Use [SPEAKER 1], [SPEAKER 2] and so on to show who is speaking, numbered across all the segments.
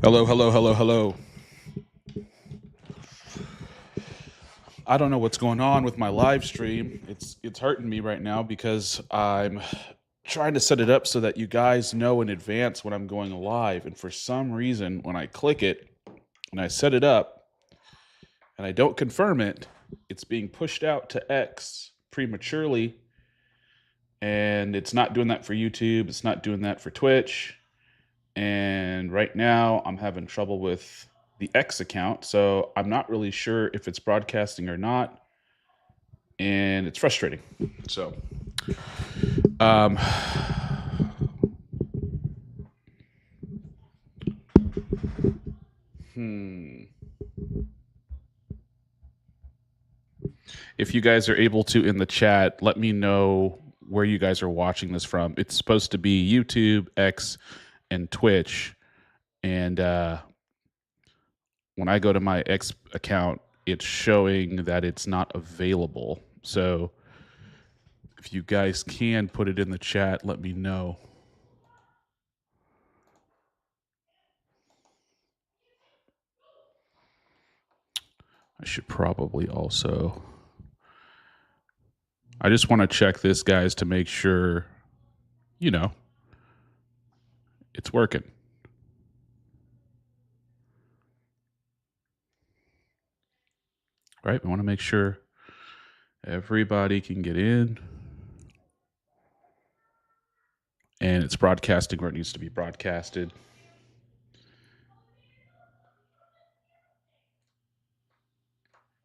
[SPEAKER 1] Hello, hello, hello, hello. I don't know what's going on with my live stream. It's hurting me right now because I'm trying to set it up so that you guys know in advance when I'm going live. And for some reason, when I click it and I set it up and I don't confirm it, it's being pushed out to X prematurely. And it's not doing that for YouTube. It's not doing that for Twitch. And right now I'm having trouble with the X account, so I'm not really sure if it's broadcasting or not, and it's frustrating. So, um, if you guys are able to in the chat, let me know where you guys are watching this from. It's supposed to be YouTube, X, and Twitch, and when I go to my X account, it's showing that it's not available. So if you guys can put it in the chat, let me know. I should probably also. I just want to check this, guys, to make sure, it's working. Right? We want to make sure everybody can get in and it's broadcasting where it needs to be broadcasted.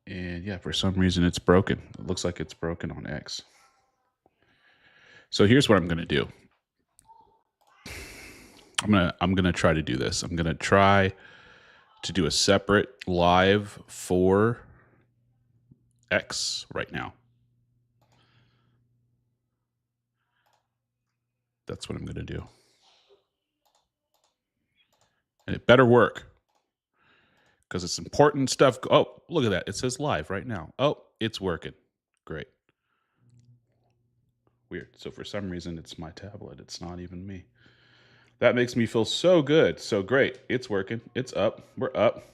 [SPEAKER 1] And yeah, for some reason it's broken. It looks like it's broken on X. So here's what I'm going to do. I'm going to try to do this. I'm going to try to do a separate live for X right now. That's what I'm going to do. And it better work because it's important stuff. Oh, look at that. It says live right now. Oh, it's working. Great. Weird. So for some reason, it's my tablet. It's not even me. That makes me feel so good. So great. It's working. It's up. We're up.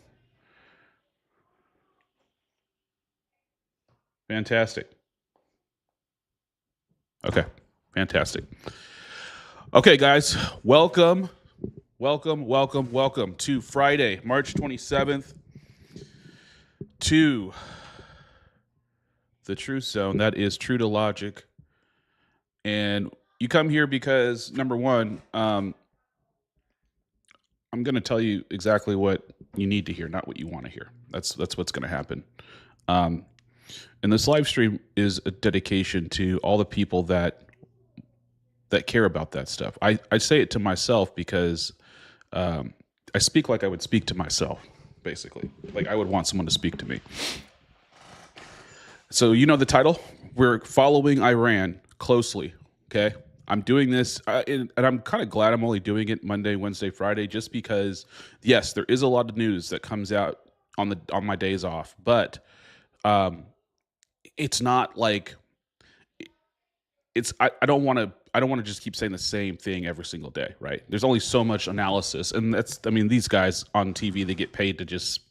[SPEAKER 1] Fantastic. Okay. Fantastic. Okay, guys. Welcome to Friday, March 27th, to the Truth Zone. That is True to Logic. And you come here because, number one, I'm going to tell you exactly what you need to hear, not what you want to hear. That's what's going to happen. And this live stream is a dedication to all the people that care about that stuff. I say it to myself because I speak like I would speak to myself, basically. Like I would want someone to speak to me. So you know the title? We're following Iran closely, okay? I'm doing this, and I'm kind of glad I'm only doing it Monday, Wednesday, Friday, just because, yes, there is a lot of news that comes out on my days off, but it's not like it's. I don't want to just keep saying the same thing every single day, right? There's only so much analysis, and these guys on TV, they get paid to just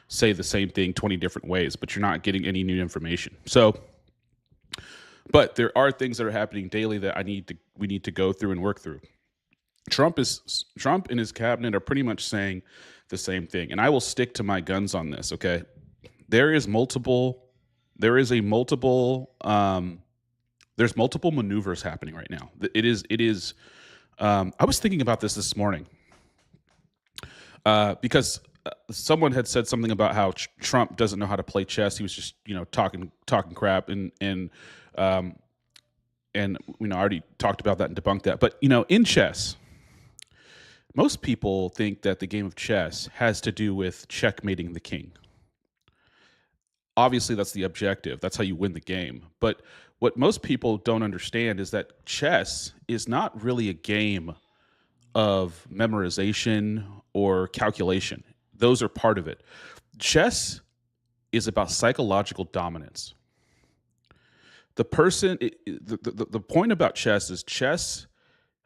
[SPEAKER 1] say the same thing 20 different ways, but you're not getting any new information. So, but there are things that are happening daily that we need to go through and work through. Trump and his cabinet are pretty much saying the same thing, and I will stick to my guns on this. Okay, there's multiple maneuvers happening right now. It is. I was thinking about this morning because someone had said something about how Trump doesn't know how to play chess. He was just talking crap and I already talked about that and debunked that. But in chess, most people think that the game of chess has to do with checkmating the king. Obviously, that's the objective. That's how you win the game. But what most people don't understand is that chess is not really a game of memorization or calculation. Those are part of it. Chess is about psychological dominance. The point about chess is chess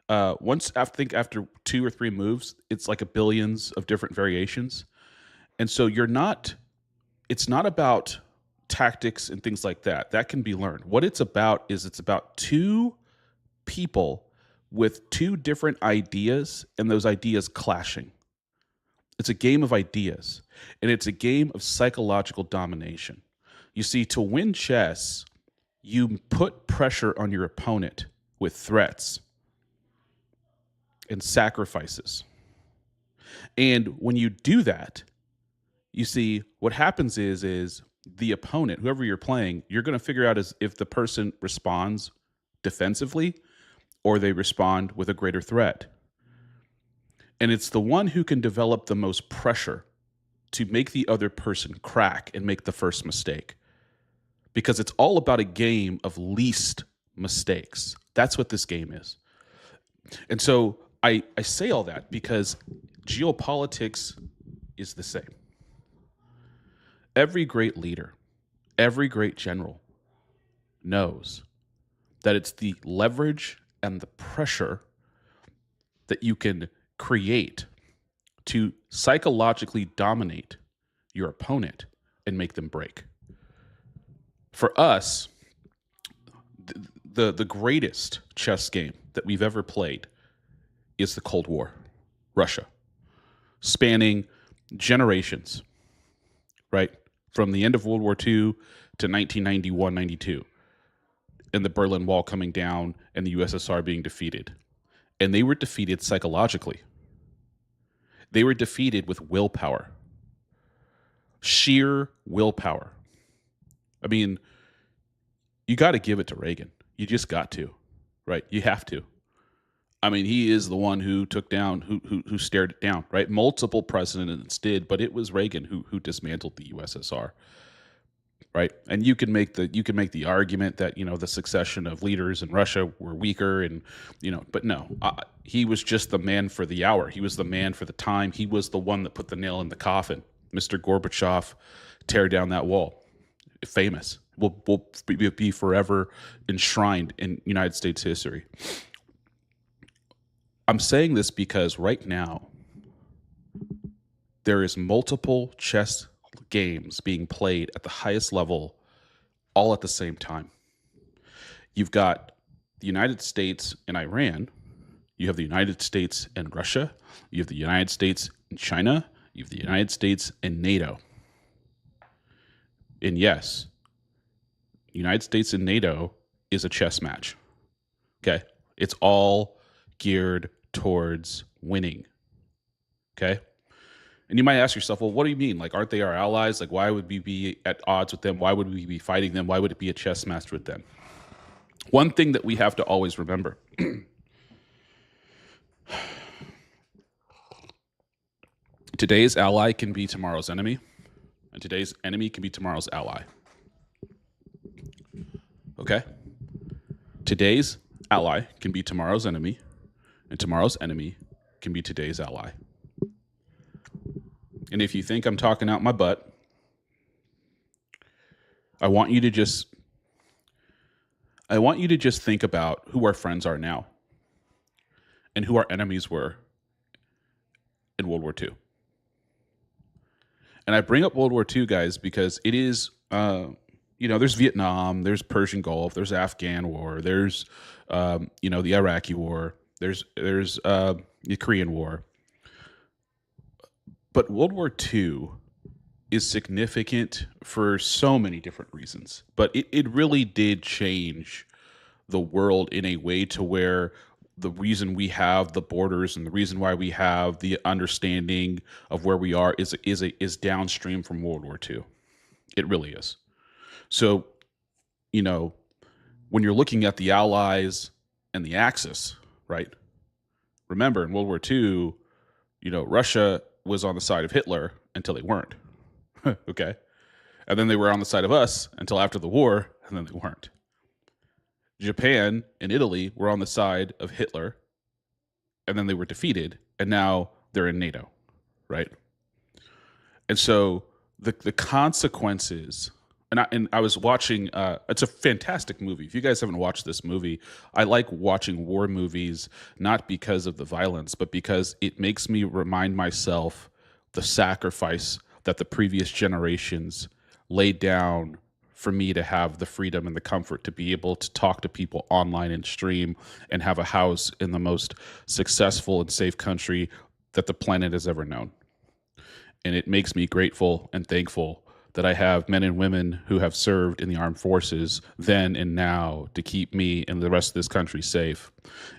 [SPEAKER 1] I think after 2 or 3 moves, it's like a billions of different variations. And so it's not about tactics and things like that. That can be learned. What it's about two people with two different ideas and those ideas clashing. It's a game of ideas, and it's a game of psychological domination. You see, to win chess, you put pressure on your opponent with threats and sacrifices. And when you do that, you see what happens is the opponent, whoever you're playing, you're going to figure out is if the person responds defensively or they respond with a greater threat. And it's the one who can develop the most pressure to make the other person crack and make the first mistake. Because it's all about a game of least mistakes. That's what this game is. And so I say all that because geopolitics is the same. Every great leader, every great general knows that it's the leverage and the pressure that you can create to psychologically dominate your opponent and make them break. For us, the greatest chess game that we've ever played is the Cold War, Russia, spanning generations, right? From the end of World War II to 1991, 92, and the Berlin Wall coming down and the USSR being defeated. And they were defeated psychologically. They were defeated with willpower, sheer willpower. I mean, you got to give it to Reagan. You just got to, right? You have to. I mean, he is the one who took down, who stared it down, right? Multiple presidents did, but it was Reagan who dismantled the USSR, right? And you can make the argument that the succession of leaders in Russia were weaker, and but no, he was just the man for the hour. He was the man for the time. He was the one that put the nail in the coffin. Mr. Gorbachev, tear down that wall. Famous. Will be forever enshrined in United States history. I'm saying this because right now there is multiple chess games being played at the highest level all at the same time. You've got the United States and Iran. You have the United States and Russia. You have the United States and China. You have the United States and NATO. And yes, United States and NATO is a chess match. Okay? It's all geared towards winning. Okay? And you might ask yourself, well, what do you mean? Like, aren't they our allies? Like, why would we be at odds with them? Why would we be fighting them? Why would it be a chess match with them? One thing that we have to always remember today's ally can be tomorrow's enemy, and today's enemy can be tomorrow's ally. Okay? Today's ally can be tomorrow's enemy, and tomorrow's enemy can be today's ally. And if you think I'm talking out my butt, I want you to just think about who our friends are now and who our enemies were in World War II. And I bring up World War II, guys, because it is, there's Vietnam, there's Persian Gulf, there's Afghan War, there's, the Iraqi War, there's the Korean War. But World War II is significant for so many different reasons. But it really did change the world in a way to where the reason we have the borders and the reason why we have the understanding of where we are is downstream from World War II. It really is. So, when you're looking at the Allies and the Axis, right? Remember, in World War II, Russia was on the side of Hitler until they weren't. Okay? And then they were on the side of us until after the war, and then they weren't. Japan and Italy were on the side of Hitler, and then they were defeated, and now they're in NATO, right? And so the consequences and I was watching. It's a fantastic movie. If you guys haven't watched this movie, I like watching war movies not because of the violence, but because it makes me remind myself the sacrifice that the previous generations laid down for me to have the freedom and the comfort to be able to talk to people online and stream and have a house in the most successful and safe country that the planet has ever known. And it makes me grateful and thankful that I have men and women who have served in the armed forces then and now to keep me and the rest of this country safe.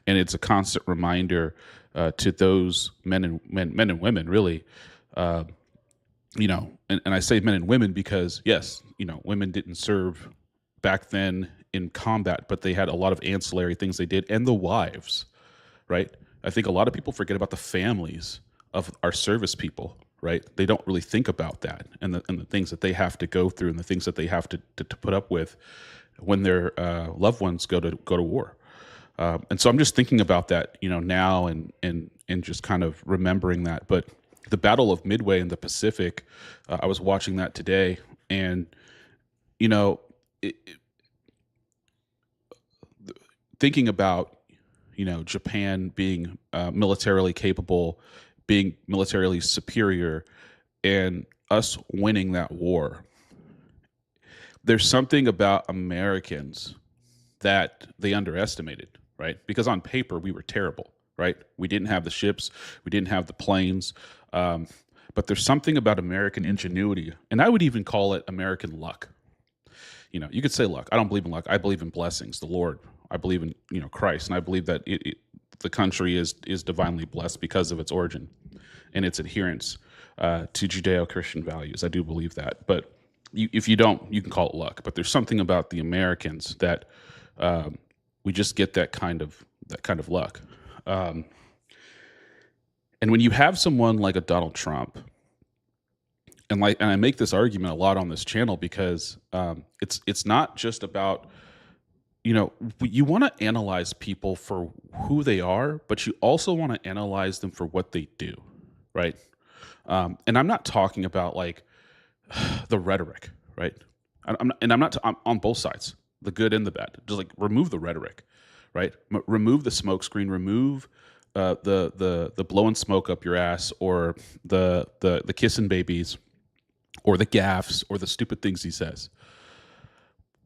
[SPEAKER 1] And it's a constant reminder to those men and women, really. And I say men and women because, yes, women didn't serve back then in combat, but they had a lot of ancillary things they did, and the wives, right? I think a lot of people forget about the families of our service people, right? They don't really think about that and the things that they have to go through and the things that they have to put up with when their loved ones go to war. And so I'm just thinking about that, now and just kind of remembering that. But the Battle of Midway in the Pacific, I was watching that today, and thinking about Japan being militarily capable, being militarily superior, and us winning that war. There's something about Americans that they underestimated, right? Because on paper, we were terrible, right? We didn't have the ships, we didn't have the planes, but there's something about American ingenuity, and I would even call it American luck. You could say luck. I don't believe in luck. I believe in blessings, the Lord. I believe in Christ, and I believe that the country is divinely blessed because of its origin and its adherence to Judeo-Christian values. I do believe that, but if you don't, you can call it luck. But there's something about the Americans that we just get that kind of luck. And when you have someone like a Donald Trump, and I make this argument a lot on this channel because it's not just about you want to analyze people for who they are, but you also want to analyze them for what they do, right? And I'm not talking about like the rhetoric, right? I'm on both sides, the good and the bad. Just like remove the rhetoric, right? Remove the smoke screen. Remove the blowing smoke up your ass, or the kissing babies, or the gaffes, or the stupid things he says.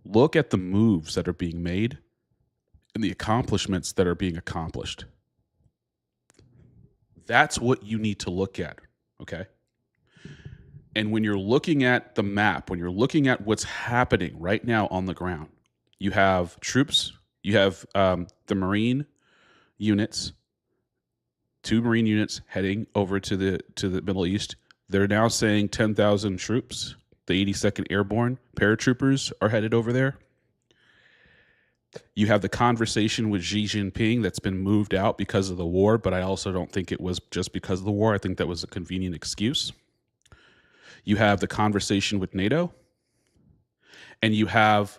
[SPEAKER 1] Look at the moves that are being made and the accomplishments that are being accomplished. That's what you need to look at, okay? And when you're looking at the map, when you're looking at what's happening right now on the ground, you have troops, you have the Marine units, 2 Marine units heading over to the Middle East. They're now saying 10,000 troops. The 82nd Airborne paratroopers are headed over there. You have the conversation with Xi Jinping that's been moved out because of the war, but I also don't think it was just because of the war. I think that was a convenient excuse. You have the conversation with NATO, and you have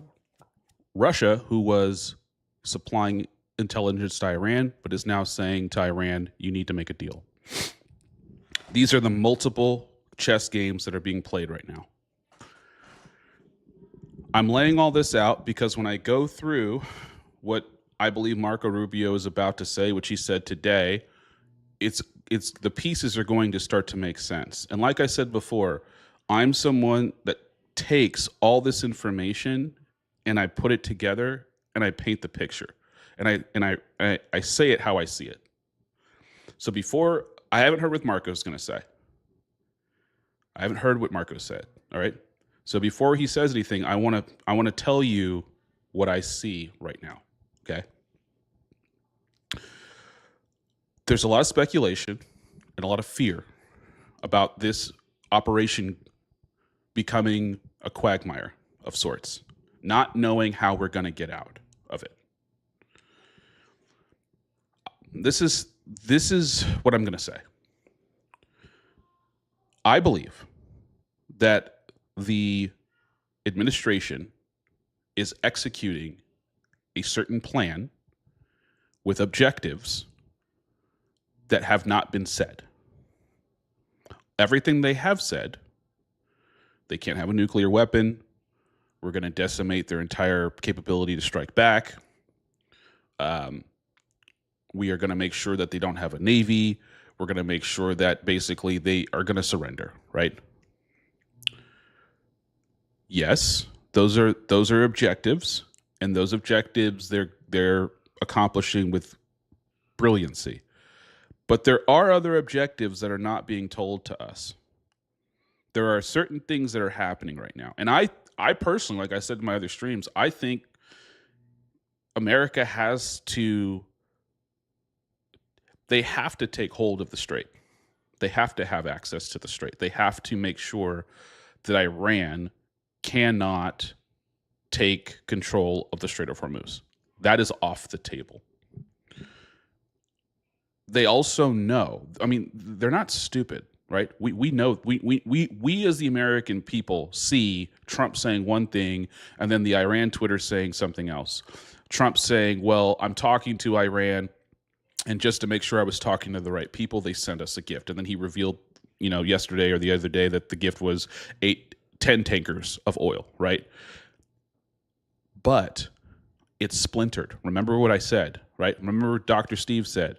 [SPEAKER 1] Russia, who was supplying intelligence to Iran, but is now saying to Iran, you need to make a deal. These are the multiple chess games that are being played right now. I'm laying all this out because when I go through what I believe Marco Rubio is about to say, which he said today, it's the pieces are going to start to make sense. And like I said before, I'm someone that takes all this information and I put it together and I paint the picture. And I say it how I see it. So before, I haven't heard what Marco's going to say. I haven't heard what Marco said, all right? So before he says anything, I want to tell you what I see right now, okay? There's a lot of speculation and a lot of fear about this operation becoming a quagmire of sorts, not knowing how we're going to get out of it. This is what I'm going to say. I believe that the administration is executing a certain plan with objectives that have not been said. Everything they have said, they can't have a nuclear weapon, We're going to decimate their entire capability to strike back. We are going to make sure that they don't have a navy. We're going to make sure that basically they are going to surrender, right? Yes, those are objectives, and those objectives they're accomplishing with brilliancy. But there are other objectives that are not being told to us. There are certain things that are happening right now. And I personally, like I said in my other streams, I think America they have to take hold of the strait. They have to have access to the strait. They have to make sure that Iran cannot take control of the Strait of Hormuz. That is off the table. They also know, I mean, they're not stupid, right? We know, we as the American people see Trump saying one thing and then the Iran Twitter saying something else. Trump saying, well, I'm talking to Iran, and just to make sure I was talking to the right people, they sent us a gift. And then he revealed, yesterday or the other day that the gift was 10 tankers of oil, right? But it's splintered. Remember what I said, right? Remember what Dr. Steve said.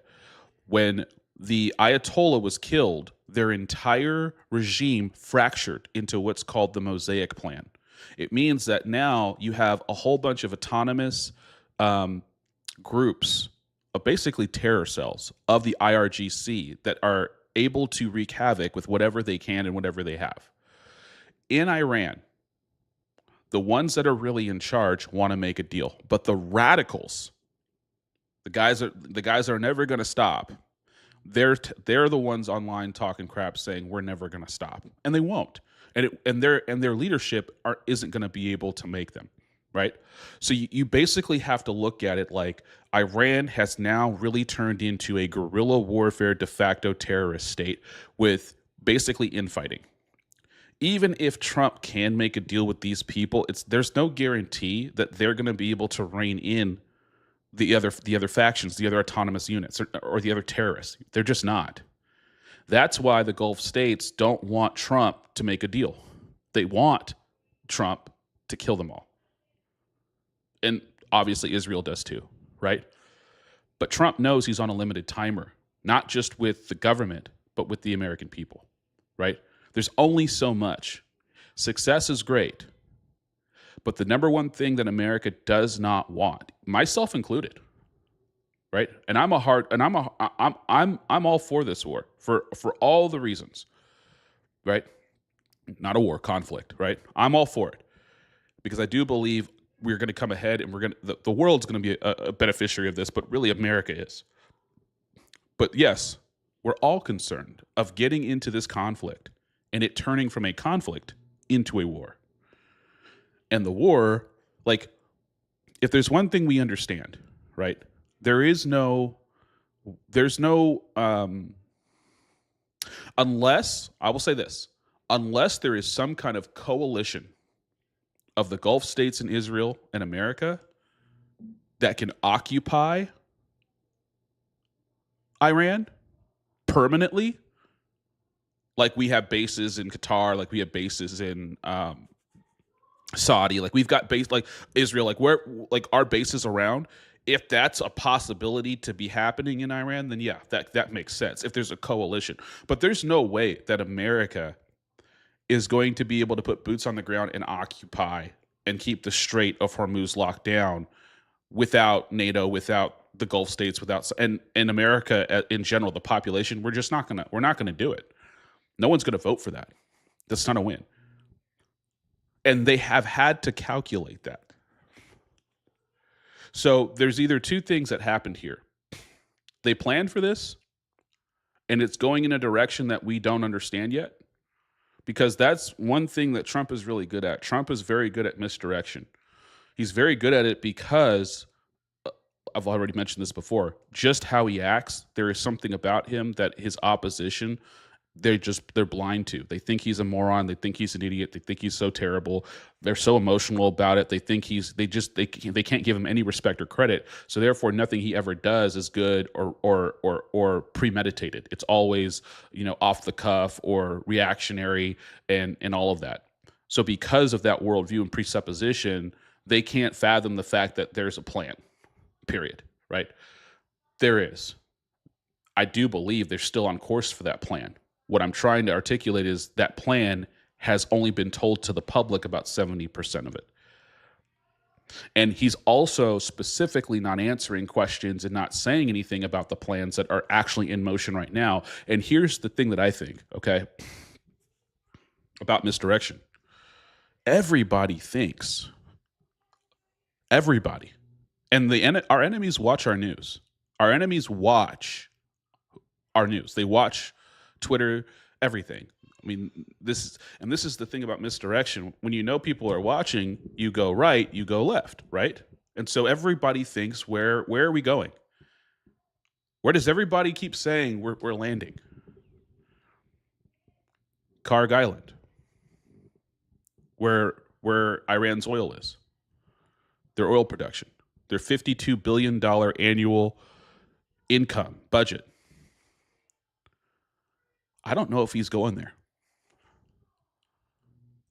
[SPEAKER 1] When the Ayatollah was killed, their entire regime fractured into what's called the Mosaic Plan. It means that now you have a whole bunch of autonomous groups, basically terror cells of the IRGC that are able to wreak havoc with whatever they can and whatever they have. In Iran, the ones that are really in charge want to make a deal, but the radicals, the guys that are never going to stop, they're the ones online talking crap, saying we're never going to stop, and they won't, and their leadership isn't going to be able to make them, right? So you basically have to look at it like Iran has now really turned into a guerrilla warfare de facto terrorist state with basically infighting. Even if Trump can make a deal with these people, there's no guarantee that they're going to be able to rein in the other factions, the other autonomous units, or the other terrorists. They're just not. That's why the Gulf states don't want Trump to make a deal. They want Trump to kill them all. And obviously Israel does too, right? But Trump knows he's on a limited timer, not just with the government, but with the American people, right? There's only so much. Success is great, but the number one thing that America does not want, myself included, right? And I'm all for this war for all the reasons, right? Not a war, conflict, right? I'm all for it because I do believe we're going to come ahead and the world's going to be a beneficiary of this, but really America is. But yes, we're all concerned of getting into this conflict and it turning from a conflict into a war. And the war, like, if there's one thing we understand, right? There's no, unless, I will say this, unless there is some kind of coalition of the Gulf states and Israel and America that can occupy Iran permanently, like we have bases in Qatar, like we have bases in Saudi, like we've got base like Israel, like where like our bases around. If that's a possibility to be happening in Iran, then yeah, that makes sense. If there's a coalition, but there's no way that America is going to be able to put boots on the ground and occupy and keep the Strait of Hormuz locked down without NATO, without the Gulf states, without and America in general, the population. We're not gonna do it. No one's going to vote for that. That's not a win. And they have had to calculate that. So there's either two things that happened here. They planned for this, and it's going in a direction that we don't understand yet, because that's one thing that Trump is really good at. Trump is very good at misdirection. He's very good at it because, I've already mentioned this before, just how he acts. There is something about him that his opposition, they're blind to. They think he's a moron. They think he's an idiot. They think he's so terrible. They're so emotional about it. They think they can't give him any respect or credit. So therefore, nothing he ever does is good or premeditated. It's always, off the cuff or reactionary and all of that. So because of that worldview and presupposition, they can't fathom the fact that there's a plan, period, right? There is. I do believe they're still on course for that plan. What I'm trying to articulate is that plan has only been told to the public about 70% of it. And he's also specifically not answering questions and not saying anything about the plans that are actually in motion right now. And here's the thing that I think, okay, about misdirection. Everybody thinks, everybody, and our enemies watch our news. Our enemies watch our news. They watch Twitter, everything. I mean, this is the thing about misdirection. When you know people are watching, you go right, you go left, right? And so everybody thinks, where are we going? Where does everybody keep saying we're landing? Karg Island, where Iran's oil is, their oil production, their $52 billion annual income budget. I don't know if he's going there.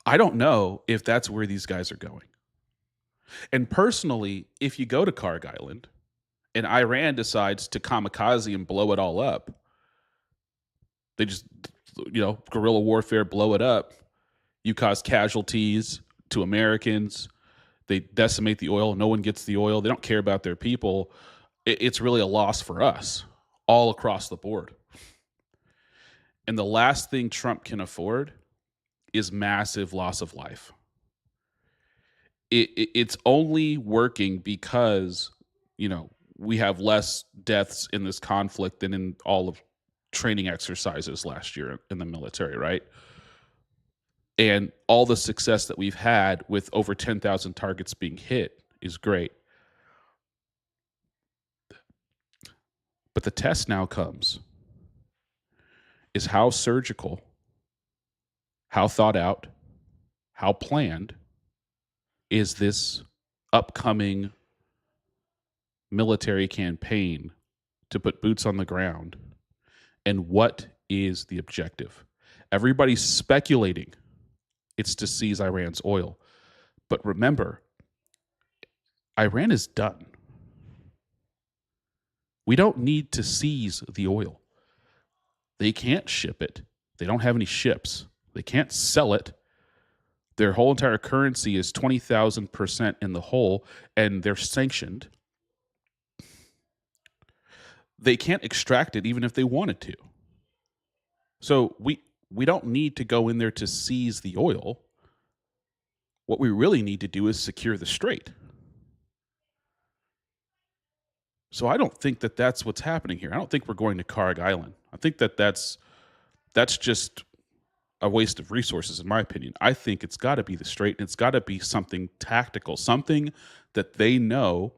[SPEAKER 1] I don't know if that's where these guys are going. And personally, if you go to Karg Island and Iran decides to kamikaze and blow it all up, they just, guerrilla warfare, blow it up. You cause casualties to Americans. They decimate the oil. No one gets the oil. They don't care about their people. It's really a loss for us all across the board. And the last thing Trump can afford is massive loss of life. It's only working because, we have less deaths in this conflict than in all of training exercises last year in the military, right? And all the success that we've had with over 10,000 targets being hit is great. But the test now comes is how surgical, how thought out, how planned is this upcoming military campaign to put boots on the ground, and what is the objective? Everybody's speculating it's to seize Iran's oil. But remember, Iran is done. We don't need to seize the oil. They can't ship it. They don't have any ships. They can't sell it. Their whole entire currency is 20,000% in the hole, and they're sanctioned. They can't extract it even if they wanted to. So we don't need to go in there to seize the oil. What we really need to do is secure the strait. So I don't think that that's what's happening here. I don't think we're going to Karg Island. I think that that's just a waste of resources, in my opinion. I think it's got to be the strait, and it's got to be something tactical, something that they know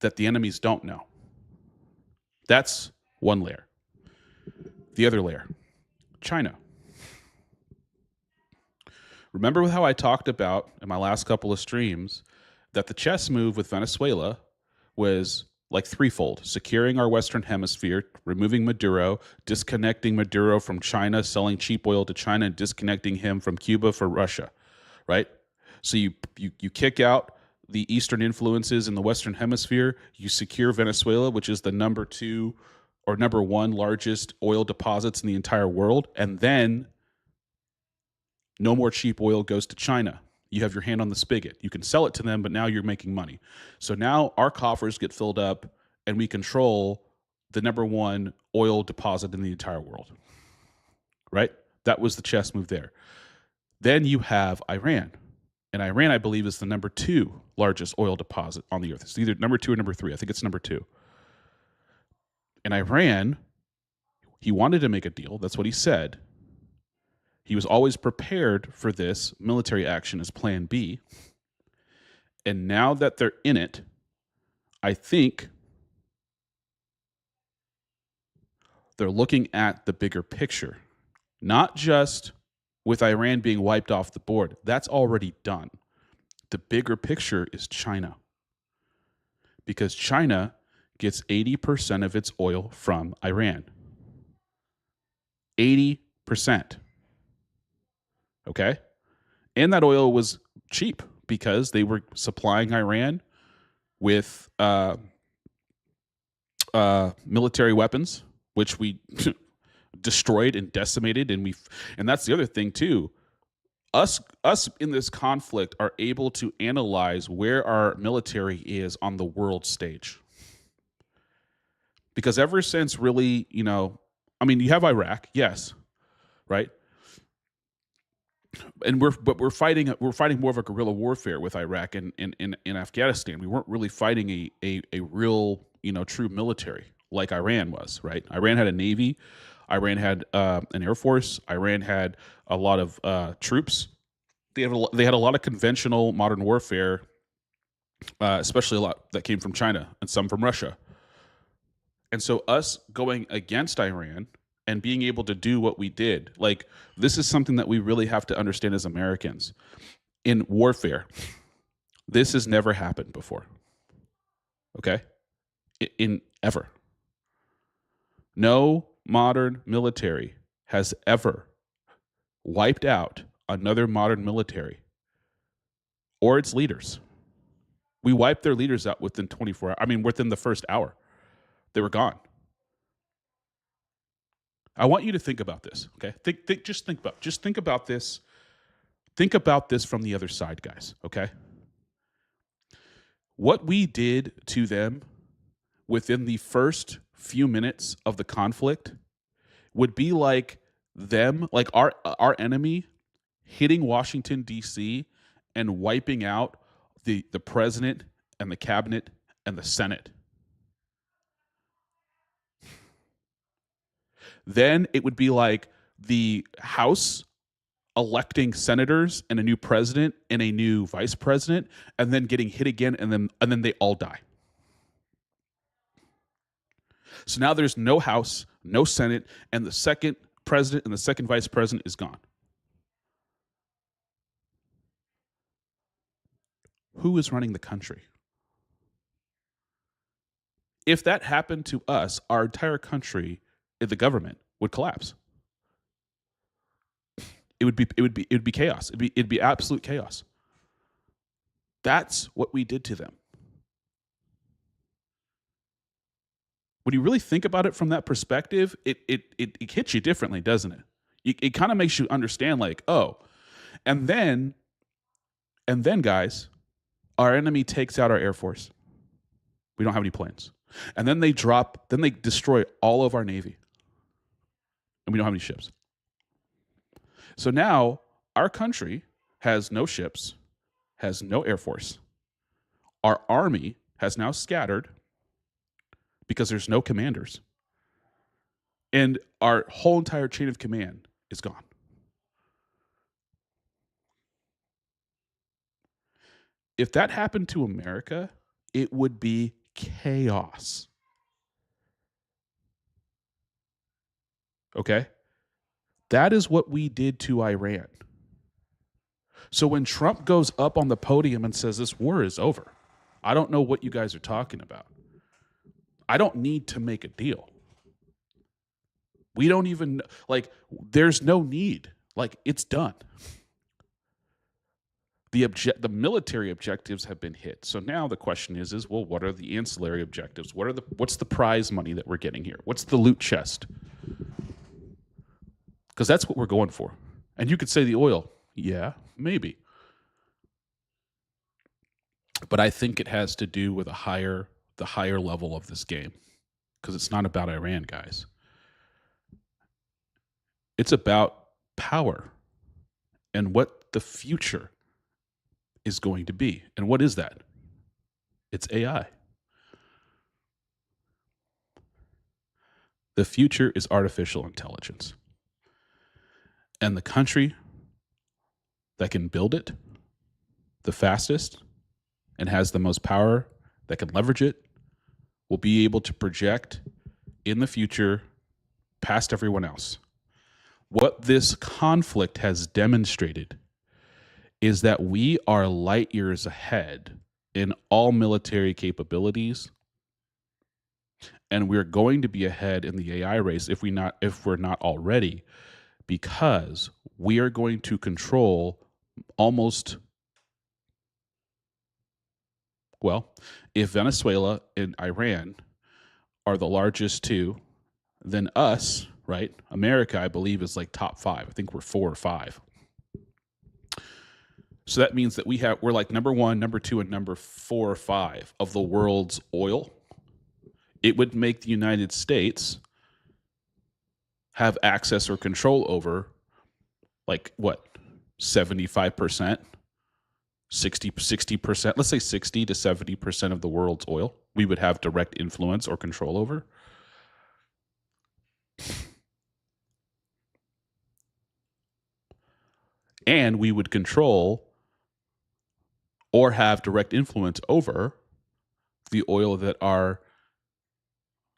[SPEAKER 1] that the enemies don't know. That's one layer. The other layer, China. Remember how I talked about in my last couple of streams that the chess move with Venezuela was like threefold: securing our Western Hemisphere, removing Maduro, disconnecting Maduro from China, selling cheap oil to China, and disconnecting him from Cuba for Russia, right? So you kick out the Eastern influences in the Western Hemisphere, you secure Venezuela, which is the number 2 or number 1 largest oil deposits in the entire world, and then no more cheap oil goes to China. You have your hand on the spigot. You can sell it to them, but now you're making money. So now our coffers get filled up, and we control the number 1 oil deposit in the entire world, right? That was the chess move there. Then you have Iran. And Iran, I believe, is the number 2 largest oil deposit on the earth. It's either number 2 or number 3. I think it's number 2. And Iran, he wanted to make a deal. That's what he said. He was always prepared for this military action as Plan B. And now that they're in it, I think they're looking at the bigger picture, not just with Iran being wiped off the board. That's already done. The bigger picture is China, because China gets 80% of its oil from Iran. 80%. Okay? And that oil was cheap because they were supplying Iran with military weapons, which we destroyed and decimated. And that's the other thing too. Us in this conflict are able to analyze where our military is on the world stage. Because ever since really, you have Iraq, yes, right? And we're fighting more of a guerrilla warfare with Iraq and in Afghanistan. We weren't really fighting a real, true military like Iran was, right? Iran had a navy, Iran had an air force, Iran had a lot of troops. They had a lot of conventional modern warfare, especially a lot that came from China and some from Russia. And so us going against Iran and being able to do what we did, like, this is something that we really have to understand as Americans. In warfare, this has never happened before. Okay? In ever. No modern military has ever wiped out another modern military or its leaders. We wiped their leaders out within 24 hours. I mean, within the first hour. They were gone. I want you to think about this, okay? Just think about this. Think about this from the other side, guys, okay? What we did to them within the first few minutes of the conflict would be like them, like our enemy hitting Washington, D.C. and wiping out the president and the cabinet and the Senate. Then it would be like the House electing senators and a new president and a new vice president, and then getting hit again, and then they all die. So now there's no House, no Senate, and the second president and the second vice president is gone. Who is running the country? If that happened to us, our entire country, the government, would collapse. It would be chaos. It'd be absolute chaos. That's what we did to them. When you really think about it from that perspective, it hits you differently, doesn't it? It kind of makes you understand, like, oh, and then, guys, our enemy takes out our Air Force. We don't have any planes. And then they destroy all of our Navy. And we don't have any ships. So now our country has no ships, has no Air Force. Our army has now scattered because there's no commanders. And our whole entire chain of command is gone. If that happened to America, it would be chaos. Okay? That is what we did to Iran. So when Trump goes up on the podium and says this war is over, I don't know what you guys are talking about. I don't need to make a deal. We don't even, like, there's no need. Like, it's done. The military objectives have been hit. So now the question is, well, what are the ancillary objectives? What's the prize money that we're getting here? What's the loot chest? Because that's what we're going for. And you could say the oil. Yeah, maybe. But I think it has to do with the higher level of this game. Because it's not about Iran, guys. It's about power and what the future is going to be. And what is that? It's AI. The future is artificial intelligence. And the country that can build it the fastest and has the most power that can leverage it will be able to project in the future past everyone else. What this conflict has demonstrated is that we are light years ahead in all military capabilities, and we're going to be ahead in the AI race if we're not already, because we are going to control almost, well, if Venezuela and Iran are the largest two, then us, right? America, I believe, is like top 5. I think we're 4 or 5. So that means that we're like number 1, number 2, and number 4 or 5 of the world's oil. It would make the United States have access or control over, like, what, 75%, 60%, let's say 60 to 70% of the world's oil we would have direct influence or control over. And we would control or have direct influence over the oil that our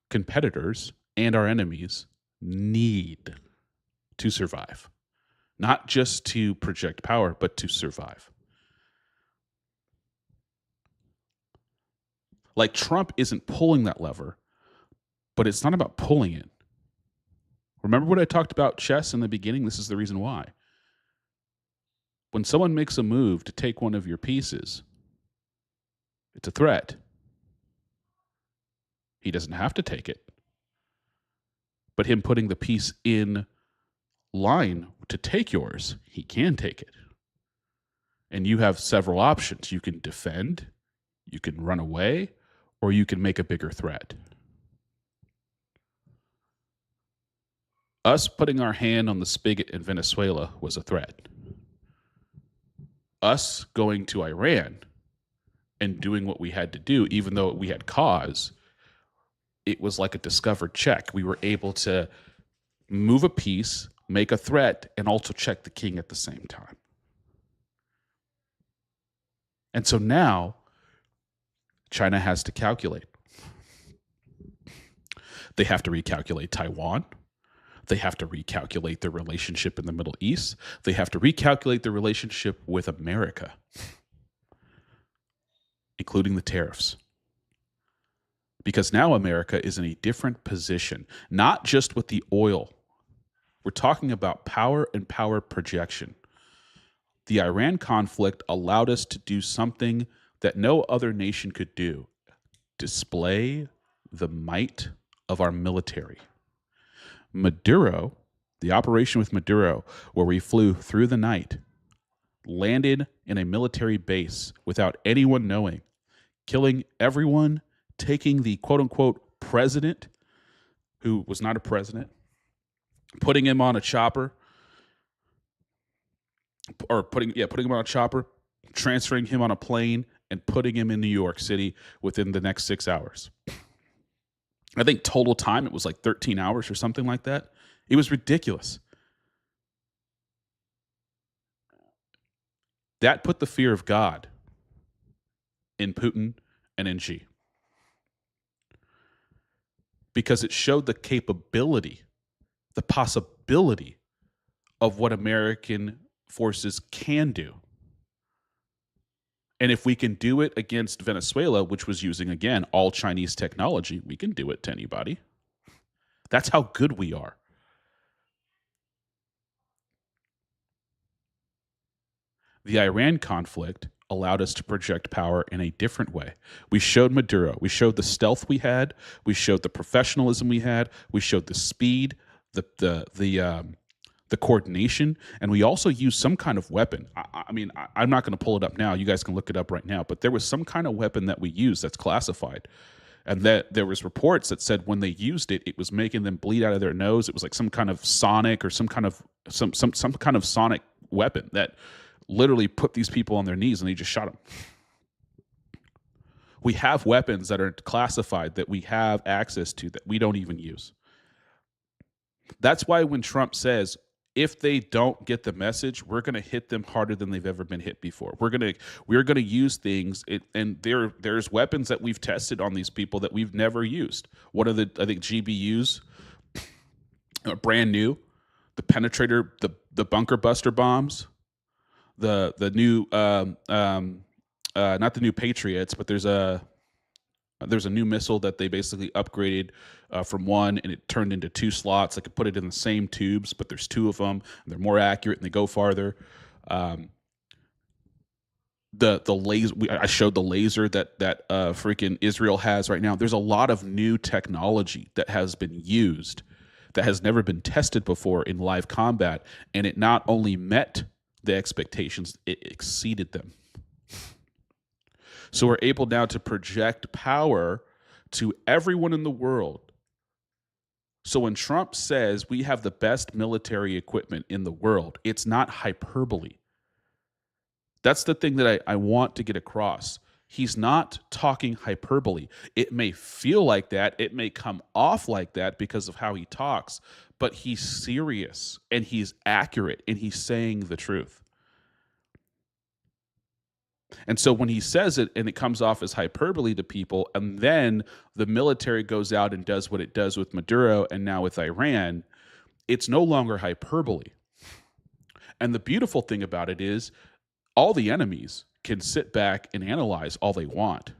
[SPEAKER 1] competitors and our enemies need to survive. Not just to project power, but to survive. Like, Trump isn't pulling that lever, but it's not about pulling it. Remember what I talked about chess in the beginning? This is the reason why. When someone makes a move to take one of your pieces, it's a threat. He doesn't have to take it. But him putting the piece in line to take yours, he can take it. And you have several options. You can defend, you can run away, or you can make a bigger threat. Us putting our hand on the spigot in Venezuela was a threat. Us going to Iran and doing what we had to do, even though we had cause, it was like a discovered check. We were able to move a piece, make a threat, and also check the king at the same time. And so now China has to calculate. They have to recalculate Taiwan. They have to recalculate their relationship in the Middle East. They have to recalculate their relationship with America, including the tariffs. Because now America is in a different position, not just with the oil. We're talking about power and power projection. The Iran conflict allowed us to do something that no other nation could do: display the might of our military. Maduro, the operation with Maduro, where we flew through the night, landed in a military base without anyone knowing, killing everyone, taking the quote-unquote president, who was not a president, putting him on a chopper, putting him on a chopper, transferring him on a plane, and putting him in New York City within the next 6 hours. I think total time, it was like 13 hours or something like that. It was ridiculous. That put the fear of God in Putin and in Xi. Because it showed the capability, the possibility of what American forces can do. And if we can do it against Venezuela, which was using, again, all Chinese technology, we can do it to anybody. That's how good we are. The Iran conflict allowed us to project power in a different way. We showed Maduro. We showed the stealth we had. We showed the professionalism we had. We showed the speed, the coordination, and we also used some kind of weapon. I'm not going to pull it up now. You guys can look it up right now. But there was some kind of weapon that we used that's classified, and that there was reports that said when they used it, it was making them bleed out of their nose. It was like some kind of sonic or some kind of sonic weapon that literally put these people on their knees and they just shot them. We have weapons that are classified that we have access to that we don't even use. That's why when Trump says, if they don't get the message, we're going to hit them harder than they've ever been hit before. We're going to use things, and there's weapons that we've tested on these people that we've never used. One of the, I think, GBUs, brand new, the penetrator, the bunker buster bombs, the new not the new Patriots, but there's a new missile that they basically upgraded from one, and it turned into 2 slots. They could put it in the same tubes, but there's 2 of them, and they're more accurate and they go farther. the laser. I showed the laser that freaking Israel has right now. There's a lot of new technology that has been used that has never been tested before in live combat, and it not only met the expectations, it exceeded them. So we're able now to project power to everyone in the world. So when Trump says we have the best military equipment in the world, it's not hyperbole. That's the thing that I want to get across. He's not talking hyperbole. It may feel like that. It may come off like that because of how he talks, but he's serious and he's accurate and he's saying the truth. And so when he says it and it comes off as hyperbole to people, and then the military goes out and does what it does with Maduro and now with Iran, it's no longer hyperbole. And the beautiful thing about it is all the enemies can sit back and analyze all they want.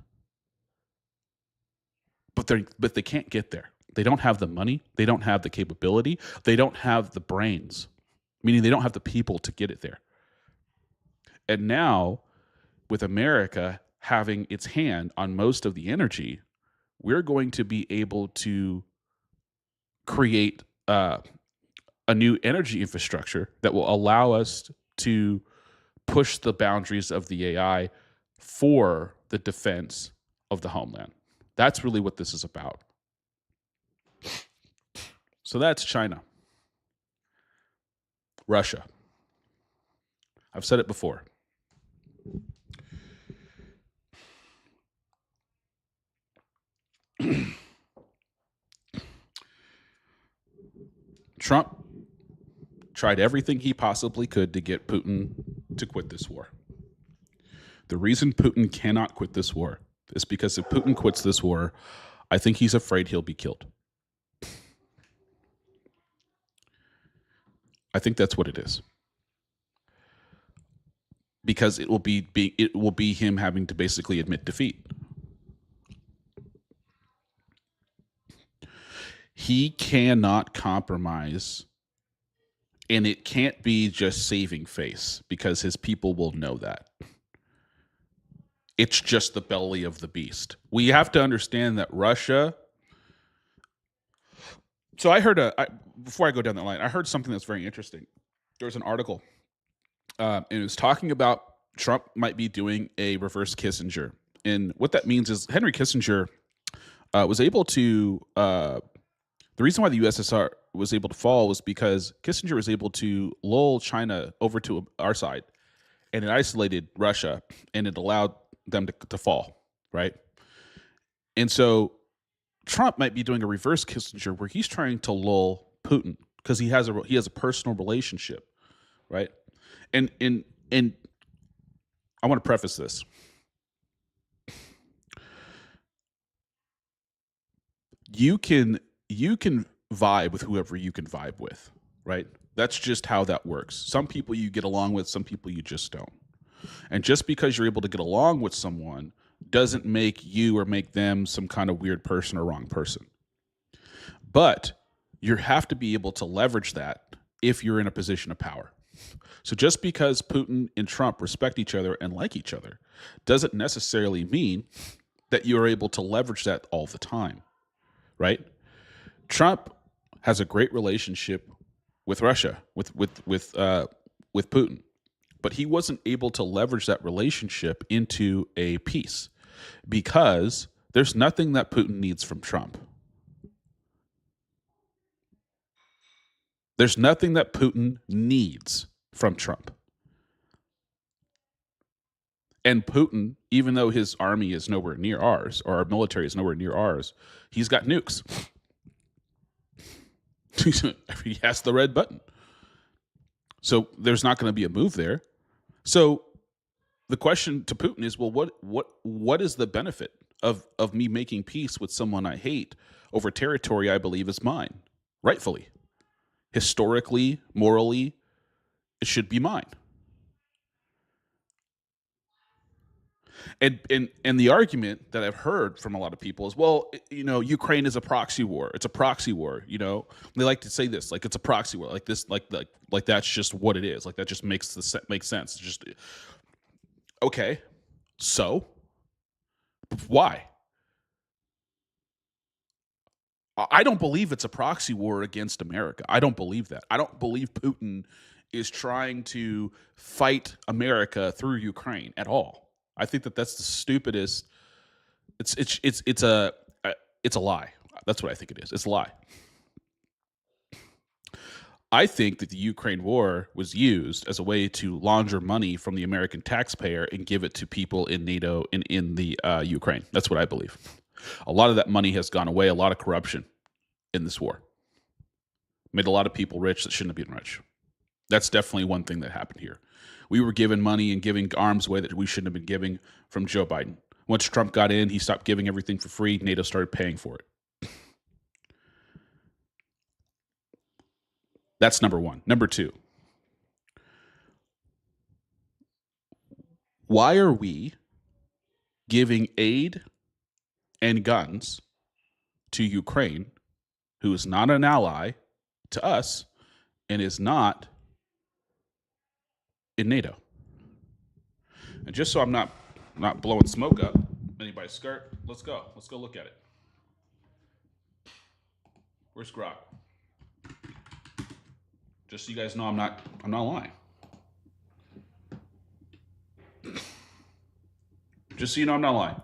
[SPEAKER 1] But they can't get there. They don't have the money. They don't have the capability. They don't have the brains, meaning they don't have the people to get it there. And now, with America having its hand on most of the energy, we're going to be able to create a new energy infrastructure that will allow us to push the boundaries of the AI for the defense of the homeland. That's really what this is about. So that's China. Russia. I've said it before. Trump tried everything he possibly could to get Putin to quit this war. The reason Putin cannot quit this war is because if Putin quits this war, I think he's afraid he'll be killed. I think that's what it is. Because it will be him having to basically admit defeat. He cannot compromise, and it can't be just saving face because his people will know that. It's just the belly of the beast. We have to understand that Russia. So I heard before I go down that line, I heard something that's very interesting. There was an article, and it was talking about Trump might be doing a reverse Kissinger. And what that means is Henry Kissinger was able to, the reason why the USSR was able to fall was because Kissinger was able to lull China over to our side, and it isolated Russia, and it allowed them to fall, right? And so Trump might be doing a reverse Kissinger where he's trying to lull Putin because he has a personal relationship, right? And I want to preface this. You can vibe with whoever you can vibe with, right? That's just how that works. Some people you get along with, some people you just don't. And just because you're able to get along with someone doesn't make you or make them some kind of weird person or wrong person. But you have to be able to leverage that if you're in a position of power. So just because Putin and Trump respect each other and like each other doesn't necessarily mean that you're able to leverage that all the time, right? Trump has a great relationship with Russia, with Putin, but he wasn't able to leverage that relationship into a peace because there's nothing that Putin needs from Trump. There's nothing that Putin needs from Trump. And Putin, even though his army is nowhere near ours, or our military is nowhere near ours, he's got nukes. He has the red button. So there's not going to be a move there. So the question to Putin is, well, what is the benefit of me making peace with someone I hate over territory I believe is mine, rightfully? Historically, morally, it should be mine. And the argument that I've heard from a lot of people is, well, Ukraine is a proxy war. It's a proxy war. They like to say this, like it's a proxy war, like this, like that's just what it is. Like that just makes sense. It's just Okay, so why? I don't believe it's a proxy war against America. I don't believe that. I don't believe Putin is trying to fight America through Ukraine at all. I think that that's the stupidest. It's a lie. That's what I think it is. It's a lie. I think that the Ukraine war was used as a way to launder money from the American taxpayer and give it to people in NATO and in the Ukraine. That's what I believe. A lot of that money has gone away. A lot of corruption in this war made a lot of people rich that shouldn't have been rich. That's definitely one thing that happened here. We were given money and giving arms away that we shouldn't have been giving from Joe Biden. Once Trump got in, he stopped giving everything for free. NATO started paying for it. That's number one. Number two, why are we giving aid and guns to Ukraine, who is not an ally to us and is not in NATO? And just so I'm not blowing smoke up anybody's skirt, let's go. Let's go look at it. Where's Grok? Just so you guys know, I'm not lying. Just so you know, I'm not lying.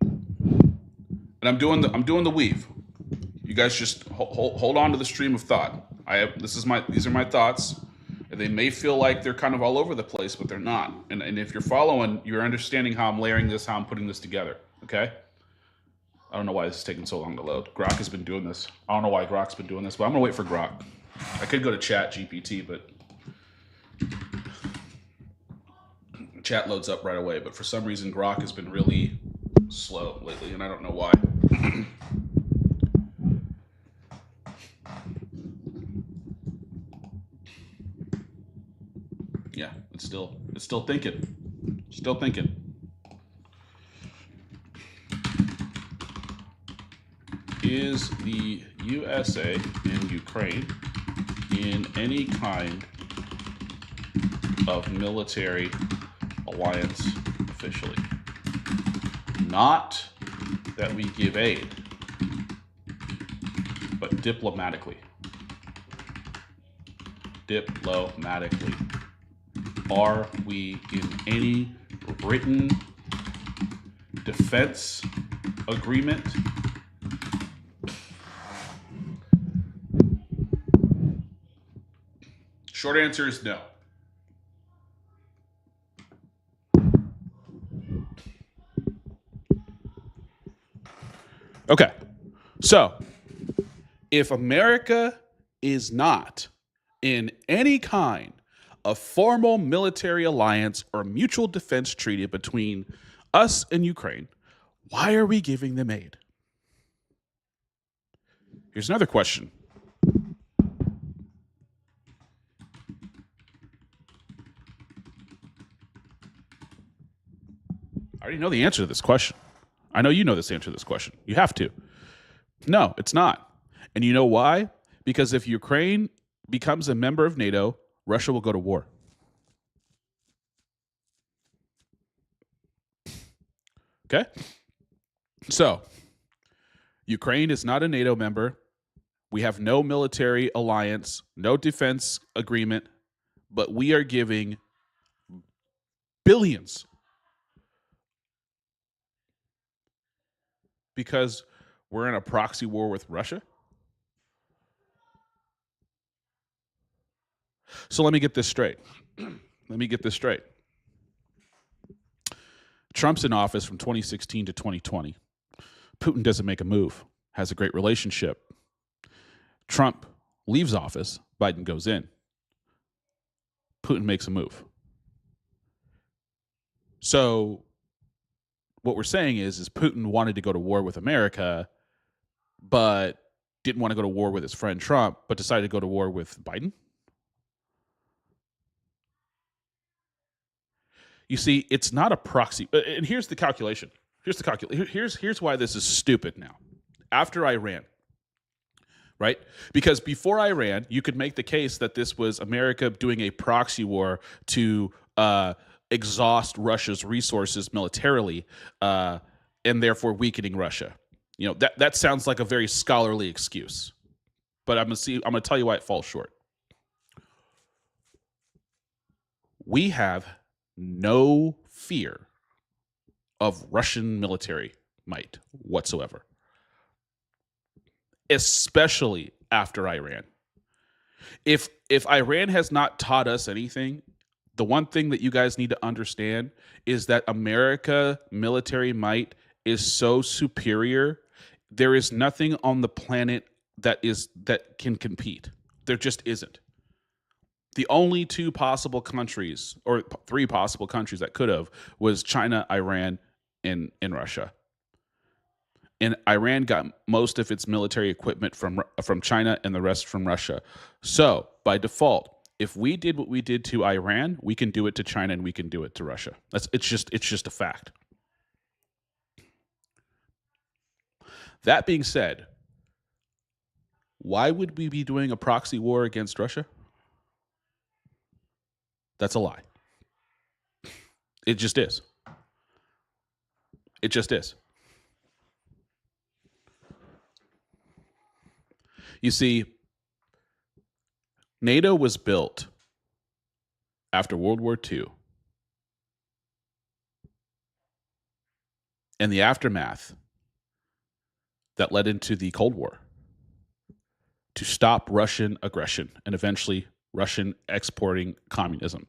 [SPEAKER 1] And I'm doing the weave. You guys just hold on to the stream of thought. These are my thoughts. They may feel like they're kind of all over the place, but they're not. And if you're following, you're understanding how I'm layering this, how I'm putting this together. Okay? I don't know why this is taking so long to load. Grok has been doing this. I don't know why Grok's been doing this, but I'm gonna wait for Grok. I could go to Chat GPT, but Chat loads up right away. But for some reason, Grok has been really slow lately, and I don't know why. Yeah, it's still thinking. Still thinking. Is the USA and Ukraine in any kind of military alliance officially? Not that we give aid, but diplomatically. Diplomatically. Are we in any written defense agreement? Short answer is no. Okay. So, if America is not in any kind of formal military alliance or mutual defense treaty between us and Ukraine, why are we giving them aid? Here's another question. I already know the answer to this question. I know you know this answer to this question. You have to. No, it's not. And you know why? Because if Ukraine becomes a member of NATO, Russia will go to war. Okay? So, Ukraine is not a NATO member. We have no military alliance, no defense agreement, but we are giving billions because we're in a proxy war with Russia. So let me get this straight. Trump's in office from 2016 to 2020. Putin doesn't make a move, has a great relationship. Trump leaves office, Biden goes in. Putin makes a move. So what we're saying is Putin wanted to go to war with America, but didn't want to go to war with his friend Trump, but decided to go to war with Biden? You see, it's not a proxy. And here's the calculation. Here's why this is stupid now. After Iran, right? Because before Iran, you could make the case that this was America doing a proxy war to exhaust Russia's resources militarily, and therefore weakening Russia. That sounds like a very scholarly excuse, but I'm gonna tell you why it falls short. We have no fear of Russian military might whatsoever, especially after Iran. If Iran has not taught us anything, the one thing that you guys need to understand is that America military might is so superior. There is nothing on the planet that can compete. There just isn't. The only two possible countries, or three possible countries that could have, was China, Iran, and Russia. And Iran got most of its military equipment from China and the rest from Russia. So by default, if we did what we did to Iran, we can do it to China and we can do it to Russia. It's just a fact. That being said, why would we be doing a proxy war against Russia? That's a lie. It just is. It just is. You see, NATO was built after World War II. And the aftermath that led into the Cold War to stop Russian aggression and eventually Russian exporting communism.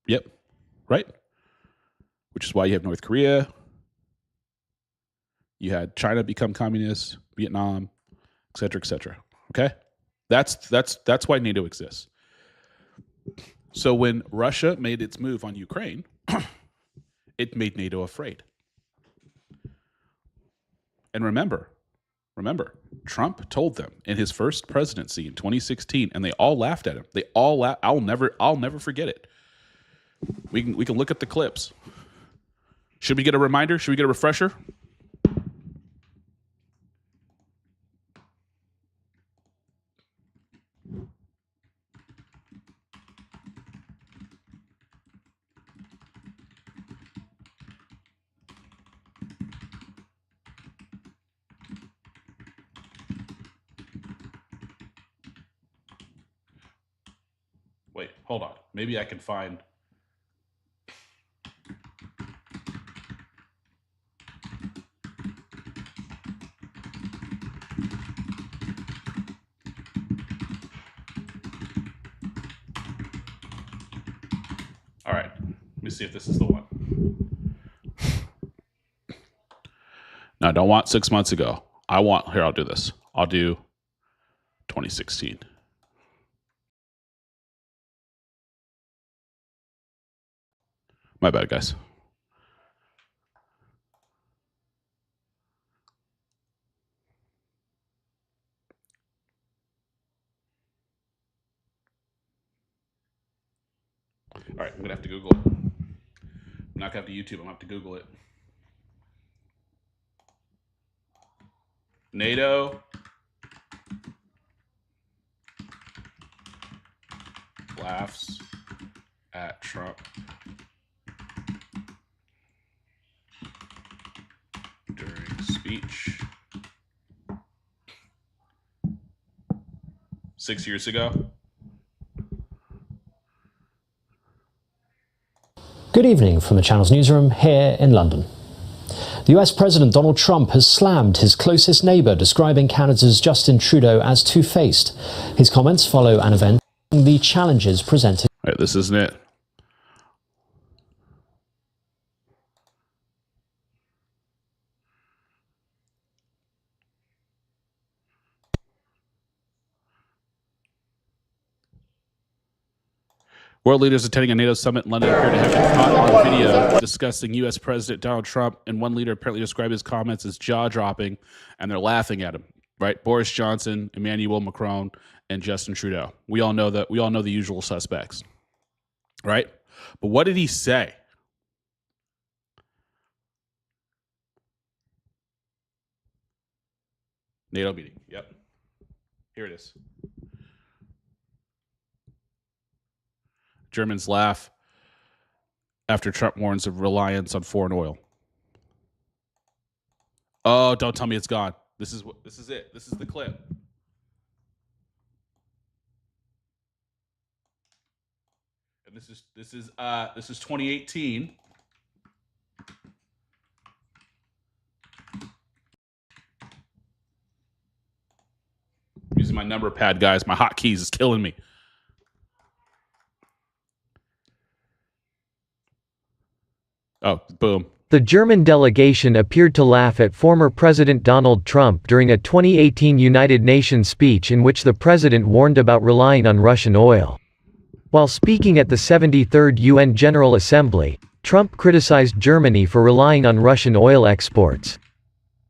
[SPEAKER 1] Yep, right? Which is why you have North Korea. You had China become communist, Vietnam, et cetera, et cetera. Okay? That's why NATO exists. So when Russia made its move on Ukraine, it made NATO afraid. And remember, Trump told them in his first presidency in 2016, and they all laughed at him. They all I'll never forget it. We can look at the clips. Should we get a reminder? Should we get a refresher? Wait, hold on. Maybe I can find. All right. Let me see if this is the one. No, I don't want 6 months ago. I'll do this. I'll do 2016. My bad, guys. All right, I'm going to have to Google it. I'm not going to have to YouTube. I'm going to have to Google it. NATO laughs at Trump during speech 6 years ago.
[SPEAKER 2] Good evening from the channel's newsroom here in London. The US President Donald Trump has slammed his closest neighbour, describing Canada's Justin Trudeau as two-faced. His comments follow an event the challenges presented.
[SPEAKER 1] All right, this isn't it. World leaders attending a NATO summit in London appear to have been caught on video discussing U.S. President Donald Trump, and one leader apparently described his comments as jaw-dropping, and they're laughing at him. Right? Boris Johnson, Emmanuel Macron, and Justin Trudeau. We all know that. We all know the usual suspects. Right? But what did he say? NATO meeting. Yep. Here it is. Germans laugh after Trump warns of reliance on foreign oil. Oh, don't tell me it's gone. This is it. This is the clip. And this is 2018. Using my number pad, guys. My hotkeys is killing me. Oh, boom.
[SPEAKER 3] The German delegation appeared to laugh at former President Donald Trump during a 2018 United Nations speech in which the president warned about relying on Russian oil. While speaking at the 73rd UN General Assembly, Trump criticized Germany for relying on Russian oil exports.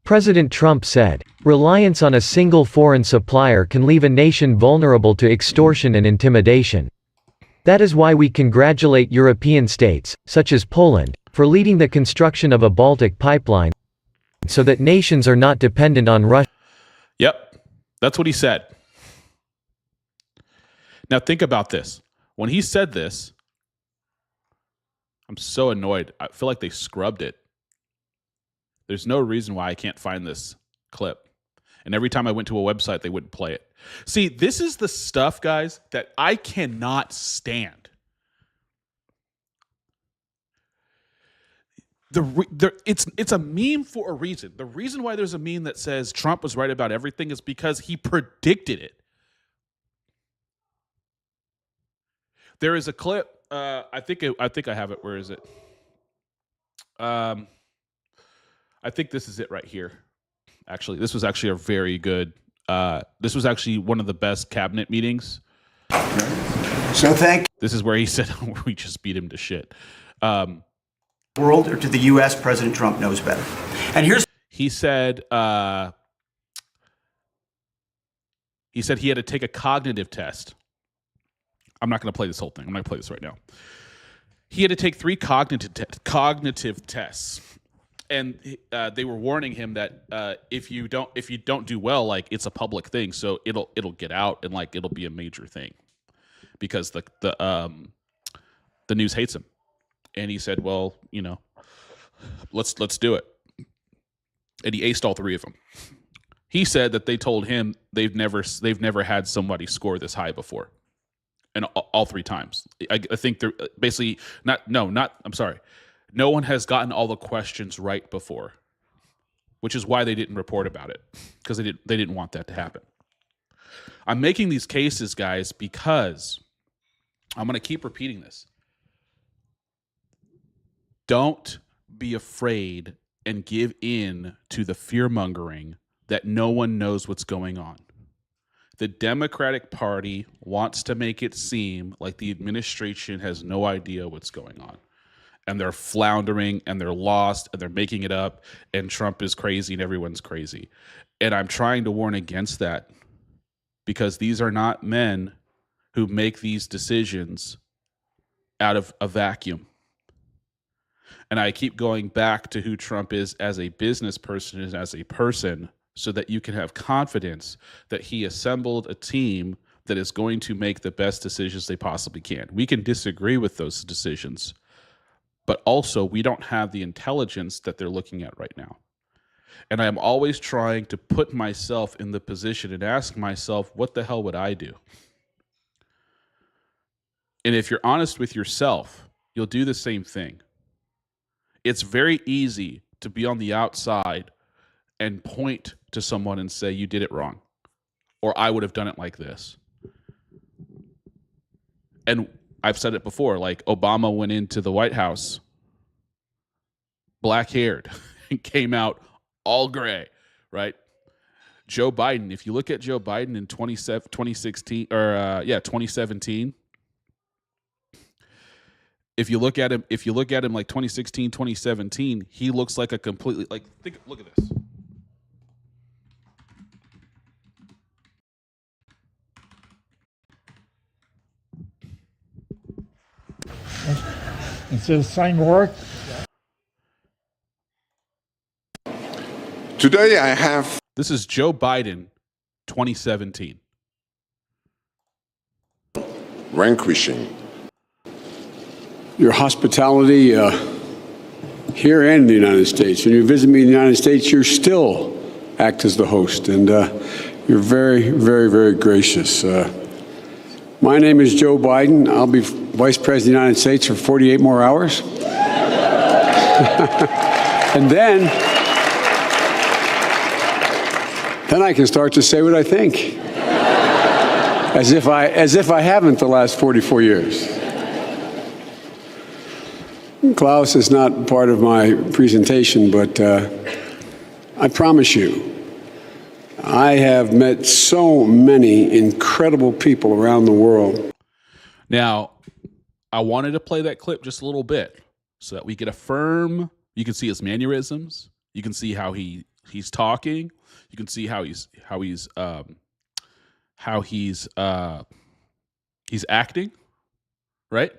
[SPEAKER 3] President Trump said, "Reliance on a single foreign supplier can leave a nation vulnerable to extortion and intimidation. That is why we congratulate European states, such as Poland, for leading the construction of a Baltic pipeline, so that nations are not dependent on Russia."
[SPEAKER 1] Yep, that's what he said. Now think about this. When he said this, I'm so annoyed. I feel like they scrubbed it. There's no reason why I can't find this clip. And every time I went to a website, they wouldn't play it. See, this is the stuff, guys, that I cannot stand. It's a meme for a reason. The reason why there's a meme that says Trump was right about everything is because he predicted it. There is a clip. I think I have it. Where is it? I think this is it right here. Actually, this was actually a very good. This was actually one of the best cabinet meetings.
[SPEAKER 4] So
[SPEAKER 1] This is where he said we just beat him to shit.
[SPEAKER 4] World or to the U.S., President Trump knows better. And
[SPEAKER 1] he said he had to take a cognitive test. I'm not going to play this whole thing. I'm not going to play this right now. He had to take 3 cognitive tests, and they were warning him that if you don't do well, like, it's a public thing, so it'll get out and, like, it'll be a major thing because the news hates him. And he said, well, you know, let's do it. And he aced all 3 of them. He said that they told him they've never had somebody score this high before. And all 3 times. I think they're basically I'm sorry. No one has gotten all the questions right before, which is why they didn't report about it, because they didn't want that to happen. I'm making these cases, guys, because I'm going to keep repeating this. Don't be afraid and give in to the fear-mongering that no one knows what's going on. The Democratic Party wants to make it seem like the administration has no idea what's going on. And they're floundering and they're lost and they're making it up and Trump is crazy and everyone's crazy. And I'm trying to warn against that because these are not men who make these decisions out of a vacuum. And I keep going back to who Trump is as a business person and as a person so that you can have confidence that he assembled a team that is going to make the best decisions they possibly can. We can disagree with those decisions, but also we don't have the intelligence that they're looking at right now. And I'm always trying to put myself in the position and ask myself, what the hell would I do? And if you're honest with yourself, you'll do the same thing. It's very easy to be on the outside and point to someone and say, you did it wrong, or I would have done it like this. And I've said it before, like Obama went into the White House black-haired and came out all gray, right? Joe Biden, if you look at Joe Biden in 2017, if you look at him like 2016, 2017, he looks like a completely, like, look at this.
[SPEAKER 5] It's the same work.
[SPEAKER 6] Today I have...
[SPEAKER 1] This is Joe Biden, 2017.
[SPEAKER 6] Vanquishing
[SPEAKER 5] your hospitality here and in the United States. When you visit me in the United States, you still act as the host, and you're very, very, very gracious. My name is Joe Biden. I'll be Vice President of the United States for 48 more hours. And then I can start to say what I think, as if I haven't the last 44 years. Klaus is not part of my presentation, but I promise you, I have met so many incredible people around the world.
[SPEAKER 1] Now, I wanted to play that clip just a little bit so that we could affirm. You can see his mannerisms. You can see how he's talking. You can see how he's acting, right?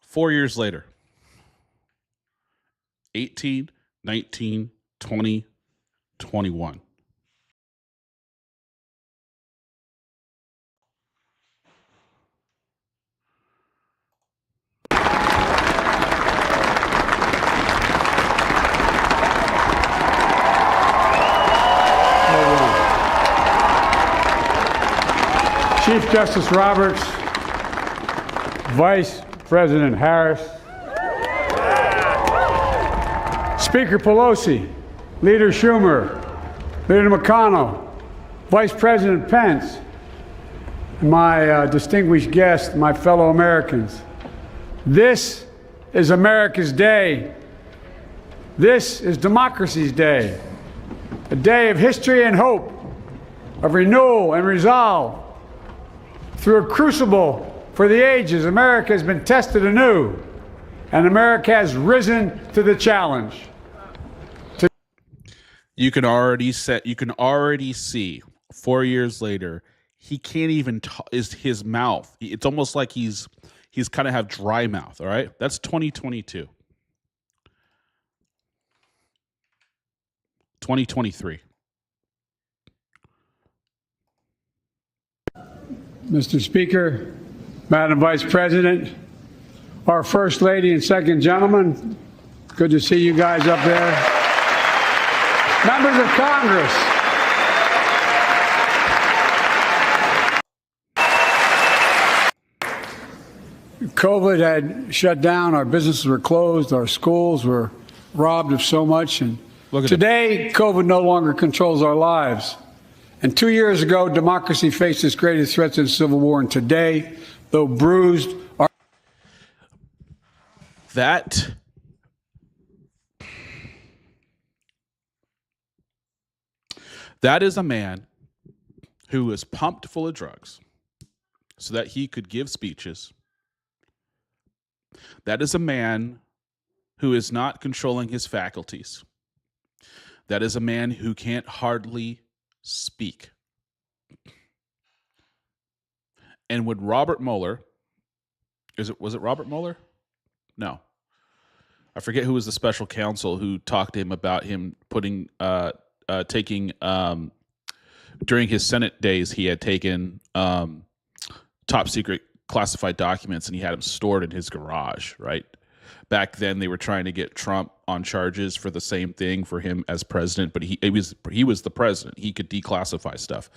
[SPEAKER 1] Four years later, 18, 19, 20, 21.
[SPEAKER 6] Chief Justice Roberts, Vice President Harris, Speaker Pelosi, Leader Schumer, Leader McConnell, Vice President Pence, and my distinguished guests, my fellow Americans. This is America's day. This is democracy's day, a day of history and hope, of renewal and resolve. Through a crucible for the ages, America has been tested anew, and America has risen to the challenge.
[SPEAKER 1] You can already see 4 years later, he can't even is his mouth. It's almost like he's kind of have dry mouth. All right, that's 2022. 2023.
[SPEAKER 6] Mr. Speaker, Madam Vice President, our First Lady and Second Gentleman, good to see you guys up there. Members of Congress. COVID had shut down, our businesses were closed, our schools were robbed of so much, and today, COVID no longer controls our lives. And 2 years ago, democracy faced its greatest threats in civil war, and today, though bruised,
[SPEAKER 1] that is a man who was pumped full of drugs so that he could give speeches. That is a man who is not controlling his faculties. That is a man who can't hardly speak. And when Robert Mueller, was it Robert Mueller? No. I forget who was the special counsel who talked to him about him taking during his Senate days, he had taken top secret classified documents and he had them stored in his garage, right? Back then they were trying to get Trump on charges for the same thing for him as president, but he was the president. He could declassify stuff.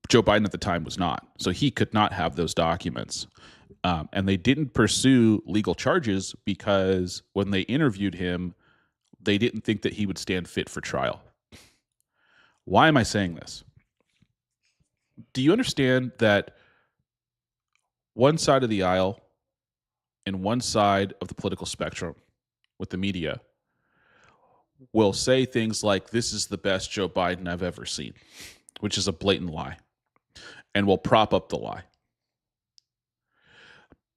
[SPEAKER 1] Joe Biden at the time was not. So he could not have those documents. And they didn't pursue legal charges because when they interviewed him, they didn't think that he would stand fit for trial. Why am I saying this? Do you understand that one side of the aisle and one side of the political spectrum with the media will say things like, this is the best Joe Biden I've ever seen, which is a blatant lie, and will prop up the lie.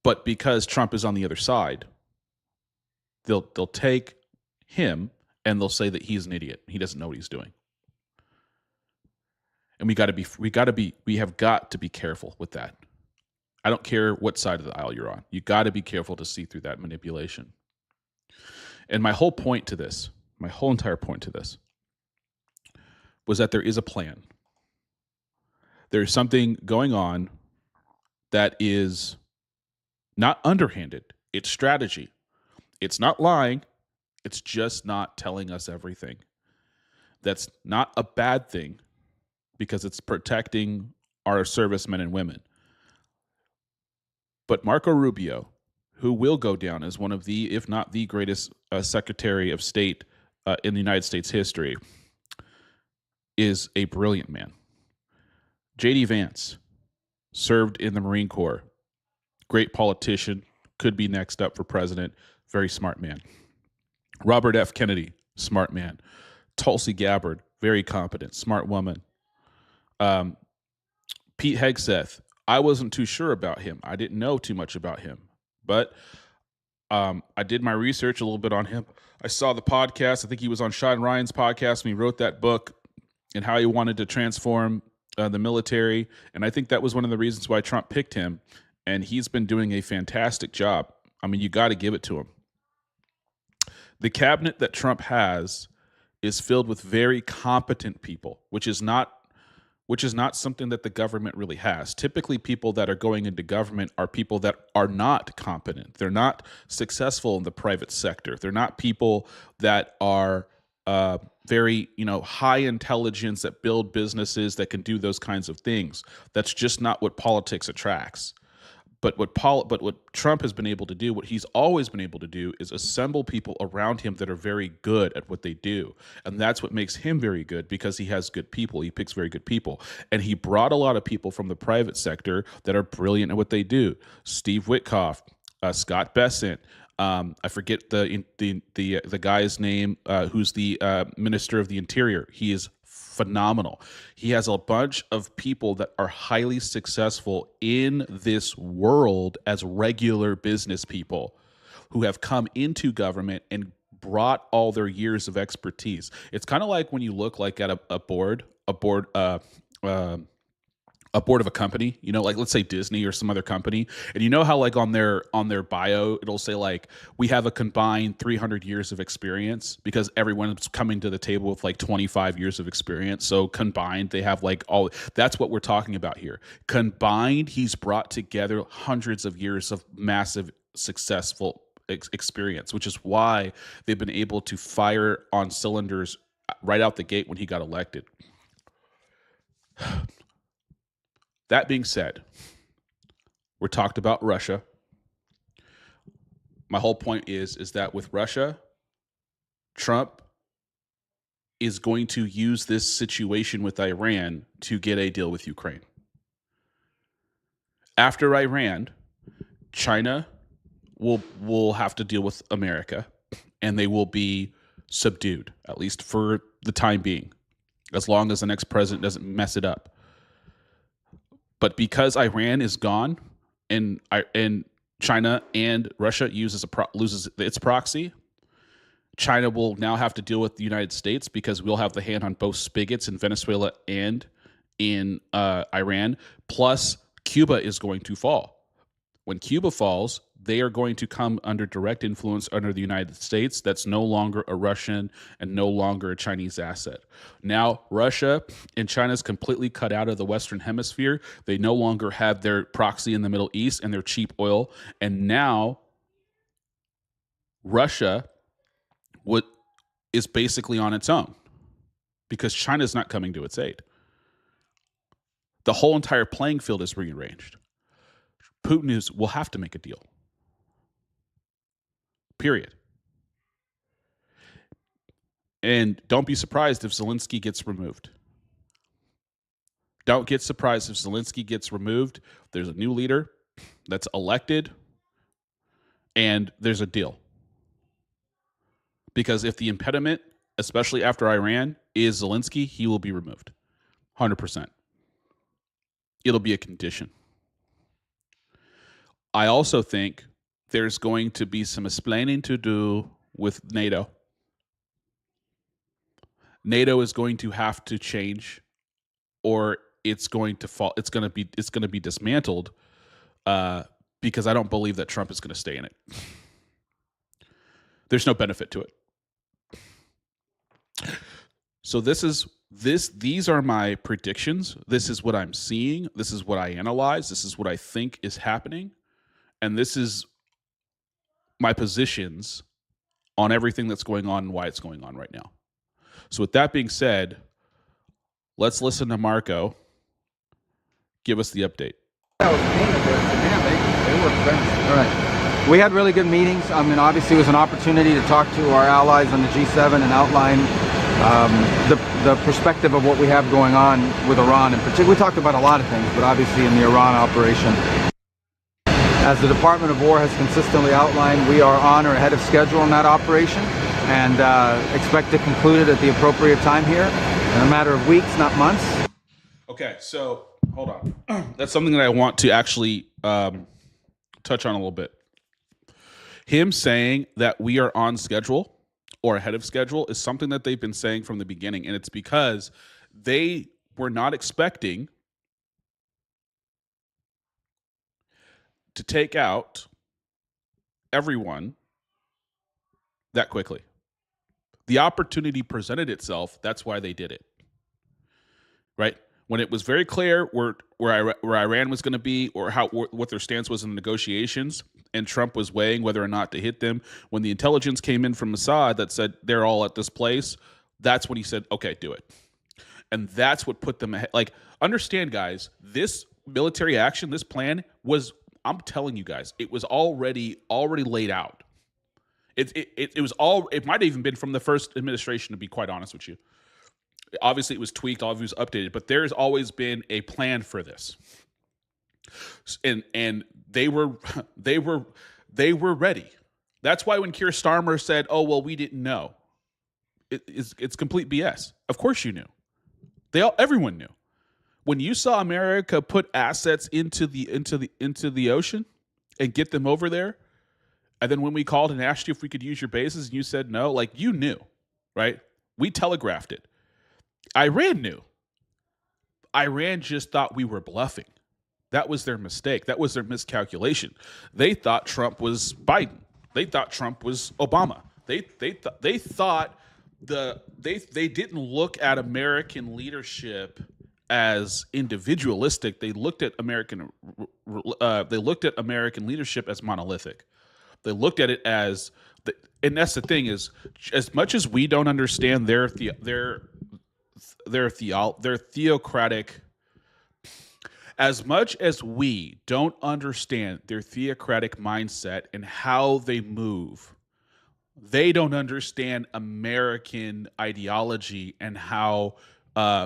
[SPEAKER 1] But because Trump is on the other side, they'll take him and they'll say that he's an idiot. He doesn't know what he's doing. And we have got to be careful with that. I don't care what side of the aisle you're on. You got to be careful to see through that manipulation. And my whole entire point to this, was that there is a plan. There's something going on that is not underhanded. It's strategy. It's not lying. It's just not telling us everything. That's not a bad thing because it's protecting our servicemen and women. But Marco Rubio, who will go down as one of the, if not the greatest Secretary of State in the United States history, is a brilliant man. J.D. Vance served in the Marine Corps. Great politician, could be next up for president. Very smart man. Robert F. Kennedy, smart man. Tulsi Gabbard, very competent, smart woman. Pete Hegseth, I wasn't too sure about him. I didn't know too much about him, but I did my research a little bit on him. I saw the podcast. I think he was on Sean Ryan's podcast when he wrote that book and how he wanted to transform the military. And I think that was one of the reasons why Trump picked him. And he's been doing a fantastic job. I mean, you got to give it to him. The cabinet that Trump has is filled with very competent people, which is not something that the government really has. Typically, people that are going into government are people that are not competent. They're not successful in the private sector. They're not people that are very, high intelligence, that build businesses, that can do those kinds of things. That's just not what politics attracts. But what Trump has been able to do, what he's always been able to do, is assemble people around him that are very good at what they do. And that's what makes him very good, because he has good people. He picks very good people. And he brought a lot of people from the private sector that are brilliant at what they do. Steve Witkoff, Scott Bessent, I forget the guy's name, who's the Minister of the Interior. He is phenomenal. He has a bunch of people that are highly successful in this world as regular business people who have come into government and brought all their years of expertise. It's kind of like when you look like at a board of a company, like let's say Disney or some other company, and you know how like on their bio it'll say like, we have a combined 300 years of experience, because everyone's coming to the table with like 25 years of experience. So combined they have like all. That's what we're talking about here. Combined, he's brought together hundreds of years of massive successful experience, which is why they've been able to fire on cylinders right out the gate when he got elected. That being said, we're talked about Russia. My whole point is that with Russia, Trump is going to use this situation with Iran to get a deal with Ukraine. After Iran, China will have to deal with America, and they will be subdued, at least for the time being, as long as the next president doesn't mess it up. But because Iran is gone, and China and Russia loses its proxy, China will now have to deal with the United States, because we'll have the hand on both spigots in Venezuela and in Iran. Plus, Cuba is going to fall. When Cuba falls, they are going to come under direct influence under the United States. That's no longer a Russian and no longer a Chinese asset. Now, Russia and China is completely cut out of the Western Hemisphere. They no longer have their proxy in the Middle East and their cheap oil. And now, Russia is basically on its own, because China is not coming to its aid. The whole entire playing field is rearranged. Putin will have to make a deal. Period. And don't be surprised if Zelensky gets removed. Don't get surprised if Zelensky gets removed. There's a new leader that's elected, and there's a deal. Because if the impediment, especially after Iran, is Zelensky, he will be removed. 100%. It'll be a condition. I also think there's going to be some explaining to do with NATO. NATO is going to have to change, or it's going to fall. It's going to be dismantled, because I don't believe that Trump is going to stay in it. There's no benefit to it. So this is these are my predictions. This is what I'm seeing. This is what I analyze. This is what I think is happening. And this is my positions on everything that's going on and why it's going on right now. So with that being said, let's listen to Marco give us the update.
[SPEAKER 7] All right. We had really good meetings. I mean, obviously it was an opportunity to talk to our allies on the G7 and outline the perspective of what we have going on with Iran in particular. We talked about a lot of things, but obviously in the Iran operation. As the Department of War has consistently outlined, we are on or ahead of schedule in that operation and expect to conclude it at the appropriate time here in a matter of weeks, not months.
[SPEAKER 1] Okay, so hold on. That's something that I want to actually touch on a little bit. Him saying that we are on schedule or ahead of schedule is something that they've been saying from the beginning, and it's because they were not expecting to take out everyone that quickly. The opportunity presented itself. That's why they did it. Right? When it was very clear where Iran was going to be or what their stance was in the negotiations, and Trump was weighing whether or not to hit them, when the intelligence came in from Mossad that said they're all at this place, that's when he said, okay, do it. And that's what put them ahead. Like, understand, guys, this military action, this plan was, I'm telling you guys, it was already laid out. It was all, it might have even been from the first administration, to be quite honest with you. Obviously, it was tweaked, obviously it was updated, but there's always been a plan for this. And they were ready. That's why when Keir Starmer said, "Oh well, we didn't know," it's complete BS. Of course you knew. Everyone knew. When you saw America put assets into the ocean and get them over there, and then when we called and asked you if we could use your bases and you said no, like, you knew, right? We telegraphed it. Iran knew. Iran just thought we were bluffing. That was their mistake. That was their miscalculation. They thought Trump was Biden. They thought Trump was Obama. They didn't look at American leadership as individualistic. They looked at American leadership as monolithic. They looked at it as, and that's the thing, is as much as we don't understand their theocratic, as much as we don't understand their theocratic mindset and how they move, they don't understand American ideology and how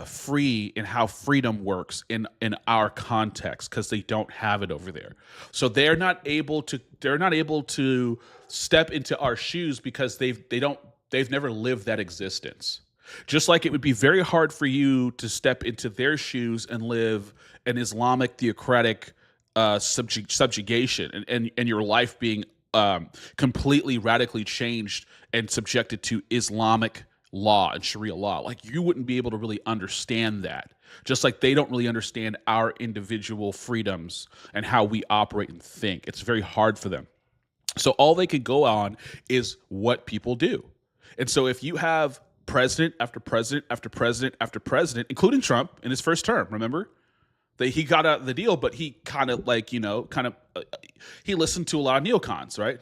[SPEAKER 1] free and how freedom works in our context, because they don't have it over there. So they're not able to step into our shoes because they've never lived that existence. Just like it would be very hard for you to step into their shoes and live an Islamic theocratic subjugation and your life being completely radically changed and subjected to Islamic law and Sharia law. Like, you wouldn't be able to really understand that. Just like they don't really understand our individual freedoms and how we operate and think. It's very hard for them. So all they can go on is what people do. And so if you have president after president after president after president, including Trump in his first term, remember? He got out of the deal, but he kind of he listened to a lot of neocons, right?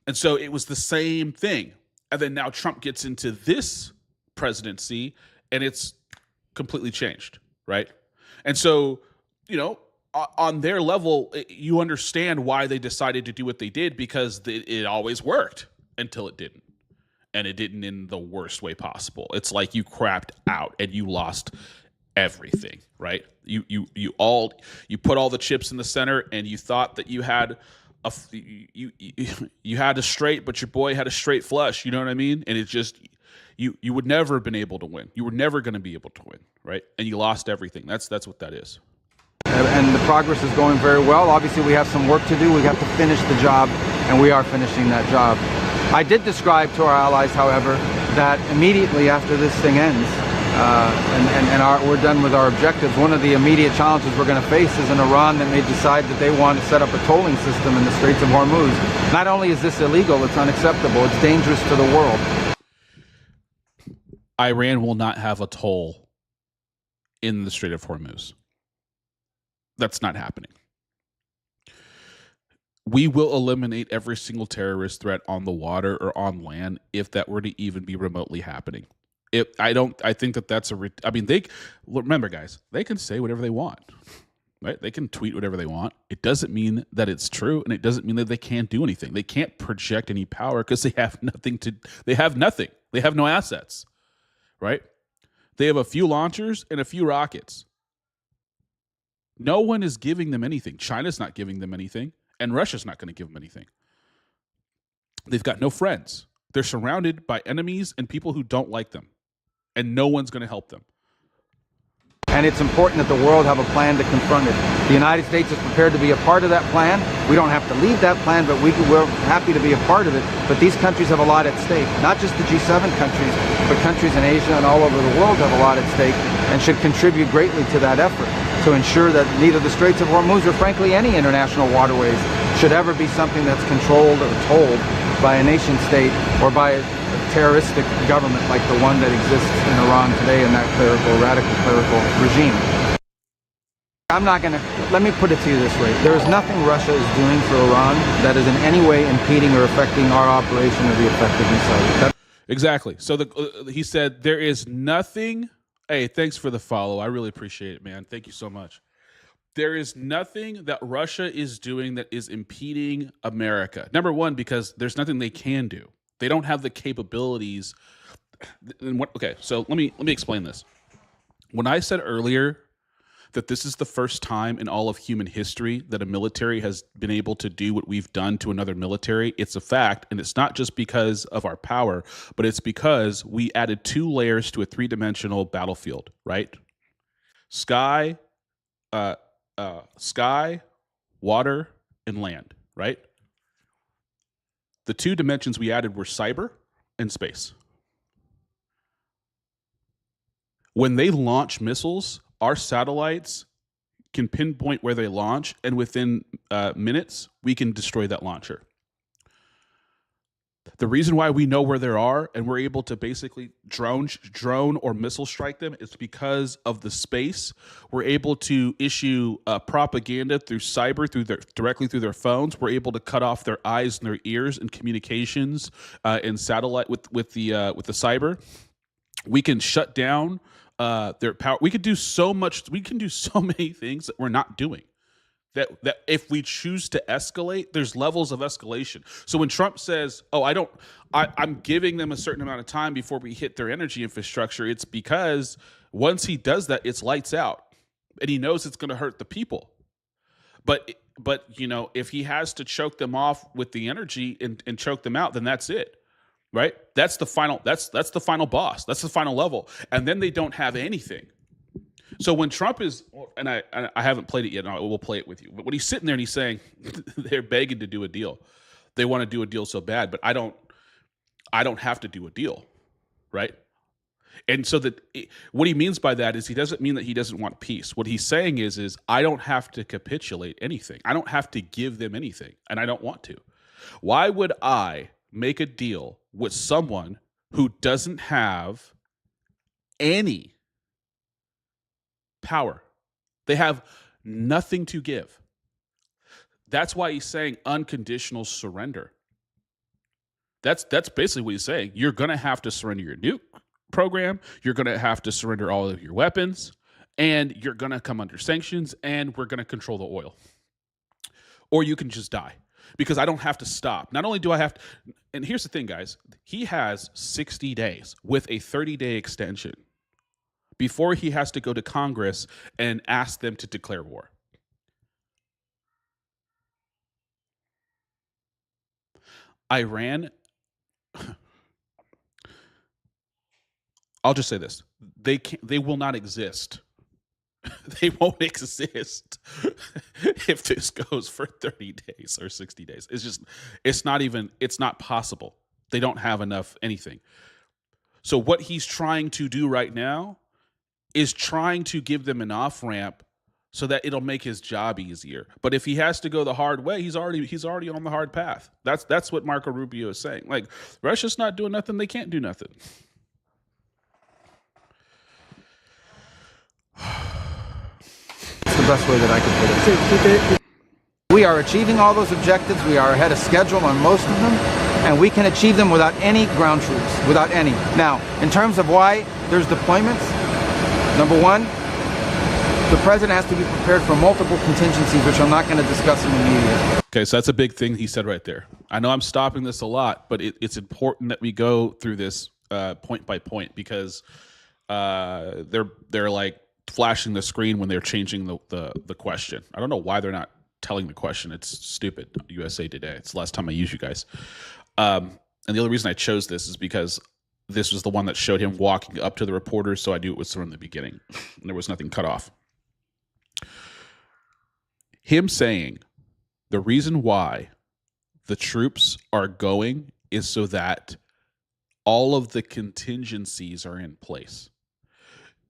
[SPEAKER 1] And so it was the same thing. And then now Trump gets into this presidency and it's completely changed, right? And so, on their level, you understand why they decided to do what they did, because it always worked until it didn't. And it didn't in the worst way possible. It's like you crapped out and you lost everything, right? You put all the chips in the center and you thought that you had you had a straight, but your boy had a straight flush. You know what I mean? And it's just you would never have been able to win. You were never going to be able to win, right? And you lost everything. That's what that is.
[SPEAKER 7] And the progress is going very well. Obviously, we have some work to do. We have to finish the job, and we are finishing that job. I did describe to our allies, however, that immediately after this thing ends, we're done with our objectives, one of the immediate challenges we're going to face is an Iran that may decide that they want to set up a tolling system in the Straits of Hormuz. Not only is this illegal, it's unacceptable, it's dangerous to the world.
[SPEAKER 1] Iran will not have a toll in the Strait of Hormuz. That's not happening. We will eliminate every single terrorist threat on the water or on land if that were to even be remotely happening. I think that's remember, guys, they can say whatever they want, right? They can tweet whatever they want. It doesn't mean that it's true, and it doesn't mean that they can't do anything. They can't project any power because they have nothing. They have no assets, right? They have a few launchers and a few rockets. No one is giving them anything. China's not giving them anything, and Russia's not going to give them anything. They've got no friends. They're surrounded by enemies and people who don't like them, and no one's going to help them.
[SPEAKER 7] And it's important that the world have a plan to confront it. The United States is prepared to be a part of that plan. We don't have to lead that plan, but we're happy to be a part of it. But these countries have a lot at stake. Not just the G7 countries, but countries in Asia and all over the world have a lot at stake and should contribute greatly to that effort to ensure that neither the Straits of Hormuz or frankly any international waterways should ever be something that's controlled or told by a nation state or by a terroristic government like the one that exists in Iran today in that radical clerical regime. Let me put it to you this way. There is nothing Russia is doing for Iran that is in any way impeding or affecting our operation or the effectiveness of it.
[SPEAKER 1] Exactly. So he said there is nothing. Hey, thanks for the follow. I really appreciate it, man. Thank you so much. There is nothing that Russia is doing that is impeding America. Number one, because there's nothing they can do. They don't have the capabilities. Okay, so let me explain this. When I said earlier that this is the first time in all of human history that a military has been able to do what we've done to another military, it's a fact, and it's not just because of our power, but it's because we added 2 layers to a 3-dimensional battlefield, right? Sky, water, and land, right? The 2 dimensions we added were cyber and space. When they launch missiles, our satellites can pinpoint where they launch, and within minutes, we can destroy that launcher. The reason why we know where they are and we're able to basically drone or missile strike them is because of the space. We're able to issue propaganda through cyber, directly through their phones. We're able to cut off their eyes and their ears and communications and satellite with the cyber. We can shut down their power. We could do so much. We can do so many things that we're not doing. That if we choose to escalate, there's levels of escalation. So when Trump says, "Oh, I'm giving them a certain amount of time before we hit their energy infrastructure," it's because once he does that, it's lights out, and he knows it's going to hurt the people. But if he has to choke them off with the energy and choke them out, then that's it, right? That's the final. That's the final boss. That's the final level, and then they don't have anything. So when Trump is, and I haven't played it yet, and I will play it with you. But when he's sitting there and he's saying they're begging to do a deal, they want to do a deal so bad, but I don't have to do a deal, right? And so what he means by that is he doesn't mean that he doesn't want peace. What he's saying is I don't have to capitulate anything. I don't have to give them anything, and I don't want to. Why would I make a deal with someone who doesn't have any power? They have nothing to give. That's why he's saying unconditional surrender. That's basically what he's saying. You're going to have to surrender your nuke program. You're going to have to surrender all of your weapons, and you're going to come under sanctions, and we're going to control the oil. Or you can just die, because I don't have to stop. Not only do I have to, and here's the thing, guys, he has 60 days with a 30-day extension before he has to go to Congress and ask them to declare war. Iran, I'll just say this. They will not exist. They won't exist if this goes for 30 days or 60 days. It's not possible. They don't have enough anything. So what he's trying to do right now is trying to give them an off-ramp so that it'll make his job easier. But if he has to go the hard way, he's already on the hard path. That's what Marco Rubio is saying. Like, Russia's not doing nothing, they can't do nothing.
[SPEAKER 7] best way that I could put it. We are achieving all those objectives. We are ahead of schedule on most of them, and we can achieve them without any ground troops, without any. Now, in terms of why there's deployments, number one, the president has to be prepared for multiple contingencies, which I'm not going to discuss in the media.
[SPEAKER 1] Okay, so that's a big thing he said right there. I know I'm stopping this a lot, but it's important that we go through this point by point, because they're like flashing the screen when they're changing the question. I don't know why they're not telling the question. It's stupid. USA Today. It's the last time I use you guys. And the only reason I chose this is because this was the one that showed him walking up to the reporters, so I knew it was from the beginning. And there was nothing cut off. Him saying the reason why the troops are going is so that all of the contingencies are in place.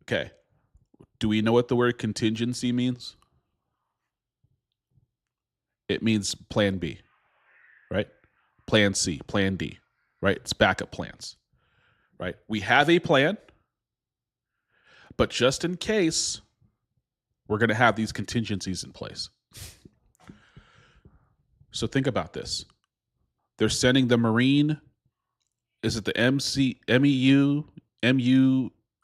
[SPEAKER 1] Okay. Do we know what the word contingency means? It means plan B, right? Plan C, plan D, right? It's backup plans, right? We have a plan, but just in case, we're going to have these contingencies in place. So think about this. They're sending the Marine, is it the MEU,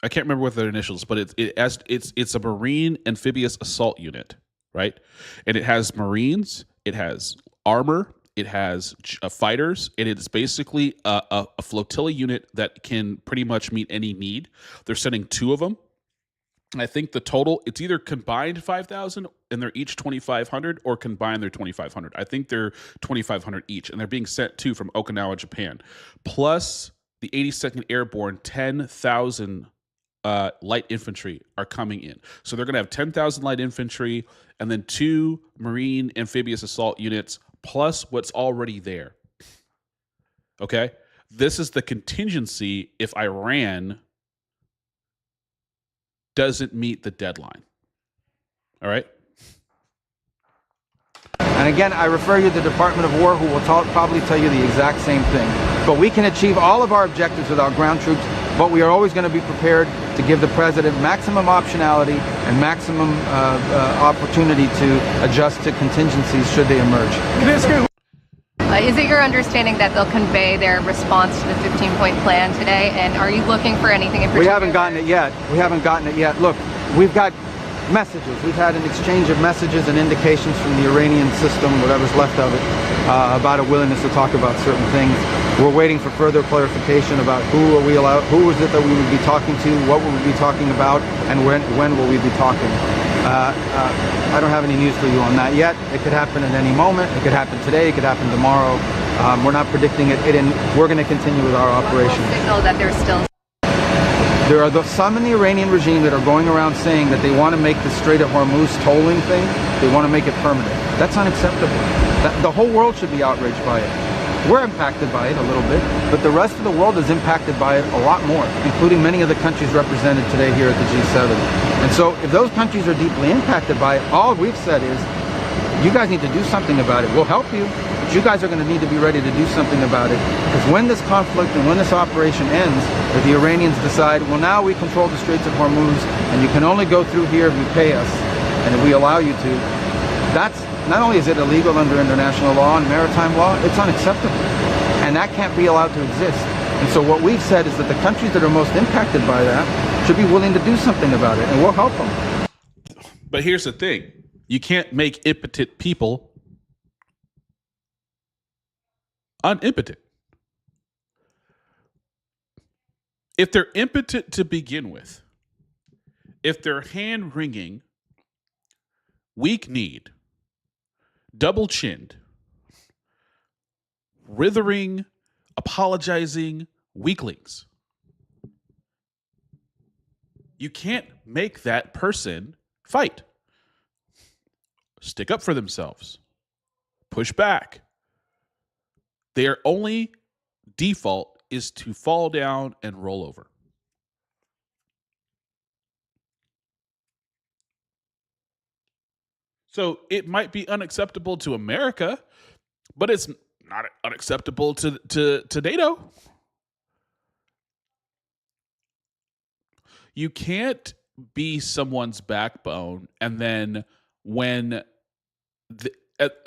[SPEAKER 1] I can't remember what their initials, but it's a Marine amphibious assault unit, right? And it has Marines, it has armor, it has fighters, and it's basically a flotilla unit that can pretty much meet any need. They're sending 2 of them. I think the total, it's either combined 5,000 and they're each 2,500, or combined they're 2,500. I think they're 2,500 each, and they're being sent to from Okinawa, Japan. Plus the 82nd Airborne, 10,000 light infantry are coming in. So they're going to have 10,000 light infantry and then 2 Marine amphibious assault units plus what's already there. Okay? This is the contingency if Iran doesn't meet the deadline. All right?
[SPEAKER 7] And again, I refer you to the Department of War, who will probably tell you the exact same thing. But we can achieve all of our objectives without ground troops, but we are always going to be prepared to give the president maximum optionality and maximum opportunity to adjust to contingencies should they emerge.
[SPEAKER 8] Is it your understanding that they'll convey their response to the 15-point plan today? And are you looking for anything in particular?
[SPEAKER 7] We haven't gotten it yet. We haven't gotten it yet. Look, we've got messages. We've had an exchange of messages and indications from the Iranian system, whatever's left of it, about a willingness to talk about certain things. We're waiting for further clarification about who is it that we would be talking to, what will we be talking about, and when will we be talking. I don't have any news for you on that yet. It could happen at any moment. It could happen today. It could happen tomorrow. We're not predicting it. We're going to continue with our operation.
[SPEAKER 8] Signal that there's still.
[SPEAKER 7] There are some in the Iranian regime that are going around saying that they want to make the Strait of Hormuz tolling thing, they want to make it permanent. That's unacceptable. The whole world should be outraged by it. We're impacted by it a little bit, but the rest of the world is impacted by it a lot more, including many of the countries represented today here at the G7. And so if those countries are deeply impacted by it, all we've said is, you guys need to do something about it. We'll help you, but you guys are going to need to be ready to do something about it. Because when this conflict and when this operation ends, if the Iranians decide, well, now we control the Straits of Hormuz, and you can only go through here if you pay us, and if we allow you to, that's not only is it illegal under international law and maritime law, it's unacceptable. And that can't be allowed to exist. And so what we've said is that the countries that are most impacted by that should be willing to do something about it, and we'll help them.
[SPEAKER 1] But here's the thing. You can't make impotent people unimpotent. If they're impotent to begin with, if they're hand-wringing, weak-kneed, double-chinned, withering, apologizing weaklings, you can't make that person fight. Stick up for themselves. Push back. Their only default is to fall down and roll over. So it might be unacceptable to America, but it's not unacceptable to NATO. You can't be someone's backbone and then when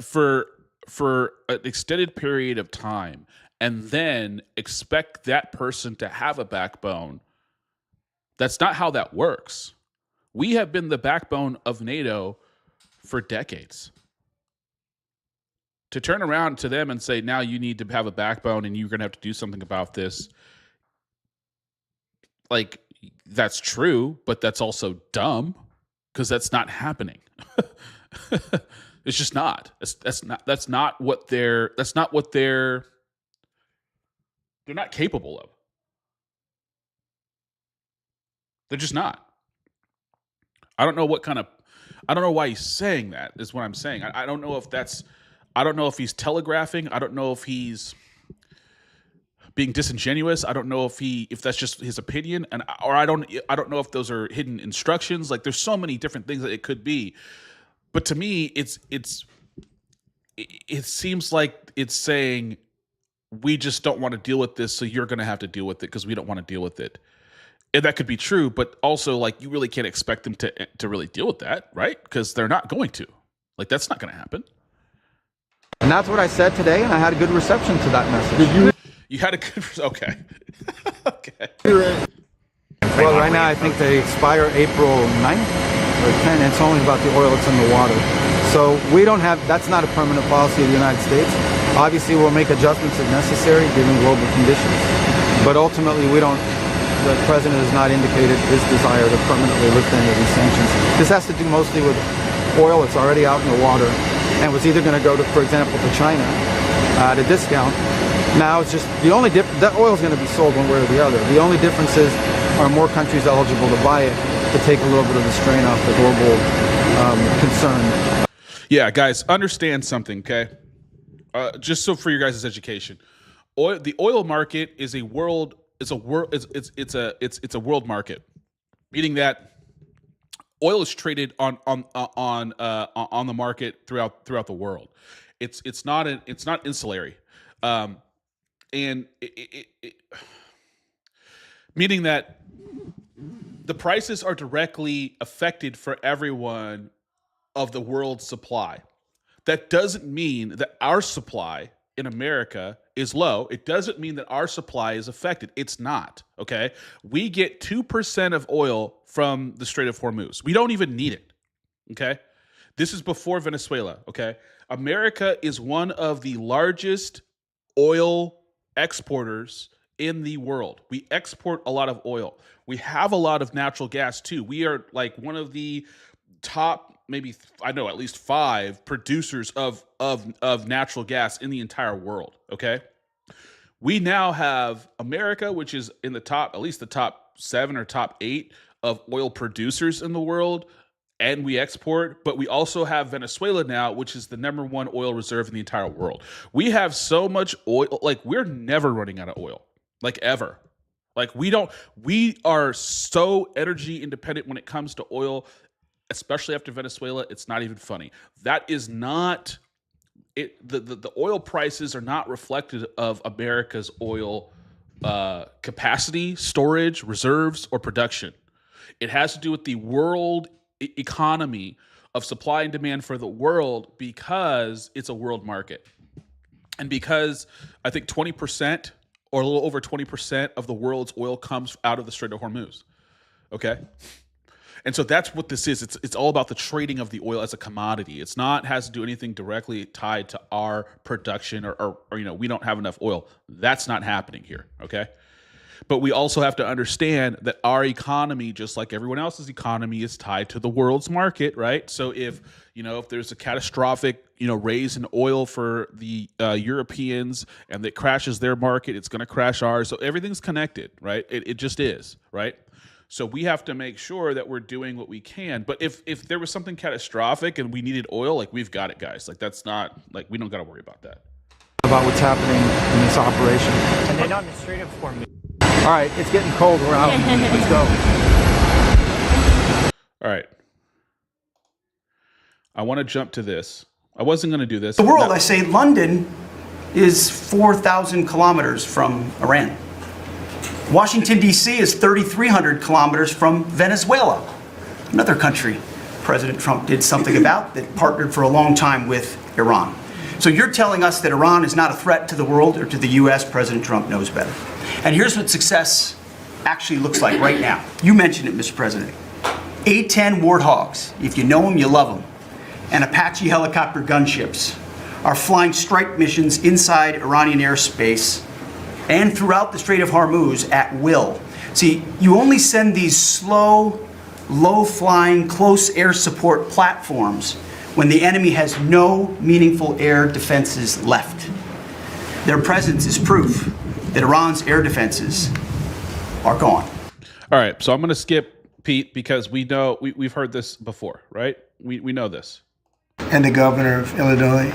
[SPEAKER 1] for an extended period of time and then expect that person to have a backbone. That's not how that works. We have been the backbone of NATO for decades. To turn around to them and say, now you need to have a backbone and you're going to have to do something about this. Like, that's true, but that's also dumb because that's not happening. It's just not. That's not what they're not capable of. They're just not. I don't know why he's saying that, is what I'm saying. I don't know if he's telegraphing. I don't know if he's being disingenuous. I don't know if that's just his opinion, or I don't know if those are hidden instructions. Like, there's so many different things that it could be. But to me, it seems like it's saying, we just don't want to deal with this, so you're going to have to deal with it because we don't want to deal with it. And that could be true, but also, like, you really can't expect them to really deal with that, right? Because they're not going to. Like, that's not going to happen.
[SPEAKER 7] And that's what I said today, and I had a good reception to that message.
[SPEAKER 1] You had a good... Okay. Okay.
[SPEAKER 7] Well, right now I think they expire April 9th or 10th, and it's only about the oil that's in the water. So we don't have... That's not a permanent policy of the United States. Obviously, we'll make adjustments if necessary, given global conditions. But ultimately, we don't... The president has not indicated his desire to permanently lift any of these sanctions. This has to do mostly with oil that's already out in the water and was either going to go to, for example, to China at a discount. Now it's just the only that oil is going to be sold one way or the other. The only difference is, are more countries eligible to buy it to take a little bit of the strain off the global concern.
[SPEAKER 1] Yeah, guys, understand something, okay? Just so for your guys' education, the oil market is a world. It's a world market, meaning that oil is traded on the market throughout the world. It's not insulary, and meaning that the prices are directly affected for everyone of the world's supply. That doesn't mean that our supply in America is low. It doesn't mean that our supply is affected. It's not, okay? We get 2% of oil from the Strait of Hormuz. We don't even need it, okay? This is before Venezuela, okay? America is one of the largest oil exporters in the world. We export a lot of oil. We have a lot of natural gas too. We are like one of the top, maybe, I know, at least 5 producers of natural gas in the entire world, okay? We now have America, which is in the top, at least the top 7 or top 8 of oil producers in the world, and we export, but we also have Venezuela now, which is the #1 oil reserve in the entire world. We have so much oil, like, we're never running out of oil, like, ever. Like, we are so energy independent when it comes to oil, especially after Venezuela. It's not even funny. That is not it. The oil prices are not reflective of America's oil capacity, storage, reserves, or production. It has to do with the world economy of supply and demand for the world, because it's a world market. And because I think 20% or a little over 20% of the world's oil comes out of the Strait of Hormuz. Okay? And so that's what this is. It's all about the trading of the oil as a commodity. It's not has to do anything directly tied to our production or we don't have enough oil. That's not happening here, okay? But we also have to understand that our economy, just like everyone else's economy, is tied to the world's market, right? So if there's a catastrophic, raise in oil for the Europeans and that crashes their market, it's going to crash ours. So everything's connected, right? It just is, right? So we have to make sure that we're doing what we can. But if there was something catastrophic and we needed oil, like, we've got it, guys. Like, that's not, like, we don't got to worry about that.
[SPEAKER 7] About what's happening in this operation.
[SPEAKER 9] And then on the Strait of Hormuz.
[SPEAKER 7] All right, it's getting cold. We're out. Let's go.
[SPEAKER 1] All right. I want to jump to this. I wasn't going to do this.
[SPEAKER 4] The world, I say London is 4,000 kilometers from Iran. Washington, D.C. is 3,300 kilometers from Venezuela, another country President Trump did something about, that partnered for a long time with Iran. So you're telling us that Iran is not a threat to the world or to the U.S. President Trump knows better. And here's what success actually looks like right now. You mentioned it, Mr. President. A-10 Warthogs, if you know them, you love them, and Apache helicopter gunships are flying strike missions inside Iranian airspace and throughout the Strait of Hormuz at will. See, you only send these slow, low-flying, close air support platforms when the enemy has no meaningful air defenses left. Their presence is proof that Iran's air defenses are gone.
[SPEAKER 1] All right, so I'm going to skip Pete because we know we've heard this before, right? We know this.
[SPEAKER 10] And the governor of Illinois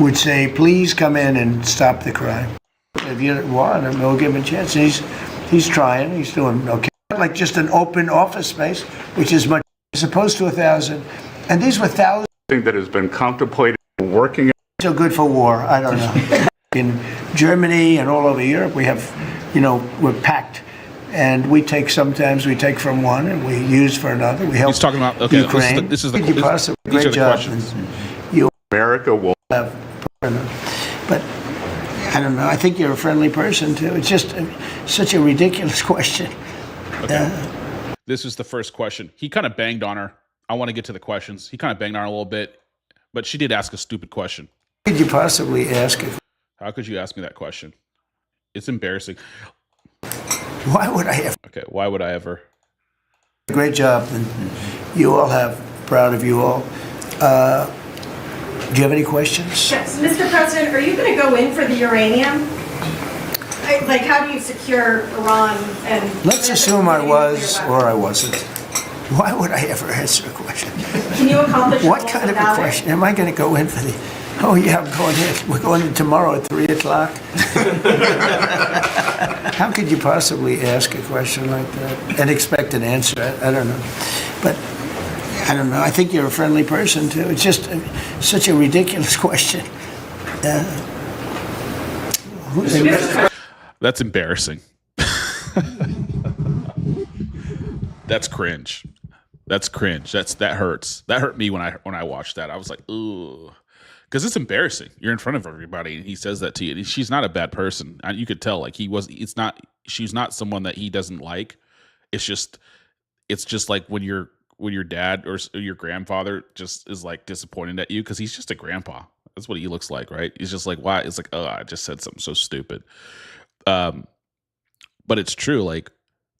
[SPEAKER 10] would say, please come in and stop the crime. If you want him, we'll give him a chance. He's trying, he's doing okay. Like just an open office space, which is much as opposed to 1,000. And these were thousands.
[SPEAKER 11] That has been contemplated working.
[SPEAKER 10] So good for war, I don't know. In Germany and all over Europe, we have, we're packed. And sometimes we take from one and we use for another. We help
[SPEAKER 1] He's talking about, okay,
[SPEAKER 10] Ukraine.
[SPEAKER 1] this is the
[SPEAKER 10] great job.
[SPEAKER 11] America will
[SPEAKER 10] have, but I don't know. I think you're a friendly person too. It's just such a ridiculous question.
[SPEAKER 1] Okay. This is the first question. He kind of banged on her. I want to get to the questions. He kind of banged on her a little bit, but she did ask a stupid question.
[SPEAKER 10] How could you possibly ask it?
[SPEAKER 1] How could you ask me that question? It's embarrassing.
[SPEAKER 10] Why would I ever?
[SPEAKER 1] Okay, why would I ever?
[SPEAKER 10] Great job, and you all have. Proud of you all. Do you have any questions?
[SPEAKER 12] Yes, Mr. President, are you going to go in for the uranium? Like, how do you secure Iran? And
[SPEAKER 10] let's assume I was or I wasn't. Why would I ever answer a question?
[SPEAKER 12] Can you accomplish
[SPEAKER 10] what kind of a question? Am I going to go in for the? Oh yeah, I'm going in. We're going in tomorrow at 3 o'clock. How could you possibly ask a question like that and expect an answer? I don't know. But I don't know. I think you're a friendly person too. It's just such a ridiculous question.
[SPEAKER 1] That's embarrassing. That's cringe. That's cringe. That hurts. That hurt me when I watched that. I was like, ooh. Because it's embarrassing. You're in front of everybody, and he says that to you. She's not a bad person. You could tell, like she's not someone that he doesn't like. It's just like when your dad or your grandfather just is like disappointed at you because he's just a grandpa. That's what he looks like, right? He's just like, why? It's like, oh, I just said something so stupid. But it's true. Like,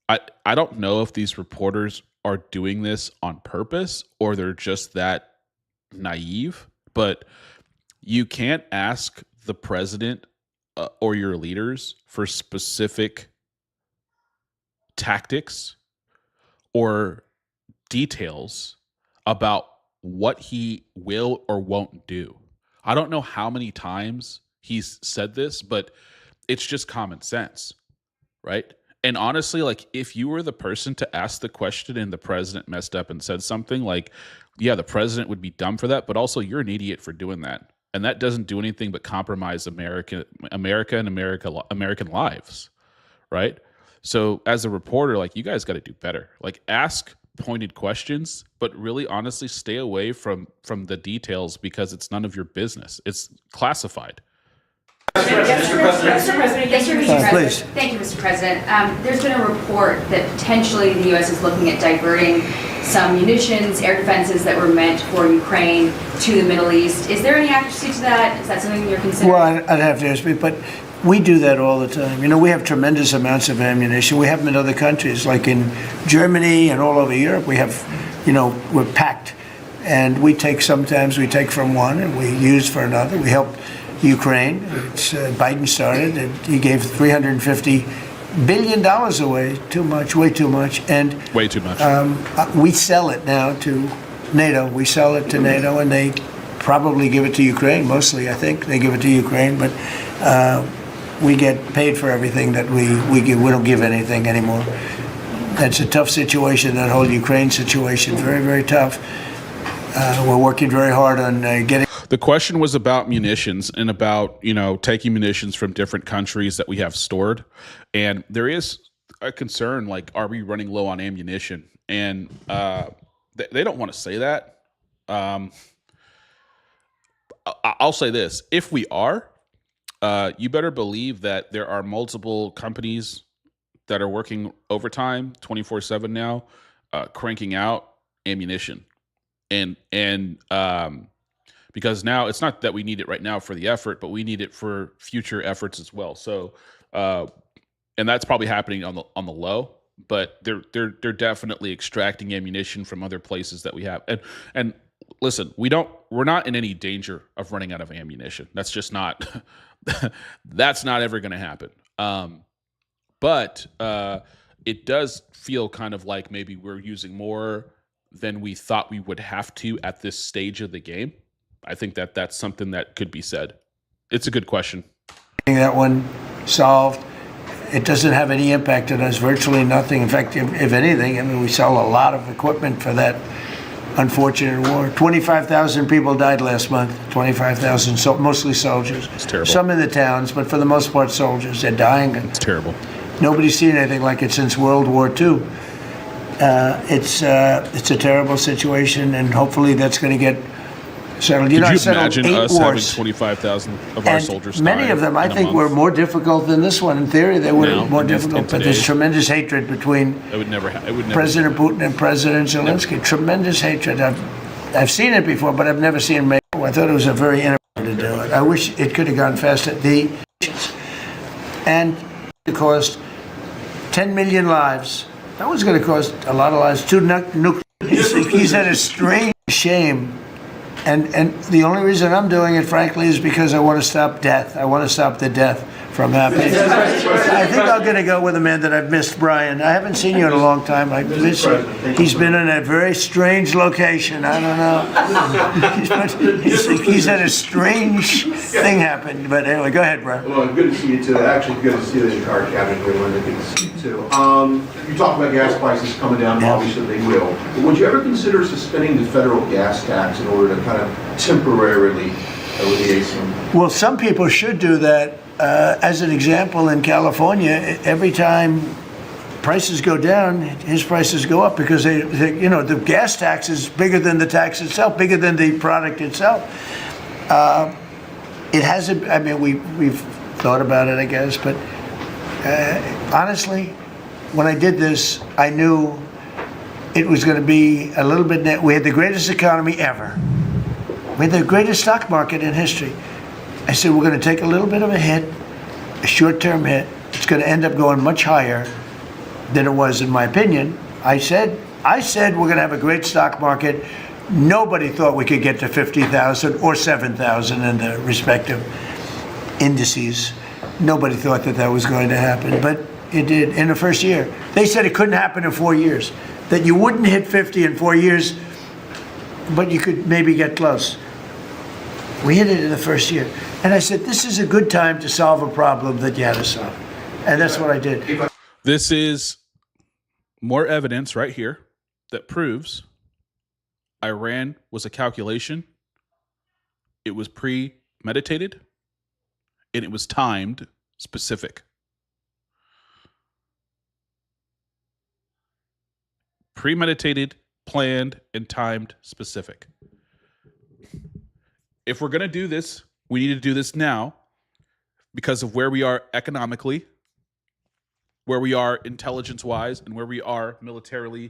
[SPEAKER 1] I don't know if these reporters are doing this on purpose or they're just that naive, but you can't ask the president or your leaders for specific tactics or details about what he will or won't do. I don't know how many times he's said this, but it's just common sense, right? And honestly, like, if you were the person to ask the question and the president messed up and said something, like, yeah, the president would be dumb for that, but also you're an idiot for doing that. And that doesn't do anything but compromise America and American lives, right? So as a reporter, like, you guys got to do better. Like, ask pointed questions, but really honestly stay away from the details because it's none of your business. It's classified.
[SPEAKER 12] Yes, Mr. President. Yes, Mr.
[SPEAKER 10] President.
[SPEAKER 13] Thank you, Mr. President. There's been a report that potentially the U.S. is looking at diverting some munitions, air defenses that were meant for Ukraine to the Middle East. Is there any accuracy to that? Is that something you're considering?
[SPEAKER 10] Well, I'd have to ask, but we do that all the time. We have tremendous amounts of ammunition. We have them in other countries, like in Germany and all over Europe. We have, we're packed. And sometimes we take from one and we use for another. We help Ukraine, which Biden started, and he gave $350 billion away. Too much, way too much. And
[SPEAKER 1] way too much.
[SPEAKER 10] We sell it now to NATO. We sell it to NATO, and they probably give it to Ukraine. Mostly, I think they give it to Ukraine, but we get paid for everything that we give. We don't give anything anymore. That's a tough situation. That whole Ukraine situation, very, very tough. We're working very hard on getting.
[SPEAKER 1] The question was about munitions and about, taking munitions from different countries that we have stored. And there is a concern, like, are we running low on ammunition? And They don't want to say that. I'll say this: if we are, you better believe that there are multiple companies that are working overtime 24/7 now, cranking out ammunition, and because now it's not that we need it right now for the effort, but we need it for future efforts as well. So, and that's probably happening on the low, but they're definitely extracting ammunition from other places that we have. And listen, we're not in any danger of running out of ammunition. That's just not that's not ever going to happen. But it does feel kind of like maybe we're using more than we thought we would have to at this stage of the game. I think that's something that could be said. It's a good question.
[SPEAKER 10] That one solved. It doesn't have any impact on us, virtually nothing. In fact, if anything, I mean, we sell a lot of equipment for that unfortunate war. 25,000 people died last month. 25,000, so mostly soldiers.
[SPEAKER 1] It's terrible.
[SPEAKER 10] Some in the towns, but for the most part, soldiers. They're dying.
[SPEAKER 1] It's terrible.
[SPEAKER 10] Nobody's seen anything like it since World War II. It's a terrible situation, and hopefully that's going to get settled.
[SPEAKER 1] Could you imagine us having 25,000 of our
[SPEAKER 10] and
[SPEAKER 1] soldiers
[SPEAKER 10] many
[SPEAKER 1] die
[SPEAKER 10] of them, I
[SPEAKER 1] in a
[SPEAKER 10] think,
[SPEAKER 1] month?
[SPEAKER 10] were more difficult than this one. In theory, they were
[SPEAKER 1] No,
[SPEAKER 10] more
[SPEAKER 1] in
[SPEAKER 10] difficult, but
[SPEAKER 1] today's-
[SPEAKER 10] there's tremendous hatred between
[SPEAKER 1] It would never
[SPEAKER 10] President Putin and President Zelensky. Tremendous hatred. I've seen it before, but I've never seen it. I thought it was a very innovative way to do it. I wish it could have gone faster. And it cost 10 million lives. That was going to cost a lot of lives. He's had a strange shame. And the only reason I'm doing it, frankly, is because I want to stop death. I want to stop the death from happening. I think I'm going to go with a man that I've missed, Brian. I haven't seen you in a long time. I miss you. He's been in a very strange location. I don't know. He's had a strange thing happen. But anyway, go ahead, Brian.
[SPEAKER 14] Well, good to see you too. Actually, good to see the Chicago cabinet here, Linda. Good to see you too. You talked about gas prices coming down. Obviously, they will. But would you ever consider suspending the federal gas tax in order to kind of temporarily alleviate some?
[SPEAKER 10] Well, some people should do that. As an example, in California, every time prices go down, his prices go up because the gas tax is bigger than the tax itself, bigger than the product itself. It hasn't. I mean, we've thought about it, I guess, but honestly, when I did this, I knew it was going to be a little bit net. We had the greatest economy ever. We had the greatest stock market in history. I said, we're going to take a little bit of a hit, a short-term hit. It's going to end up going much higher than it was, in my opinion. I said we're going to have a great stock market. Nobody thought we could get to 50,000 or 7,000 in the respective indices. Nobody thought that was going to happen, but it did in the first year. They said it couldn't happen in 4 years, that you wouldn't hit 50 in 4 years, but you could maybe get close. We hit it in the first year. And I said, this is a good time to solve a problem that you had to solve. And that's what I did.
[SPEAKER 1] This is more evidence right here that proves Iran was a calculation. It was premeditated, and it was timed specific. Premeditated, planned, and timed specific. If we're going to do this, we need to do this now because of where we are economically, where we are intelligence-wise, and where we are militarily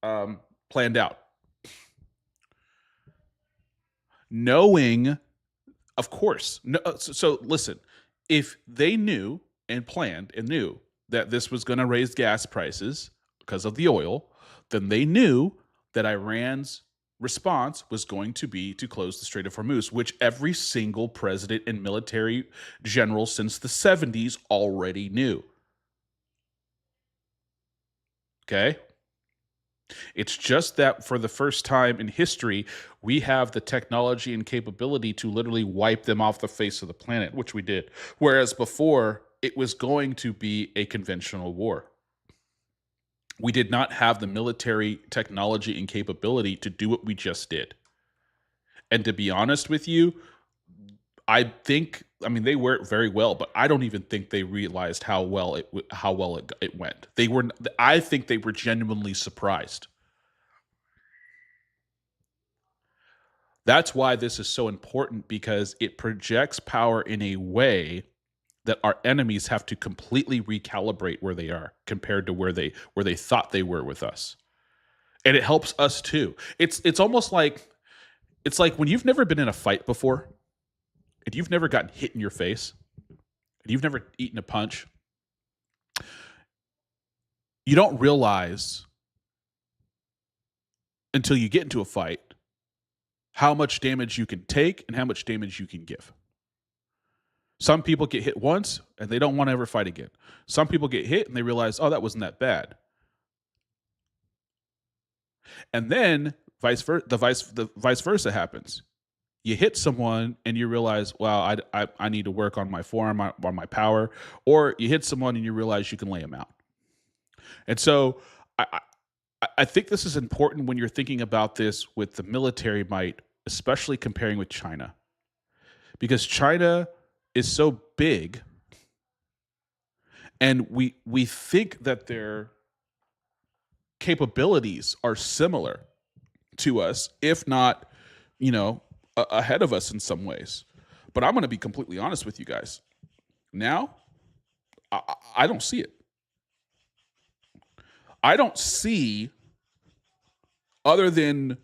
[SPEAKER 1] planned out. Knowing, of course. So listen, if they knew and planned and knew that this was going to raise gas prices because of the oil, then they knew that Iran's response was going to be to close the Strait of Hormuz, which every single president and military general since the 70s already knew. Okay? It's just that for the first time in history, we have the technology and capability to literally wipe them off the face of the planet, which we did. Whereas before, it was going to be a conventional war. We did not have the military technology and capability to do what we just did. And to be honest with you, I mean, they worked very well, but I don't even think they realized how well it went. I think they were genuinely surprised. That's why this is so important, because it projects power in a way that our enemies have to completely recalibrate where they are compared to where they thought they were with us. And it helps us too. It's almost like, it's like when you've never been in a fight before and you've never gotten hit in your face and you've never eaten a punch. You don't realize until you get into a fight how much damage you can take and how much damage you can give. Some people get hit once and they don't want to ever fight again. Some people get hit and they realize, oh, that wasn't that bad. And then the vice versa happens. You hit someone and you realize, wow, I need to work on my form, on my power. Or you hit someone and you realize you can lay them out. And so I think this is important when you're thinking about this with the military might, especially comparing with China. Because China is so big, and we think that their capabilities are similar to us, if not, ahead of us in some ways. But I'm going to be completely honest with you guys. Now, I don't see it. I don't see, other than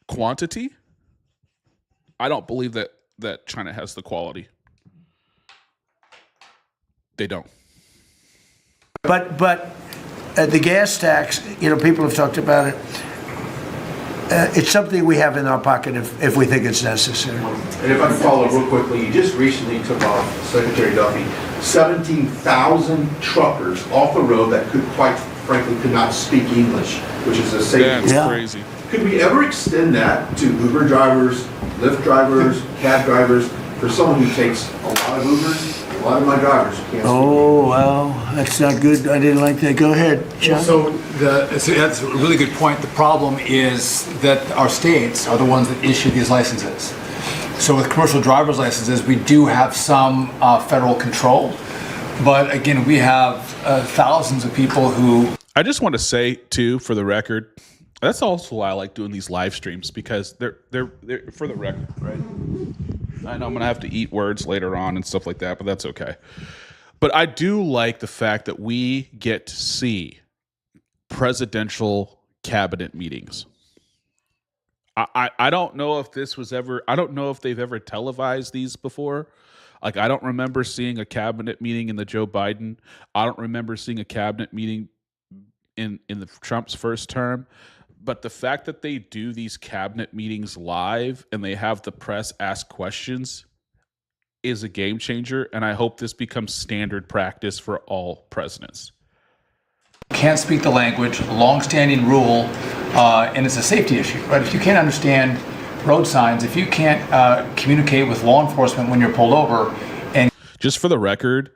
[SPEAKER 1] quantity, I don't believe that China has the quality. They don't.
[SPEAKER 10] But the gas tax, people have talked about it. It's something we have in our pocket if we think it's necessary.
[SPEAKER 14] And if I can follow up real quickly, you just recently took off, Secretary Duffy, 17,000 truckers off the road that quite frankly could not speak English, which is a safety.
[SPEAKER 1] That's crazy.
[SPEAKER 14] Could we ever extend that to Uber drivers, Lyft drivers, cab drivers, for someone who takes a lot of Ubers? A lot of my drivers can't speak English.
[SPEAKER 10] Well, that's not good. I didn't like that. Go ahead, John.
[SPEAKER 15] So that's a really good point. The problem is that our states are the ones that issue these licenses. So with commercial driver's licenses, we do have some federal control. But again, we have thousands of people who...
[SPEAKER 1] I just want to say, too, for the record, that's also why I like doing these live streams, because they're for the record, right? I know I'm going to have to eat words later on and stuff like that, but that's okay. But I do like the fact that we get to see presidential cabinet meetings. I don't know if this was ever, I don't know if they've ever televised these before. Like, I don't remember seeing a cabinet meeting in the Joe Biden. I don't remember seeing a cabinet meeting in the Trump's first term. But the fact that they do these cabinet meetings live and they have the press ask questions is a game changer. And I hope this becomes standard practice for all presidents.
[SPEAKER 15] Can't speak the language, long-standing rule, and it's a safety issue, right? If you can't understand road signs, if you can't communicate with law enforcement when you're pulled over, and...
[SPEAKER 1] Just for the record,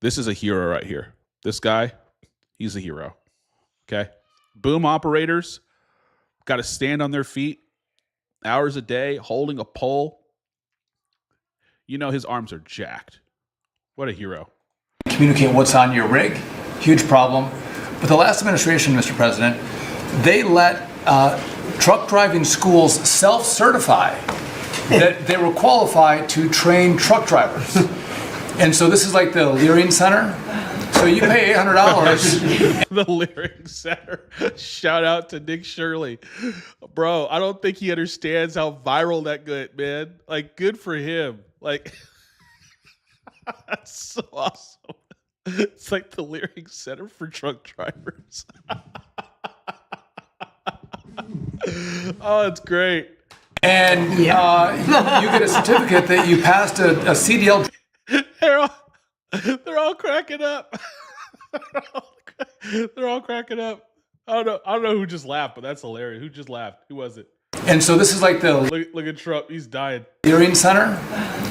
[SPEAKER 1] this is a hero right here. This guy, he's a hero, okay? Boom operators got to stand on their feet hours a day holding a pole. His arms are jacked. What a hero.
[SPEAKER 15] Communicate what's on your rig. Huge problem. But the last administration, Mr. President, they let truck driving schools self-certify that they were qualified to train truck drivers. And so this is like the Leering Center. So you pay $800.
[SPEAKER 1] The Leering Center. Shout out to Nick Shirley. Bro, I don't think he understands how viral that good, man. Like, good for him. Like, that's so awesome. It's like the Leering Center for truck drivers. Oh, it's great.
[SPEAKER 15] And you get a certificate that you passed a CDL.
[SPEAKER 1] They're all cracking up. They're all cracking up. I don't know who just laughed, but that's hilarious. Who just laughed? Who was it?
[SPEAKER 15] And so this is like the
[SPEAKER 1] look at Trump. He's dying.
[SPEAKER 15] Leering Center.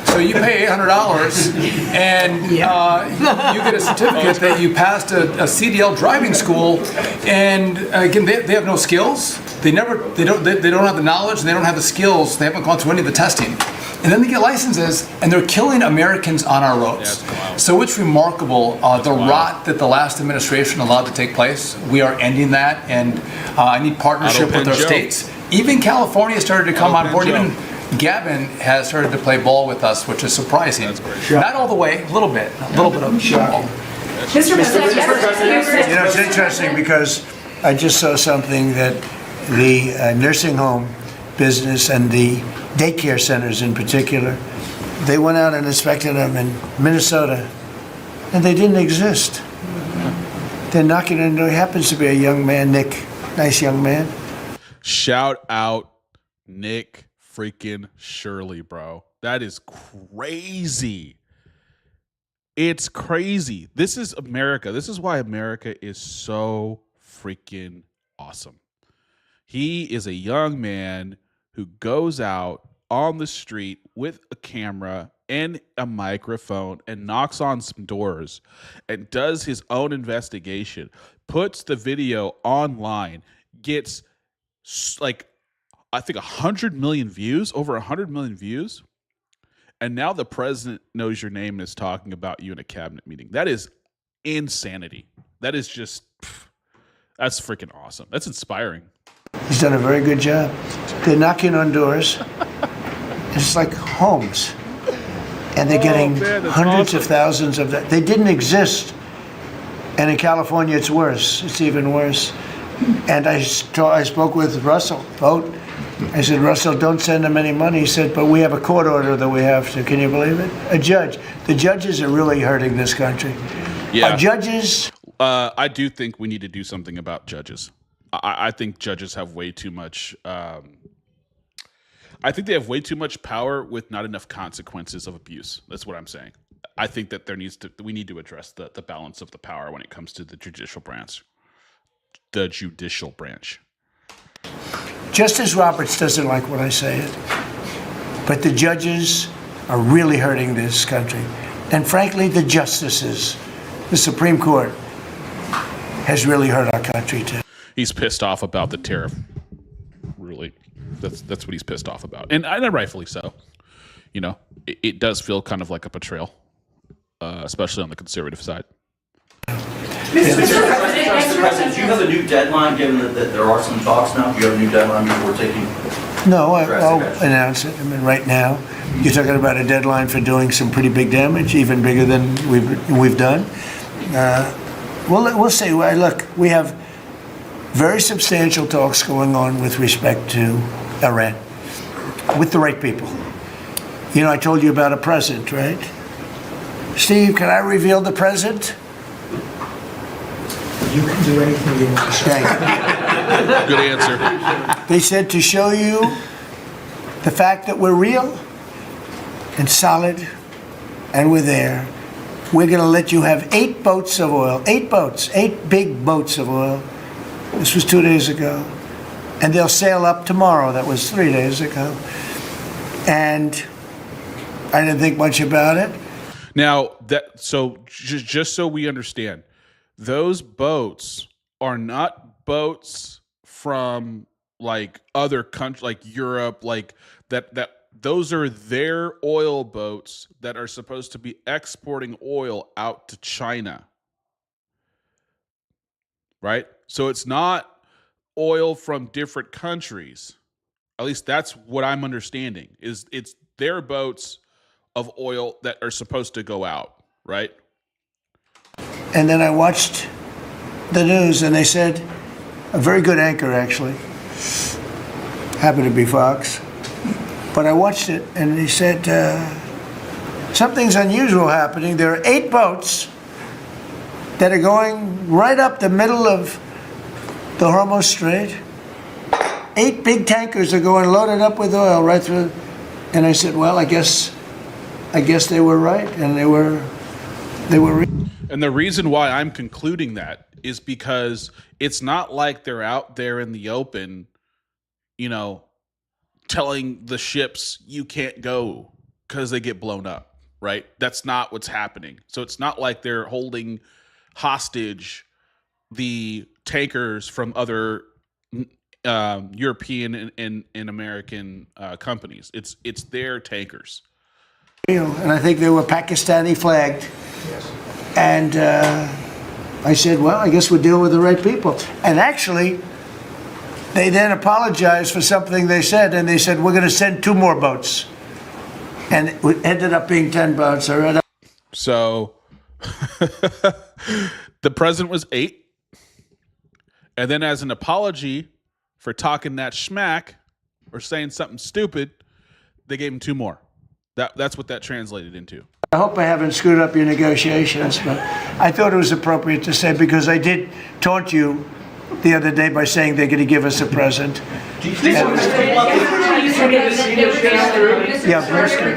[SPEAKER 15] So you pay $800, and you get a certificate that you passed a CDL driving school. And again, they have no skills. They don't have the knowledge. And they don't have the skills. They haven't gone through any of the testing. And then they get licenses, and they're killing Americans on our roads. So it's remarkable the rot that the last administration allowed to take place. We are ending that, and I need partnership with our states. even California started to come on board.
[SPEAKER 1] Joe.
[SPEAKER 15] Even Gavin has started to play ball with us, which is surprising. Not all the way, a little bit of ball.
[SPEAKER 12] Mr. President,
[SPEAKER 10] You know, it's interesting because I just saw something that the nursing home business and the daycare centers in particular, they went out and inspected them in Minnesota, and they didn't exist. They're knocking on the door. He happens to be a young man, Nick, nice young man.
[SPEAKER 1] Shout out Nick freaking Shirley, bro. That is crazy. It's crazy. This is America. This is why America is so freaking awesome. He is a young man who goes out on the street with a camera and a microphone and knocks on some doors and does his own investigation, puts the video online, gets like, I think 100 million views, over 100 million views. And now the president knows your name and is talking about you in a cabinet meeting. That is insanity. That is just, that's freaking awesome. That's inspiring.
[SPEAKER 10] He's done a very good job. They're knocking on doors. It's like homes. And they're getting hundreds of thousands of that. They didn't exist. And in California, it's worse. It's even worse. And I spoke with Russell Vogt. I said, Russell, don't send them any money. He said, but we have a court order that we have to. Can you believe it? A judge. The judges are really hurting this country.
[SPEAKER 1] Yeah.
[SPEAKER 10] Our judges.
[SPEAKER 1] I do think we need to do something about judges. I think judges have way too much. I think they have way too much power with not enough consequences of abuse. That's what I'm saying. I think that we need to address the balance of the power when it comes to the judicial branch. The judicial branch.
[SPEAKER 10] Justice Roberts doesn't like when I say it, but the judges are really hurting this country. And frankly, the justices, the Supreme Court, has really hurt our country too.
[SPEAKER 1] He's pissed off about the tariff. Really, that's what he's pissed off about, and rightfully so. You know, it does feel kind of like a betrayal, especially on the conservative side.
[SPEAKER 16] Mr. President, do you have a new deadline, given that there are some talks now? Do you have a new deadline before taking?
[SPEAKER 10] No, I'll announce it. I mean, right now, you're talking about a deadline for doing some pretty big damage, even bigger than we've done. We'll see. Look, we have very substantial talks going on with respect to Iran, with the right people. You know, I told you about a present, right? Steve, can I reveal the present?
[SPEAKER 17] You can do anything you want.
[SPEAKER 1] Good answer.
[SPEAKER 10] They said to show you the fact that we're real and solid and we're there, we're going to let you have 8 boats of oil, 8 boats, 8 big boats of oil. This was 2 days ago. And they'll sail up tomorrow. That was 3 days ago. And I didn't think much about it.
[SPEAKER 1] Now, just so we understand, those boats are not boats from like other countries, like Europe, like that those are their oil boats that are supposed to be exporting oil out to China. Right? So it's not oil from different countries. At least that's what I'm understanding. It's their boats of oil that are supposed to go out, right?
[SPEAKER 10] And then I watched the news, and they said, a very good anchor, actually, happened to be Fox, but I watched it, and he said, something's unusual happening. There are 8 boats that are going right up the middle of the Hormuz Strait. 8 big tankers are going loaded up with oil right through. And I said, well, I guess they were right, and they were.
[SPEAKER 1] And the reason why I'm concluding that is because it's not like they're out there in the open, you know, telling the ships you can't go because they get blown up, right? That's not what's happening. So it's not like they're holding hostage the tankers from other European and American companies. It's their tankers.
[SPEAKER 10] And I think they were Pakistani flagged. Yes. And I said, well, I guess we're dealing with the right people. And actually, They then apologized for something they said, and they said, we're going to send 2 more boats. And it ended up being 10 boats. I read.
[SPEAKER 1] So the president was 8. And then as an apology for talking that schmack or saying something stupid, they gave him 2 more. That's what that translated into.
[SPEAKER 10] I hope I haven't screwed up your negotiations, but I thought it was appropriate to say, because I did taunt you the other day by saying they're going to give us a present.
[SPEAKER 13] There were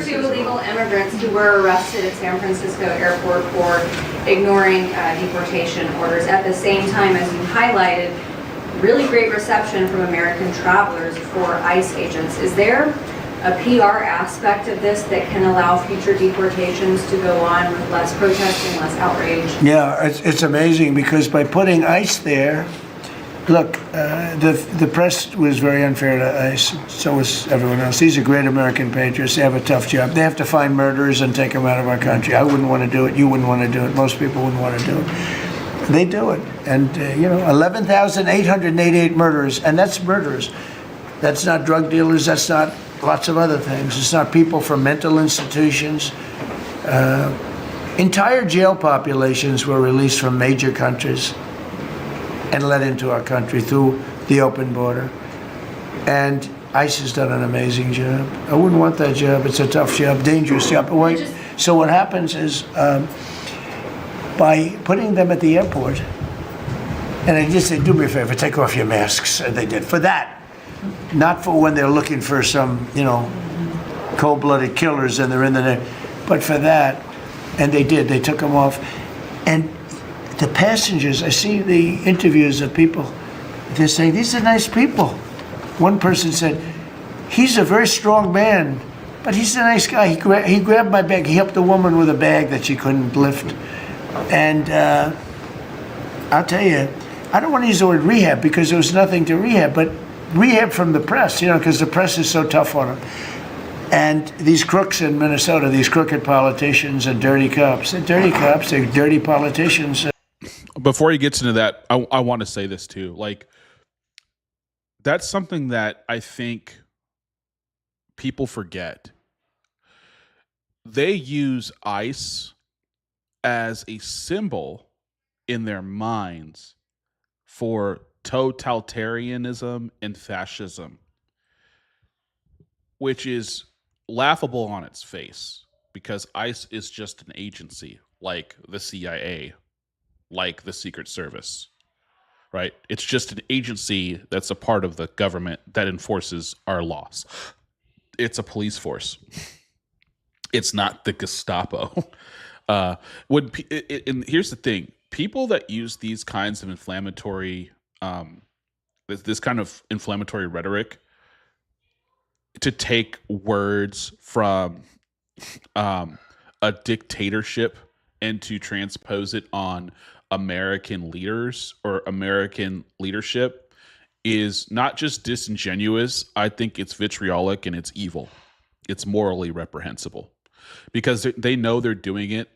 [SPEAKER 13] 2 illegal immigrants who were arrested at San Francisco airport for ignoring deportation orders. At the same time, as you highlighted, really great reception from American travelers for ICE agents. Is there a PR aspect of this that can allow future deportations to go on with less protesting, less outrage?
[SPEAKER 10] Yeah, it's amazing, because by putting ICE there, look, the press was very unfair to ICE. So was everyone else. These are great American patriots. They have a tough job. They have to find murderers and take them out of our country. I wouldn't want to do it. You wouldn't want to do it. Most people wouldn't want to do it. They do it. And, 11,888 murderers. And that's murderers. That's not drug dealers. That's not lots of other things. It's not people from mental institutions. Entire jail populations were released from major countries and let into our country through the open border. And ICE has done an amazing job. I wouldn't want that job. It's a tough job, dangerous job. So what happens is, by putting them at the airport, and I just say, do me a favor, take off your masks. And they did. For that. Not for when they're looking for some, cold-blooded killers and they're in the, but for that. And they did. They took them off. And the passengers, I see the interviews of people, they're saying, these are nice people. One person said, he's a very strong man, but he's a nice guy. He grabbed my bag. He helped a woman with a bag that she couldn't lift. And I'll tell you, I don't want to use the word rehab because there was nothing to rehab, but rehab from the press, because the press is so tough on them. And these crooks in Minnesota, these crooked politicians and dirty cops, they're dirty cops, they're dirty politicians.
[SPEAKER 1] Before he gets into that, I want to say this too. That's something that I think people forget. They use ICE as a symbol in their minds for totalitarianism and fascism, which is laughable on its face, because ICE is just an agency like the CIA, like the Secret Service, right? It's just an agency that's a part of the government that enforces our laws. It's a police force. It's not the Gestapo. And here's the thing: people that use these kinds of inflammatory, this kind of inflammatory rhetoric to take words from a dictatorship and to transpose it on American leaders or American leadership is not just disingenuous. I think it's vitriolic and it's evil. It's morally reprehensible, because they know they're doing it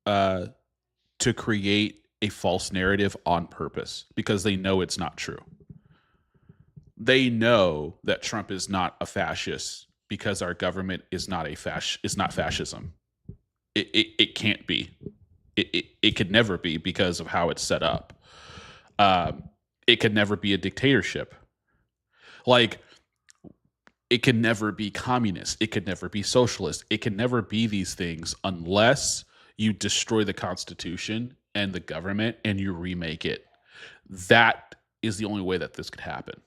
[SPEAKER 1] to create a false narrative on purpose, because they know it's not true. They know that Trump is not a fascist because our government is not fascism. It can't be. It could never be, because of how it's set up. It could never be a dictatorship. It can never be communist. It could never be socialist. It can never be these things unless you destroy the Constitution and the government and you remake it. That is the only way that this could happen.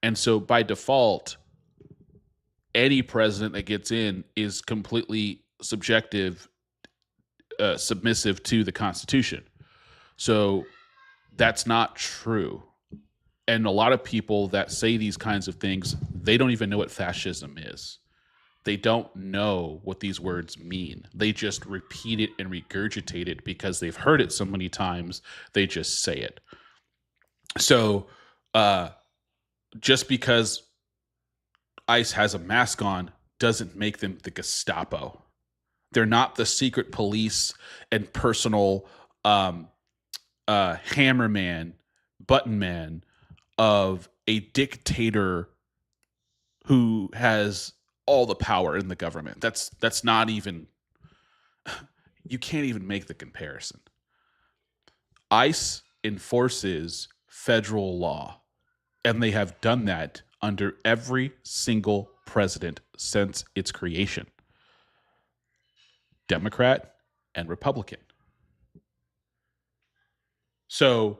[SPEAKER 1] And so by default, any president that gets in is completely submissive to the Constitution. So that's not true. And a lot of people that say these kinds of things, they don't even know what fascism is. They don't know what these words mean. They just repeat it and regurgitate it because they've heard it so many times, they just say it. So just because ICE has a mask on doesn't make them the Gestapo. They're not the secret police and personal hammerman, button man of a dictator who has all the power in the government. That's not even, you can't even make the comparison. ICE enforces federal law, and they have done that under every single president since its creation, Democrat and Republican. So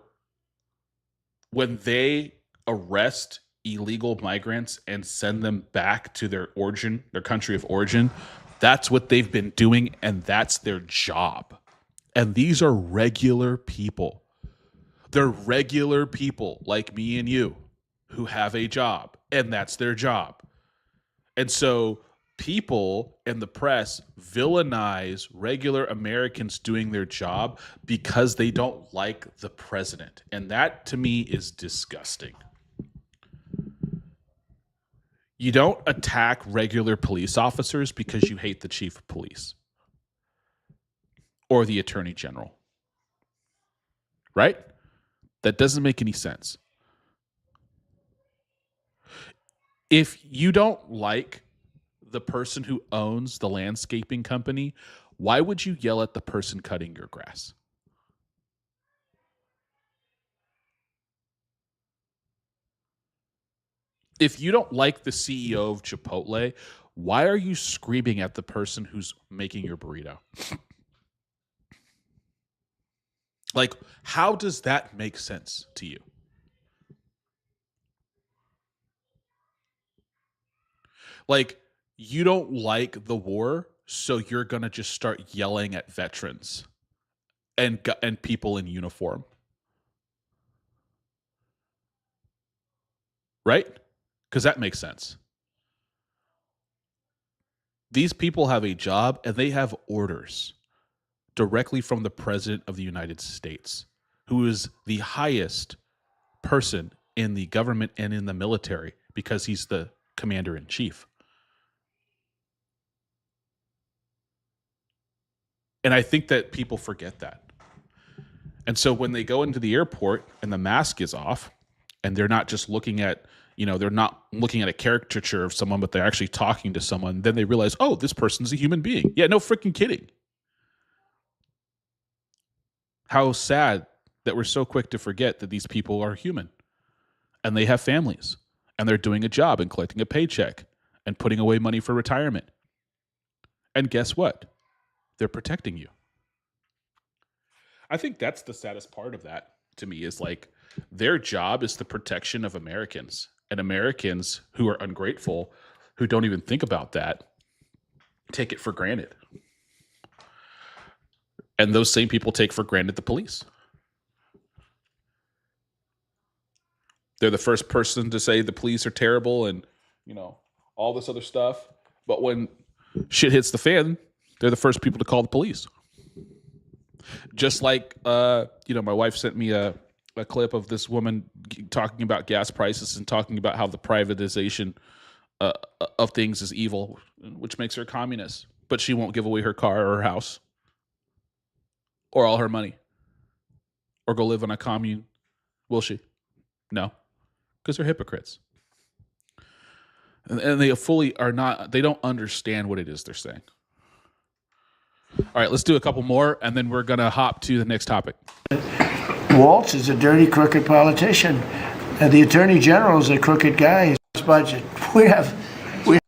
[SPEAKER 1] when they arrest illegal migrants and send them back to their origin, their country of origin, that's what they've been doing, and that's their job. And these are regular people. They're regular people like me and you who have a job, and that's their job. And so people in the press villainize regular Americans doing their job because they don't like the president. And that, to me, is disgusting. You don't attack regular police officers because you hate the chief of police or the attorney general, right? That doesn't make any sense. If you don't like the person who owns the landscaping company, why would you yell at the person cutting your grass? If you don't like the CEO of Chipotle, why are you screaming at the person who's making your burrito? Like, how does that make sense to you? Like, you don't like the war, so you're going to just start yelling at veterans and people in uniform. Right? Because that makes sense. These people have a job and they have orders directly from the President of the United States, who is the highest person in the government and in the military because he's the commander-in-chief. And I think that people forget that. And so when they go into the airport and the mask is off and they're not just looking at, they're not looking at a caricature of someone, but they're actually talking to someone, then they realize, oh, this person's a human being. Yeah, no freaking kidding. How sad that we're so quick to forget that these people are human and they have families and they're doing a job and collecting a paycheck and putting away money for retirement. And guess what? They're protecting you. I think that's the saddest part of that to me, is like their job is the protection of Americans, and Americans who are ungrateful, who don't even think about that, take it for granted. And those same people take for granted the police. They're the first person to say the police are terrible and, all this other stuff. But when shit hits the fan, they're the first people to call the police. Just like, my wife sent me a clip of this woman talking about gas prices and talking about how the privatization of things is evil, which makes her a communist. But she won't give away her car or her house or all her money or go live in a commune. Will she? No, because they're hypocrites. And they fully are not, they don't understand what it is they're saying. All right, let's do a couple more, and then we're going to hop to the next topic.
[SPEAKER 10] Waltz is a dirty, crooked politician, and the Attorney General is a crooked guy. His budget. We have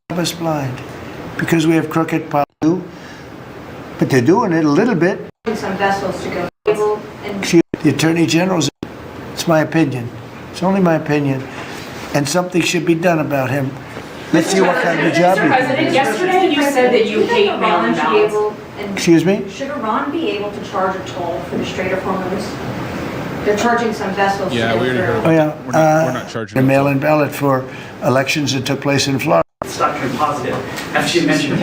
[SPEAKER 10] us blind because we have crooked politics, but they're doing it a little bit.
[SPEAKER 12] Some vessels to go.
[SPEAKER 10] The Attorney General's. It's my opinion. It's only my opinion, and something should be done about him. Let's see what kind of a job he
[SPEAKER 13] Mr. President, yesterday you said that you hate mail-in ballots.
[SPEAKER 10] Excuse me?
[SPEAKER 12] Should Iran be able to charge a toll for the Strait of Hormuz? They're charging some vessels.
[SPEAKER 1] Yeah, we already heard.
[SPEAKER 10] Oh yeah,
[SPEAKER 1] we're not charging
[SPEAKER 10] a mail-in ballot for elections that took place in Florida.
[SPEAKER 17] Stockton positive. After you mentioned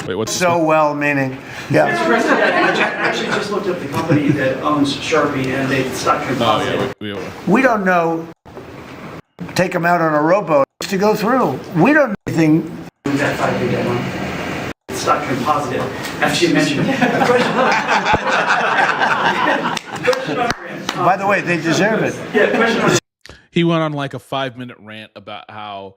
[SPEAKER 1] Wait, what's
[SPEAKER 10] so well-meaning? Yeah.
[SPEAKER 17] Mr. President, I actually just looked up the company that owns Sharpie, and they Stockton positive.
[SPEAKER 10] We don't know. Take them out on a rowboat to go through. We don't know anything.
[SPEAKER 17] That 5-day deadline. Stockton positive. After you mentioned
[SPEAKER 10] By the way, they deserve it.
[SPEAKER 17] Yeah, question on
[SPEAKER 1] He went on like a 5-minute rant about how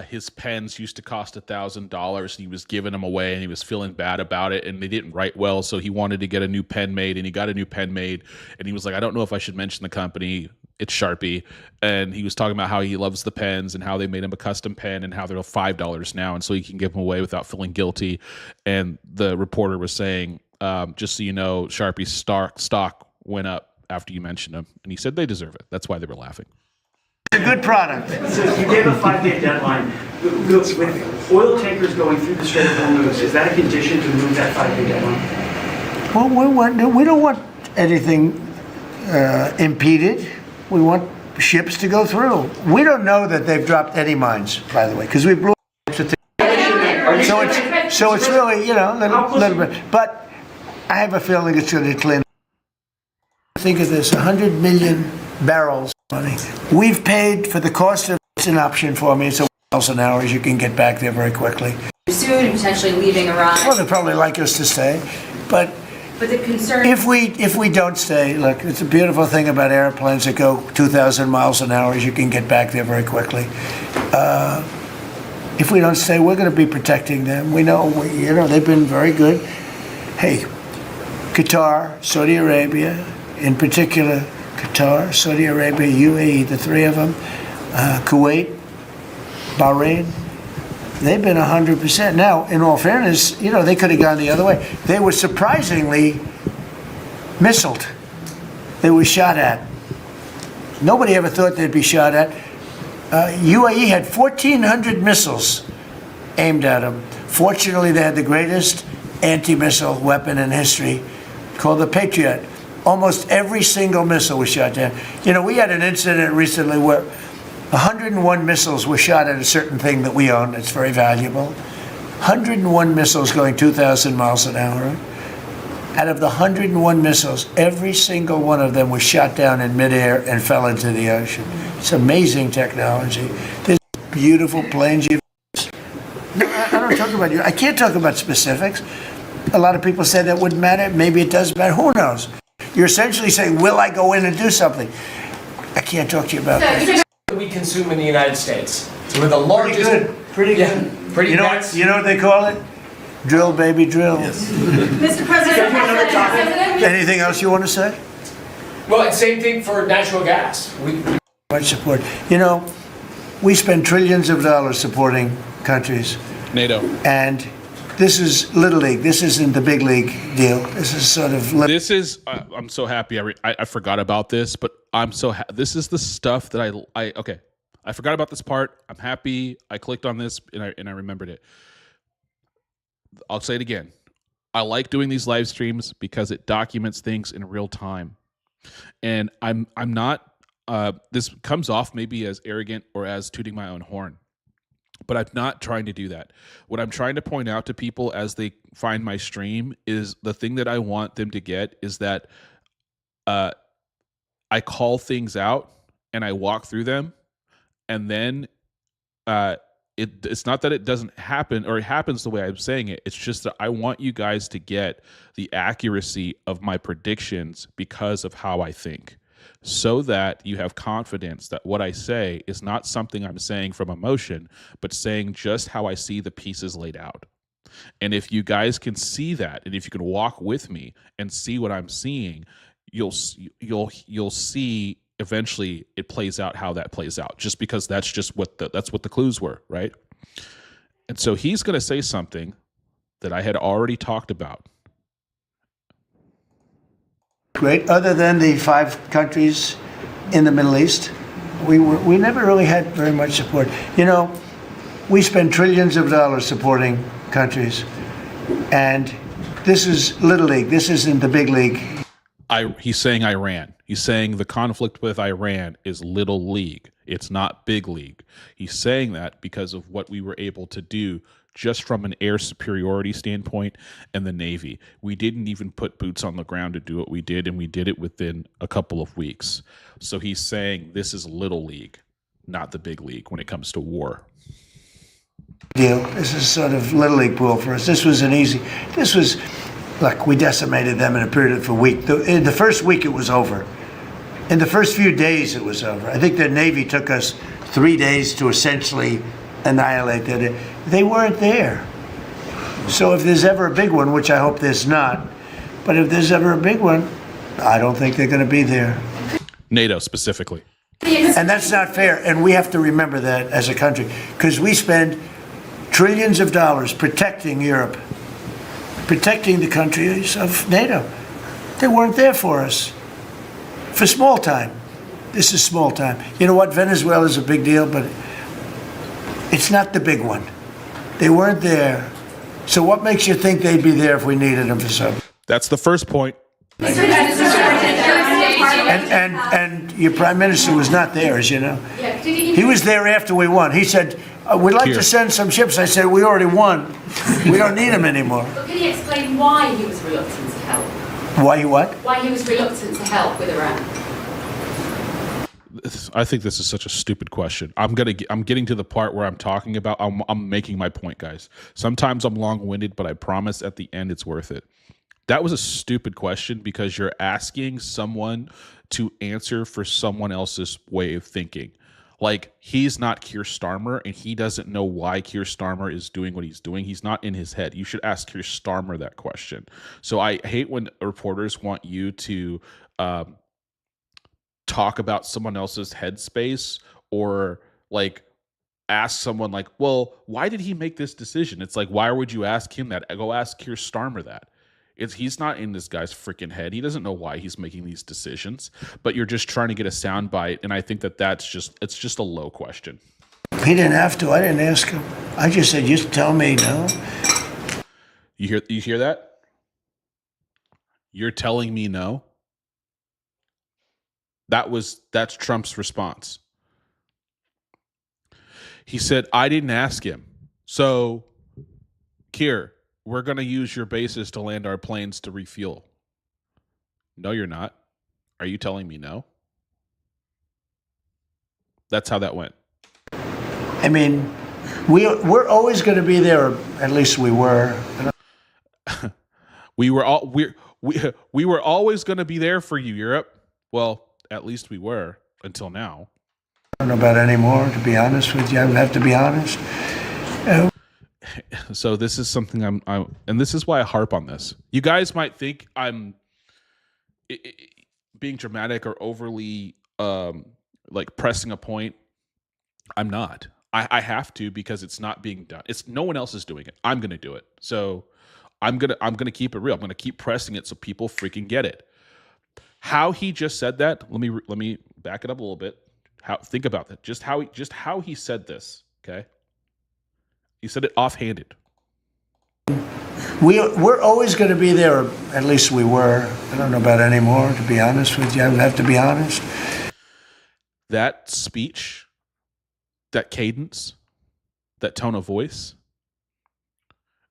[SPEAKER 1] his pens used to cost $1,000 and he was giving them away and he was feeling bad about it and they didn't write well, so he wanted to get a new pen made and he got a new pen made and he was like, I don't know if I should mention the company. It's Sharpie. And he was talking about how he loves the pens and how they made him a custom pen and how they're $5 now, and so he can give them away without feeling guilty. And the reporter was saying, just so you know, Sharpie's stock went up after you mentioned them, and he said they deserve it. That's why they were laughing.
[SPEAKER 10] It's a good product.
[SPEAKER 17] So you gave a 5-day deadline. With oil tankers going through the Strait of Hormuz, is that a condition to move that 5-day deadline?
[SPEAKER 10] Well, we don't want anything impeded. We want ships to go through. We don't know that they've dropped any mines, by the way, because we blew up the thing. So it's really, a little bit. But I have a feeling it's going to clean. Think of this, 100 million barrels of money. We've paid for the cost of it's an option for me. It's a miles an hour. You can get back there very quickly.
[SPEAKER 13] Soon, potentially leaving Iran.
[SPEAKER 10] Well, they'd probably like us to stay, but
[SPEAKER 13] the concern.
[SPEAKER 10] If we don't stay, look, it's a beautiful thing about airplanes that go 2,000 miles an hour. You can get back there very quickly. If we don't stay, we're going to be protecting them. We know, they've been very good. Hey, Qatar, Saudi Arabia, in particular, Qatar, Saudi Arabia, UAE, the three of them, Kuwait, Bahrain, they've been 100%. Now, in all fairness, they could have gone the other way. They were surprisingly missiled. They were shot at. Nobody ever thought they'd be shot at. UAE had 1,400 missiles aimed at them. Fortunately, they had the greatest anti-missile weapon in history called the Patriot. Almost every single missile was shot down. We had an incident recently where 101 missiles were shot at a certain thing that we own. It's very valuable. 101 missiles going 2,000 miles an hour. Out of the 101 missiles, every single one of them was shot down in midair and fell into the ocean. It's amazing technology. There's beautiful planes. I don't talk about you. I can't talk about specifics. A lot of people say that wouldn't matter. Maybe it does matter. Who knows? You're essentially saying, will I go in and do something? I can't talk to you about that.
[SPEAKER 18] We consume in the United States. So we're the largest.
[SPEAKER 10] Pretty good.
[SPEAKER 18] Pretty
[SPEAKER 10] you know what they call it? Drill, baby, drill.
[SPEAKER 18] Yes.
[SPEAKER 12] Mr. President,
[SPEAKER 10] anything else you want to say?
[SPEAKER 18] Well, same thing for natural gas. We
[SPEAKER 10] much support. We spend trillions of dollars supporting countries.
[SPEAKER 1] NATO.
[SPEAKER 10] And this is Little League. This isn't the big league deal. This is sort of.
[SPEAKER 1] This is. I'm so happy. I forgot about this, but I'm so. This is the stuff that okay. I forgot about this part. I'm happy. I clicked on this and I remembered it. I'll say it again. I like doing these live streams because it documents things in real time, and I'm not. This comes off maybe as arrogant or as tooting my own horn. But I'm not trying to do that. What I'm trying to point out to people as they find my stream is the thing that I want them to get is that I call things out and I walk through them, and then it's not that it doesn't happen or it happens the way I'm saying it. It's just that I want you guys to get the accuracy of my predictions because of how I think, so that you have confidence that what I say is not something I'm saying from emotion, but saying just how I see the pieces laid out. And if you guys can see that, and if you can walk with me and see what I'm seeing, you'll see eventually it plays out how that plays out, just because that's just what the clues were, right? And so he's going to say something that I had already talked about.
[SPEAKER 10] Great. Other than the 5 countries in the Middle East, we never really had very much support. We spend trillions of dollars supporting countries, and this is Little League. This isn't the big league.
[SPEAKER 1] He's saying Iran. He's saying the conflict with Iran is Little League. It's not big league. He's saying that because of what we were able to do just from an air superiority standpoint and the Navy. We didn't even put boots on the ground to do what we did, and we did it within a couple of weeks. So he's saying this is Little League, not the big league when it comes to war.
[SPEAKER 10] Deal. This is sort of Little League pool for us. This was look, we decimated them in a period of a week. The first week it was over. In the first few days, it was over. I think the Navy took us 3 days to essentially annihilate it. They weren't there. So if there's ever a big one, which I hope there's not, but if there's ever a big one, I don't think they're going to be there.
[SPEAKER 1] NATO specifically.
[SPEAKER 10] And that's not fair. And we have to remember that as a country, because we spend trillions of dollars protecting Europe, protecting the countries of NATO. They weren't there for us. For small time. This is small time. You know what? Venezuela is a big deal, but it's not the big one. They weren't there. So what makes you think they'd be there if we needed them for something?
[SPEAKER 1] That's the first point.
[SPEAKER 10] And your prime minister was not there, as you know. He was there after we won. He said, we'd like to send some ships. I said, we already won. We don't need them anymore.
[SPEAKER 13] But can you explain why he was reluctant to help?
[SPEAKER 10] Why you what?
[SPEAKER 13] Why he was reluctant to help with Iran?
[SPEAKER 1] I think this is such a stupid question. I'm getting to the part where I'm talking about. I'm making my point, guys. Sometimes I'm long-winded, but I promise at the end it's worth it. That was a stupid question because you're asking someone to answer for someone else's way of thinking. Like, he's not Keir Starmer, and he doesn't know why Keir Starmer is doing what he's doing. He's not in his head. You should ask Keir Starmer that question. So I hate when reporters want you to talk about someone else's headspace or, like, ask someone, like, well, why did he make this decision? It's like, why would you ask him that? Go ask Keir Starmer that. He's not in this guy's freaking head. He doesn't know why he's making these decisions, but you're just trying to get a soundbite, and I think it's just a low question.
[SPEAKER 10] He didn't have to. I didn't ask him. I just said, just tell me no.
[SPEAKER 1] You hear that? You're telling me no? That's Trump's response. He said, I didn't ask him. So, Keir, we're going to use your bases to land our planes to refuel. No, you're not. Are you telling me no? That's how that went.
[SPEAKER 10] I mean, we're always going to be there, or at least we were.
[SPEAKER 1] we were always going to be there for you, Europe. Well, at least we were until now.
[SPEAKER 10] I don't know about anymore, to be honest with you. I would have to be honest.
[SPEAKER 1] So this is something and this is why I harp on this. You guys might think I'm being dramatic or overly like pressing a point. I'm not. I have to because it's not being done. It's no one else is doing it. I'm going to do it. So I'm going to keep it real. I'm going to keep pressing it so people freaking get it. How he just said that, let me back it up a little bit. Think about that. Just how he said this, okay? He said it offhanded.
[SPEAKER 10] We're always going to be there, or at least we were. I don't know about anymore, to be honest with you. I would have to be honest.
[SPEAKER 1] That speech, that cadence, that tone of voice,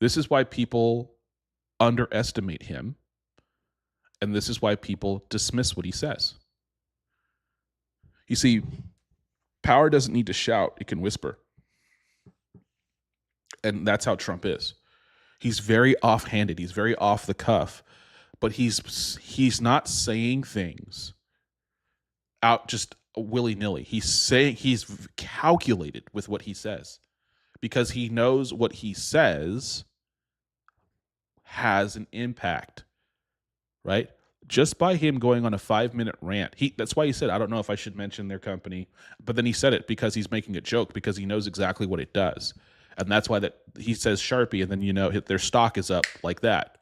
[SPEAKER 1] this is why people underestimate him, and this is why people dismiss what he says. You see, power doesn't need to shout, it can whisper. And that's how Trump is. He's very offhanded. He's very off the cuff, but he's not saying things out just willy-nilly. He's calculated with what he says because he knows what he says has an impact, right? Just by him going on a 5-minute rant, that's why he said, I don't know if I should mention their company, but then he said it because he's making a joke because he knows exactly what it does. And that's why that he says Sharpie, and then their stock is up like that,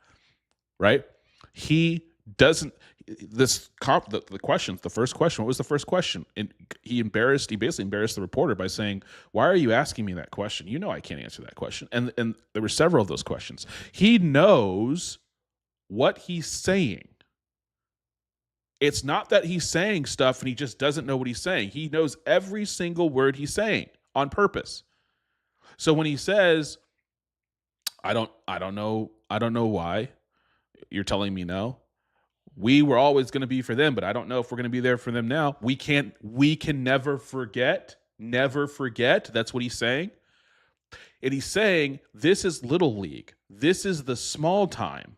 [SPEAKER 1] right? He doesn't. The questions. The first question. What was the first question? And he basically embarrassed the reporter by saying, "Why are you asking me that question? You know I can't answer that question." And there were several of those questions. He knows what he's saying. It's not that he's saying stuff and he just doesn't know what he's saying. He knows every single word he's saying on purpose. So when he says, I don't know why you're telling me no. We were always going to be for them, but I don't know if we're going to be there for them now. We can never forget. That's what he's saying. And he's saying, this is little league. This is the small time.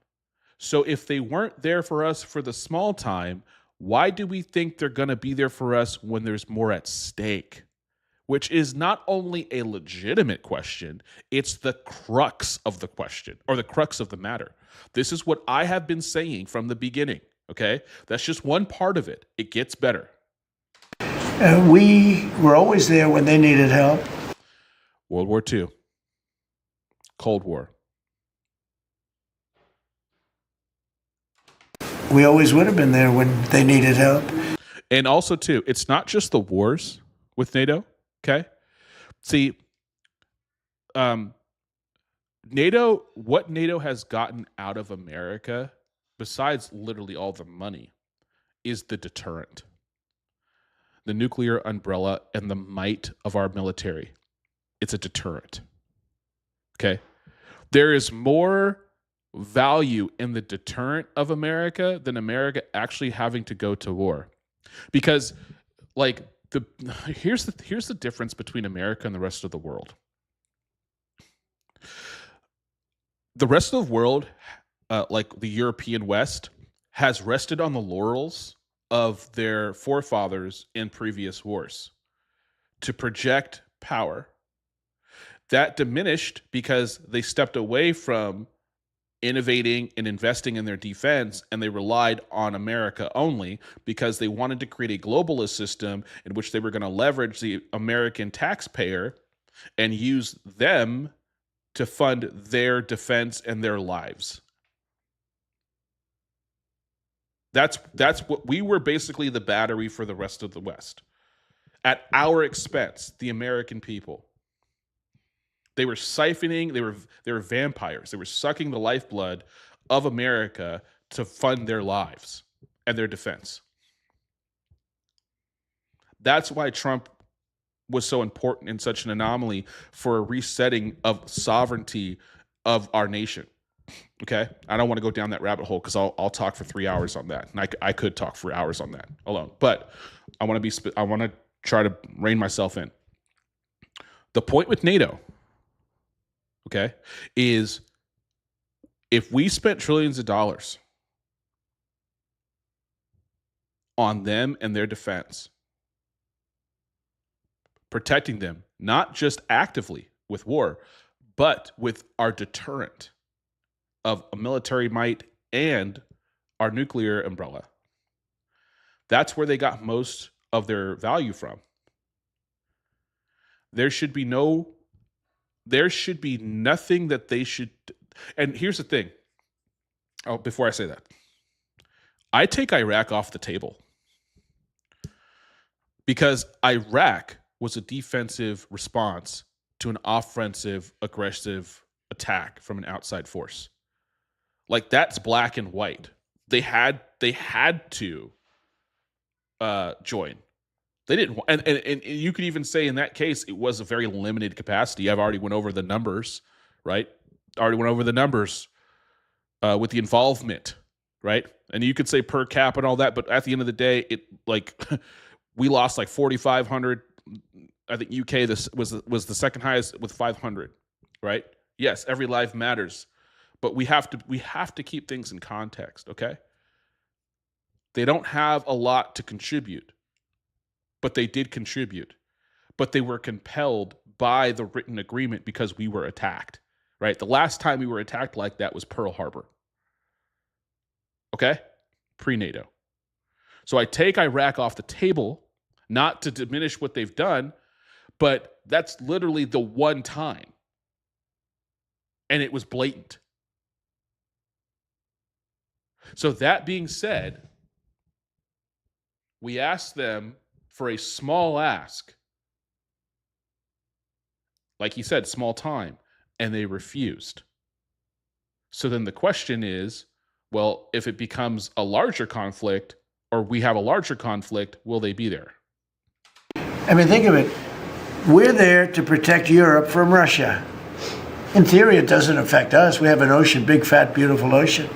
[SPEAKER 1] So if they weren't there for us for the small time, Why do we think they're going to be there for us when there's more at stake? Which is not only a legitimate question, it's the crux of the question, or the crux of the matter. This is what I have been saying from the beginning, okay? That's just one part of it. It gets better.
[SPEAKER 10] We were always there when they needed help.
[SPEAKER 1] World War II. Cold War.
[SPEAKER 10] We always would have been there when they needed help.
[SPEAKER 1] And also, too, it's not just the wars with NATO, okay? See, NATO, what NATO has gotten out of America, besides literally all the money, is the deterrent. The nuclear umbrella and the might of our military. It's a deterrent. Okay? There is more value in the deterrent of America than America actually having to go to war. Because, like, here's the difference between America and the rest of the world. The rest of the world, like the European West, has rested on the laurels of their forefathers in previous wars to project power. That diminished because they stepped away from innovating and investing in their defense, and they relied on America only because they wanted to create a globalist system in which they were going to leverage the American taxpayer and use them to fund their defense and their lives. That's what we were, basically the battery for the rest of the West. At our expense, the American people. They were siphoning, they were vampires. They were sucking the lifeblood of America to fund their lives and their defense. That's why Trump was so important and such an anomaly for a resetting of sovereignty of our nation. Okay, I don't want to go down that rabbit hole because I'll talk for 3 hours on that, and I could talk for hours on that alone. But I want to try to rein myself in. The point with NATO, okay, is if we spent trillions of dollars on them and their defense, protecting them, not just actively with war, but with our deterrent of a military might and our nuclear umbrella. That's where they got most of their value from. There should be nothing that they should. And here's the thing. Oh, before I say that, I take Iraq off the table because Iraq was a defensive response to an offensive, aggressive attack from an outside force. Like, that's black and white. They had to join. They didn't, and you could even say in that case it was a very limited capacity. I've already went over the numbers, right? With the involvement, right? And you could say per cap and all that, but at the end of the day, we lost like 4,500. I think UK this was the second highest with 500, right? Yes, every life matters. But we have to keep things in context, okay? They don't have a lot to contribute, but they did contribute. But they were compelled by the written agreement because we were attacked, right? The last time we were attacked like that was Pearl Harbor, okay? Pre-NATO. So I take Iraq off the table, not to diminish what they've done, but that's literally the one time. And it was blatant. So that being said, we asked them for a small ask. Like he said, small time, and they refused. So then the question is, well, if it becomes a larger conflict, or we have a larger conflict, will they be there?
[SPEAKER 10] I mean, think of it. We're there to protect Europe from Russia. In theory, it doesn't affect us. We have an ocean, big, fat, beautiful ocean.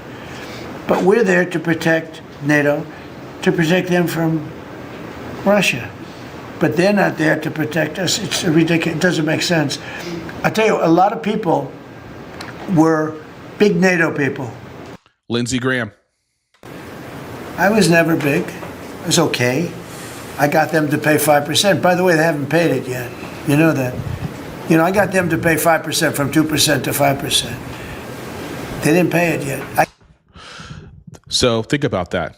[SPEAKER 10] But we're there to protect NATO, to protect them from Russia. But they're not there to protect us. It's ridiculous. It doesn't make sense. I tell you, a lot of people were big NATO people.
[SPEAKER 1] Lindsey Graham.
[SPEAKER 10] I was never big. It's okay. I got them to pay 5%. By the way, they haven't paid it yet. You know that. You know, I got them to pay 5% from 2% to 5%. They didn't pay it yet.
[SPEAKER 1] So think about that.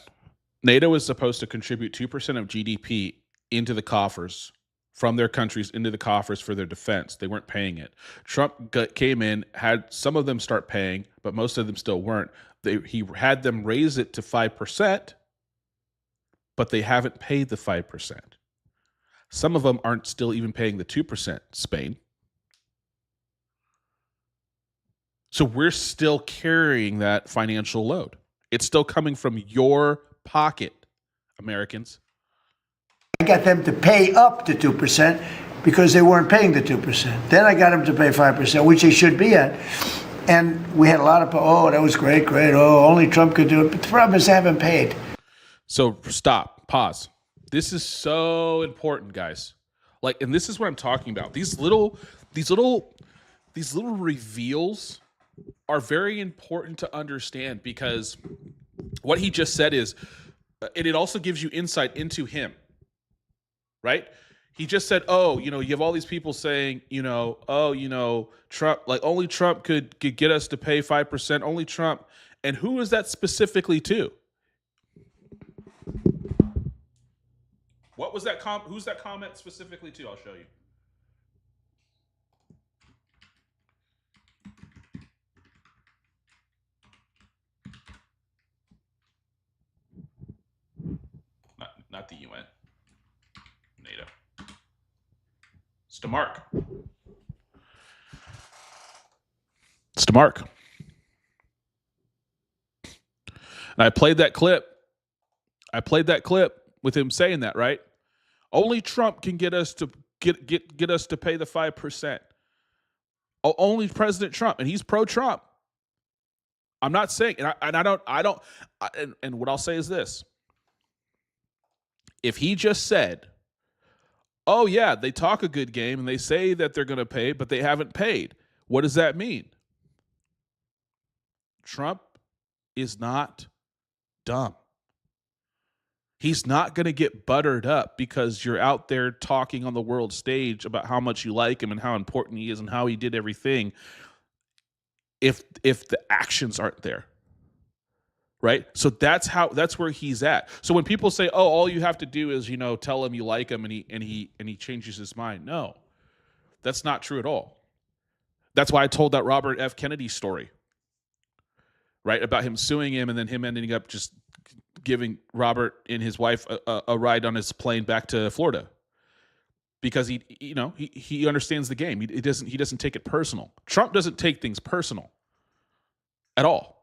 [SPEAKER 1] NATO is supposed to contribute 2% of GDP into the coffers from their countries into the coffers for their defense. They weren't paying it. Trump came in, had some of them start paying, but most of them still weren't. He had them raise it to 5%, but they haven't paid the 5%. Some of them aren't still even paying the 2%, Spain. So we're still carrying that financial load. It's still coming from your pocket, Americans.
[SPEAKER 10] I got them to pay up to 2% because they weren't paying the 2%. Then I got them to pay 5%, which they should be at. And we had a lot of, oh, that was great. Oh, only Trump could do it. But the problem is they haven't paid.
[SPEAKER 1] So stop, pause. This is so important, guys. Like, and this is what I'm talking about. These little reveals are very important to understand, because what he just said is, and it also gives you insight into him, right? He just said, oh, you have all these people saying, Trump, like only Trump could get us to pay 5%, only Trump. And who is that specifically to? What was that who's that comment specifically to? I'll show you. Not the UN. NATO. It's to Mark. It's to Mark. And I played that clip. With him saying that, right? Only Trump can get us to get us to pay the 5%. Only President Trump, and he's pro-Trump. I'm not saying, and what I'll say is this. If he just said, oh yeah, they talk a good game and they say that they're going to pay, but they haven't paid, what does that mean? Trump is not dumb. He's not going to get buttered up because you're out there talking on the world stage about how much you like him and how important he is and how he did everything if the actions aren't there. Right? So that's where he's at. So when people say, "Oh, all you have to do is, tell him you like him and he changes his mind." No. That's not true at all. That's why I told that Robert F. Kennedy story. Right? About him suing him and then him ending up just giving Robert and his wife a ride on his plane back to Florida. Because he understands the game. He doesn't take it personal. Trump doesn't take things personal at all.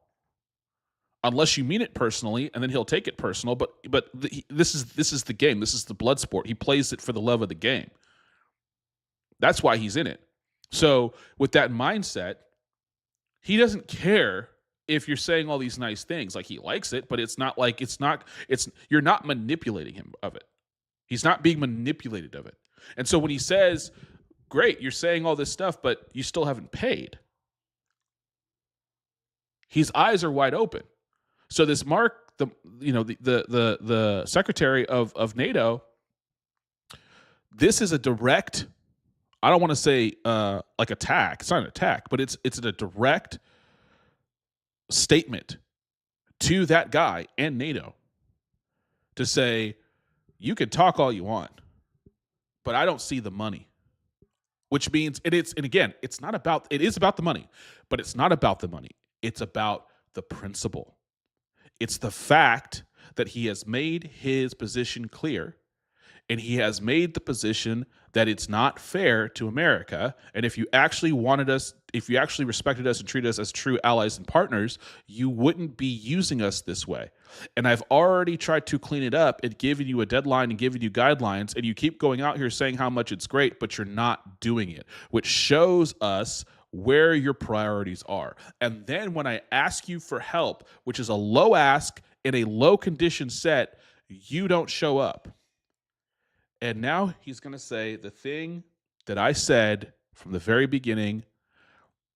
[SPEAKER 1] Unless you mean it personally, and then he'll take it personal. But this is the game. This is the blood sport. He plays it for the love of the game. That's why he's in it. So with that mindset, he doesn't care if you're saying all these nice things. Like, he likes it, but you're not manipulating him of it. He's not being manipulated of it. And so when he says, "Great, you're saying all this stuff, but you still haven't paid," his eyes are wide open. So this Mark, the secretary of NATO, this is a direct, I don't want to say like attack. It's not an attack, but it's a direct statement to that guy and NATO to say, you can talk all you want, but I don't see the money. Which means it is about the money, but it's not about the money. It's about the principle. It's the fact that he has made his position clear, and he has made the position that it's not fair to America. And if you actually respected us and treated us as true allies and partners, you wouldn't be using us this way. And I've already tried to clean it up and giving you a deadline and giving you guidelines, and you keep going out here saying how much it's great, but you're not doing it, which shows us where your priorities are. And then when I ask you for help, which is a low ask in a low condition set, you don't show up. And now he's going to say the thing that I said from the very beginning,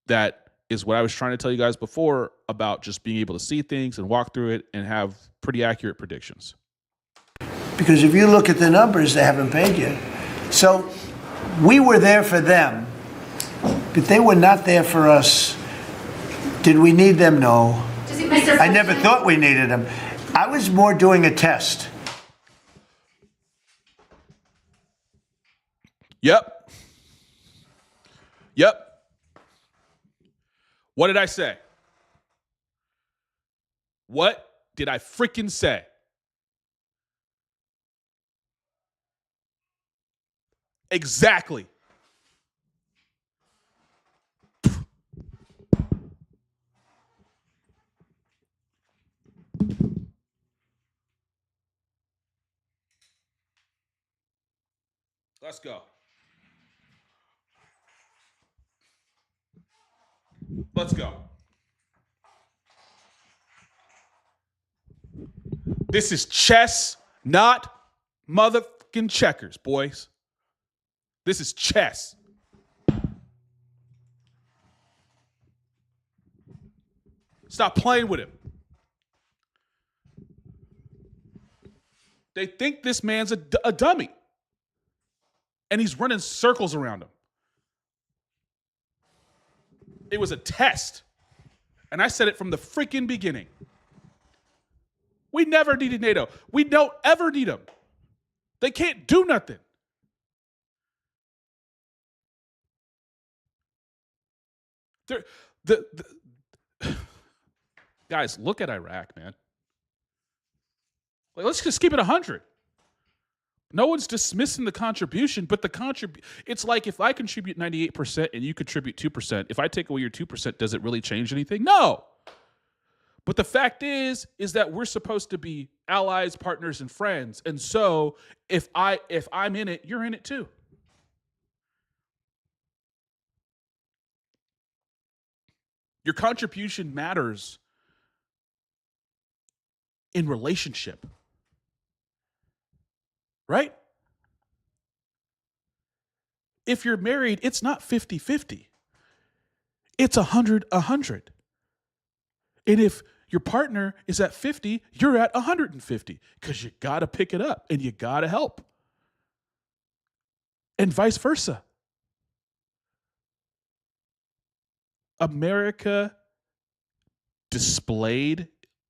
[SPEAKER 1] that is what I was trying to tell you guys before about just being able to see things and walk through it and have pretty accurate predictions.
[SPEAKER 10] Because if you look at the numbers, they haven't paid yet. So we were there for them, but they were not there for us. Did we need them? No. I never thought we needed them. I was more doing a test.
[SPEAKER 1] Yep. Yep. What did I say? What did I freaking say? Exactly. Let's go. Let's go. This is chess, not motherfucking checkers, boys. This is chess. Stop playing with him. They think this man's a dummy. And he's running circles around him. It was a test. And I said it from the freaking beginning. We never needed NATO. We don't ever need them. They can't do nothing. Guys, look at Iraq, man. Like, let's just keep it 100. No one's dismissing the contribution, but it's like if I contribute 98% and you contribute 2%, if I take away your 2%, does it really change anything? No. But the fact is that we're supposed to be allies, partners, and friends. And so if I'm in it, you're in it too. Your contribution matters in relationship. Right? If you're married, it's not 50-50. It's 100-100. And if your partner is at 50, you're at 150 because you got to pick it up and you got to help. And vice versa. America displayed,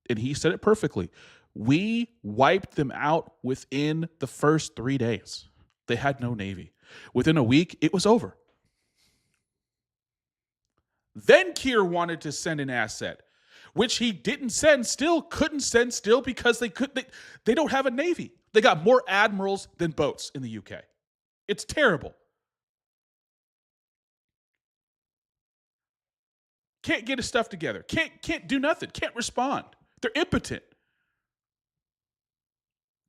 [SPEAKER 1] and he said it perfectly, we wiped them out within the first 3 days. They had no Navy. Within a week, it was over. Then Kier wanted to send an asset, which he didn't send still, couldn't send still because they don't have a Navy. They got more admirals than boats in the UK. It's terrible. Can't get his stuff together. Can't do nothing. Can't respond. They're impotent.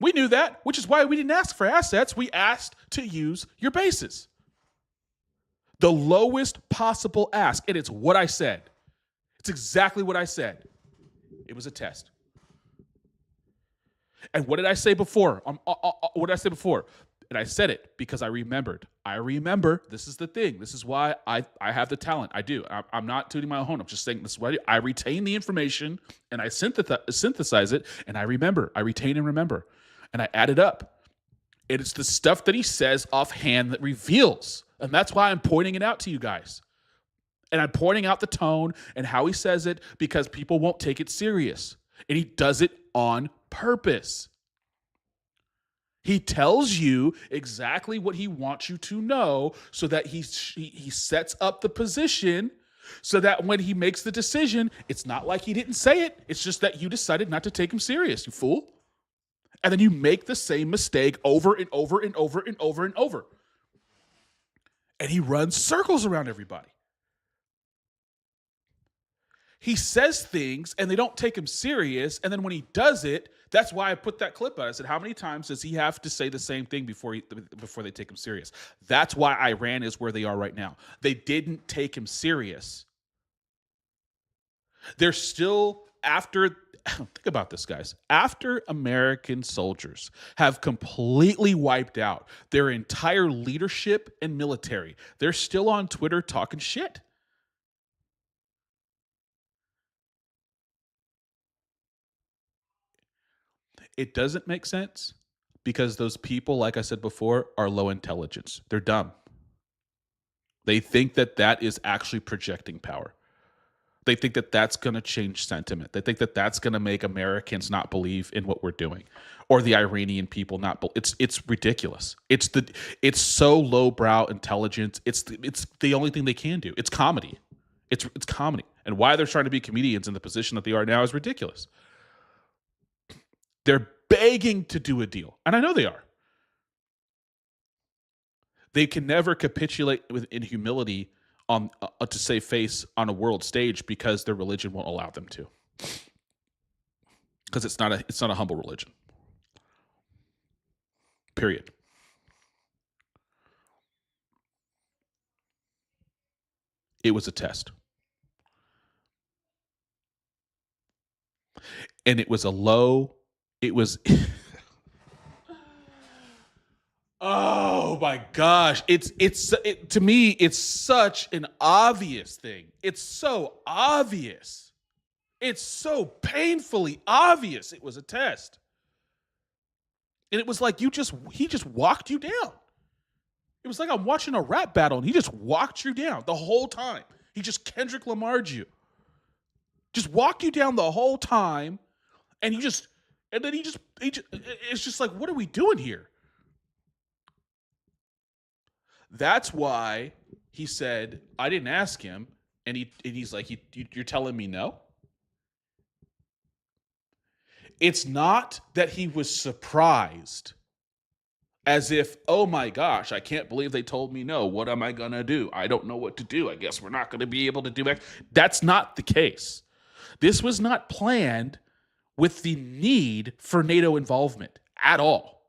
[SPEAKER 1] We knew that, which is why we didn't ask for assets. We asked to use your bases. The lowest possible ask. And it's what I said. It's exactly what I said. It was a test. And what did I say before? What did I say before? And I said it because I remembered. I remember. This is the thing. This is why I have the talent. I do. I'm not tooting my own horn. I'm just saying this is what I do. I retain the information and I synthesize it and I remember. I retain and remember. And I add it up. And it's the stuff that he says offhand that reveals. And that's why I'm pointing it out to you guys. And I'm pointing out the tone and how he says it because people won't take it serious. And he does it on purpose. He tells you exactly what he wants you to know so that he sets up the position so that when he makes the decision, it's not like he didn't say it. It's just that you decided not to take him serious, you fool. And then you make the same mistake over and over and over and over and over. And he runs circles around everybody. He says things and they don't take him serious. And then when he does it, that's why I put that clip out. I said, how many times does he have to say the same thing before they take him serious? That's why Iran is where they are right now. They didn't take him serious. They're still after, think about this, guys. After American soldiers have completely wiped out their entire leadership and military, they're still on Twitter talking shit. It doesn't make sense, Because those people, like I said before, are low intelligence. They're dumb. They think that that is actually projecting power. They think that that's going to change sentiment. They think that that's going to make Americans not believe in what we're doing, or the Iranian people not believe. It's ridiculous. It's so lowbrow intelligence. It's the only thing they can do. It's comedy. It's comedy. And why they're trying to be comedians in the position that they are now is ridiculous. They're begging to do a deal, and I know they are. They can never capitulate in humility on to save face on a world stage because their religion won't allow them to. Because it's not a humble religion. Period. It was a test. And it was oh my gosh. To me, it's such an obvious thing. It's so obvious. It's so painfully obvious it was a test. And it was like he just walked you down. It was like I'm watching a rap battle and he just walked you down the whole time. He just Kendrick Lamar'd you. Just walked you down the whole time, and then he just it's just like, what are we doing here? That's why he said, I didn't ask him, and he's like, you're telling me no? It's not that he was surprised, as if, oh my gosh, I can't believe they told me no. What am I going to do? I don't know what to do. I guess we're not going to be able to do X. That's not the case. This was not planned with the need for NATO involvement at all.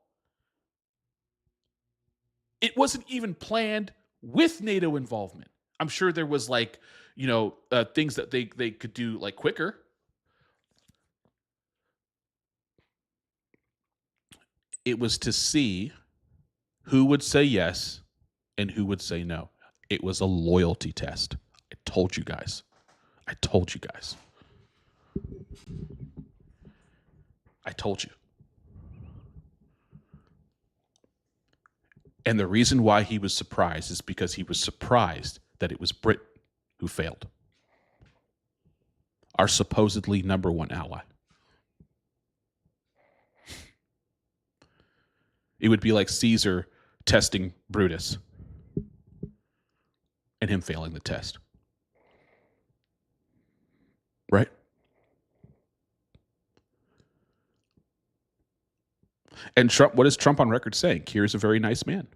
[SPEAKER 1] It wasn't even planned with NATO involvement. I'm sure there was things that they could do quicker. It was to see who would say yes and who would say no. It was a loyalty test. I told you guys. I told you. And the reason why he was surprised is because he was surprised that it was Britain who failed. Our supposedly number one ally. It would be like Caesar testing Brutus and him failing the test. Right? And Trump, what is Trump on record saying? Keir is a very nice man.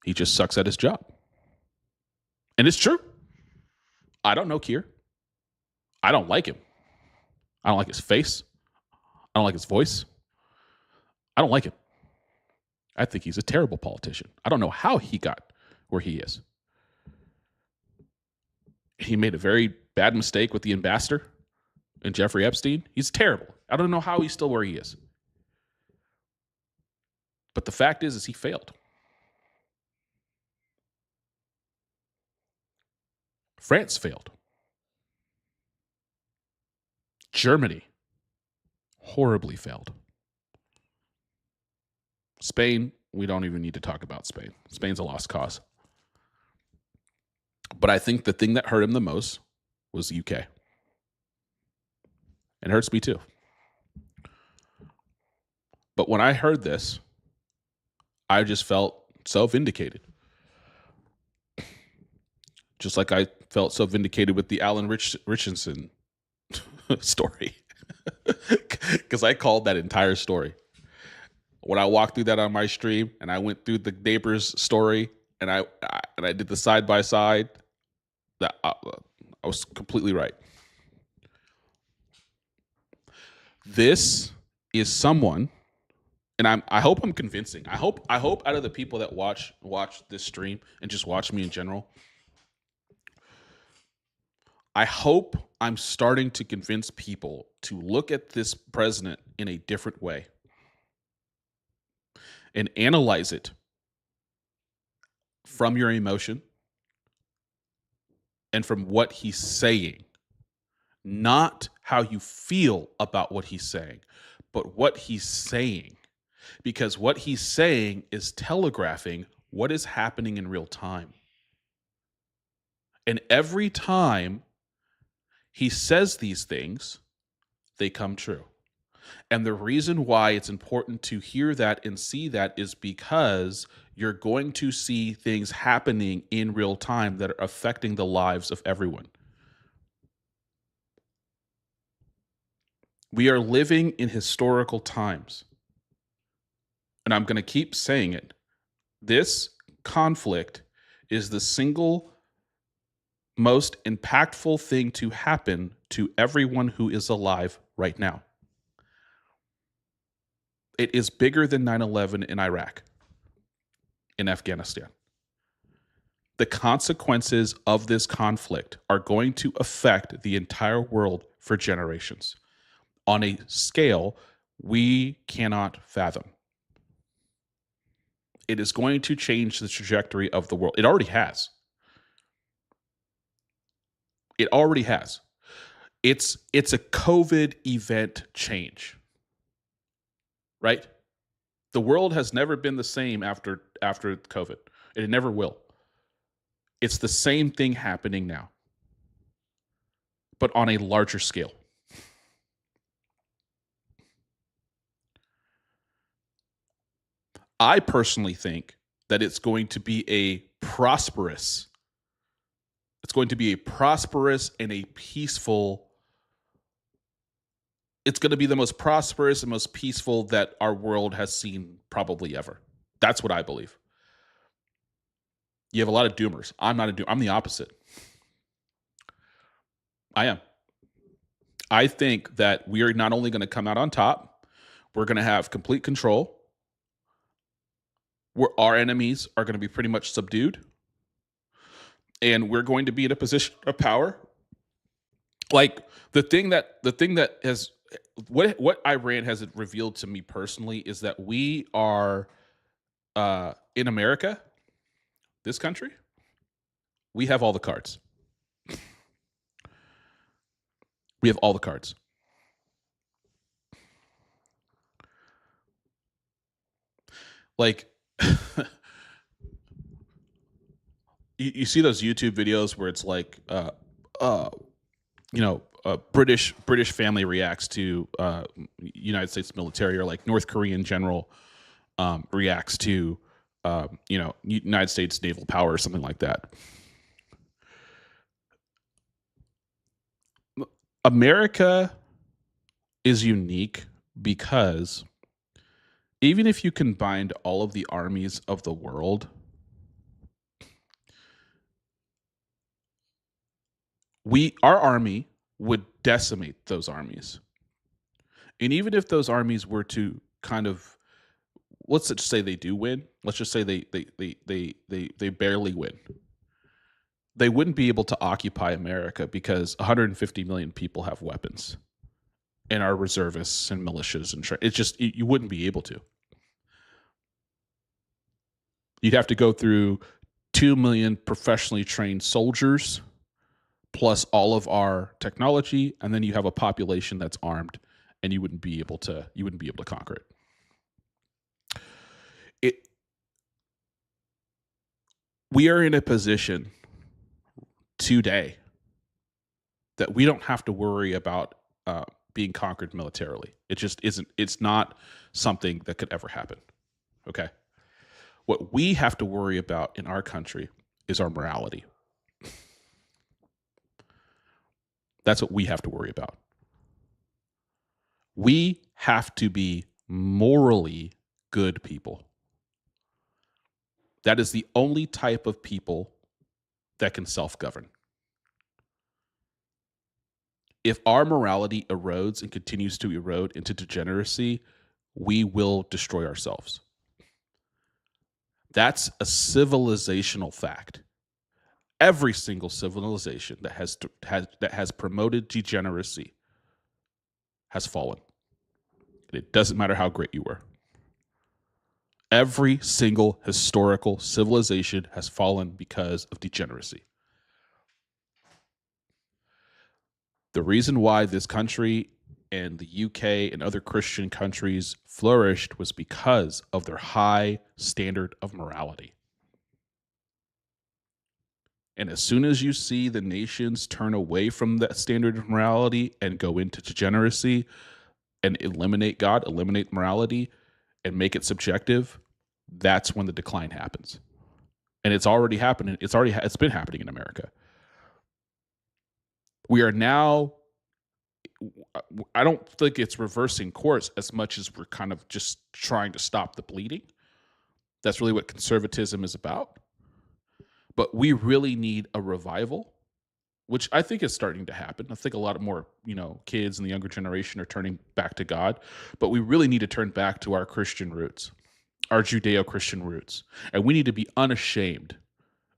[SPEAKER 1] He just sucks at his job. And it's true. I don't know Keir. I don't like him. I don't like his face. I don't like his voice. I don't like him. I think he's a terrible politician. I don't know how he got where he is. He made a very bad mistake with the ambassador and Jeffrey Epstein. He's terrible. I don't know how he's still where he is. But the fact is he failed. France failed. Germany horribly failed. Spain, we don't even need to talk about Spain. Spain's a lost cause. But I think the thing that hurt him the most was the UK. It hurts me too. But when I heard this, I just felt so vindicated. Just like I felt so vindicated with the Alan Richardson story. Because I called that entire story. When I walked through that on my stream and I went through the neighbor's story and I did the side by side, that I was completely right. This is someone, and I hope I'm convincing. I hope out of the people that watch this stream and just watch me in general, I hope I'm starting to convince people to look at this president in a different way and analyze it from your emotion and from what he's saying, not how you feel about what he's saying, but what he's saying. Because what he's saying is telegraphing what is happening in real time. And every time he says these things, they come true. And the reason why it's important to hear that and see that is because you're going to see things happening in real time that are affecting the lives of everyone. We are living in historical times. And I'm going to keep saying it. This conflict is the single most impactful thing to happen to everyone who is alive right now. It is bigger than 9/11 in Iraq, in Afghanistan. The consequences of this conflict are going to affect the entire world for generations on a scale we cannot fathom. It is going to change the trajectory of the world. It already has. It already has. It's a COVID event change, right? The world has never been the same after COVID. It never will. It's the same thing happening now, but on a larger scale. I personally think that it's going to be a prosperous and a peaceful. It's going to be the most prosperous and most peaceful that our world has seen probably ever. That's what I believe. You have a lot of doomers. I'm not a doomer. I'm the opposite. I am. I think that we are not only going to come out on top, we're going to have complete control. Our enemies are going to be pretty much subdued. And we're going to be in a position of power. Like the thing that has what Iran has revealed to me personally is that we are in America, this country, we have all the cards. We have all the cards. Like you see those YouTube videos where it's like, British family reacts to United States military, or like North Korean general reacts to United States naval power or something like that. America is unique because even if you combined all of the armies of the world, our army would decimate those armies. And even if those armies were to kind of, let's just say they do win, let's just say they barely win, they wouldn't be able to occupy America because 150 million people have weapons and are reservists and militias, and it's just, you wouldn't be able to. You'd have to go through 2 million professionally trained soldiers plus all of our technology, and then you have a population that's armed, and you wouldn't be able to conquer it. We are in a position today that we don't have to worry about being conquered militarily. It just isn't. It's not something that could ever happen. Okay. What we have to worry about in our country is our morality. That's what we have to worry about. We have to be morally good people. That is the only type of people that can self-govern. If our morality erodes and continues to erode into degeneracy, we will destroy ourselves. That's a civilizational fact. Every single civilization that has promoted degeneracy has fallen. And it doesn't matter how great you were. Every single historical civilization has fallen because of degeneracy. The reason why this country and the UK and other Christian countries flourished was because of their high standard of morality. And as soon as you see the nations turn away from that standard of morality and go into degeneracy and eliminate God, eliminate morality, and make it subjective, that's when the decline happens. And it's already happening. It's been happening in America. We are now, I don't think it's reversing course as much as we're kind of just trying to stop the bleeding. That's really what conservatism is about. But we really need a revival, which I think is starting to happen. I think a lot of more, kids in the younger generation are turning back to God. But we really need to turn back to our Christian roots, our Judeo-Christian roots. And we need to be unashamed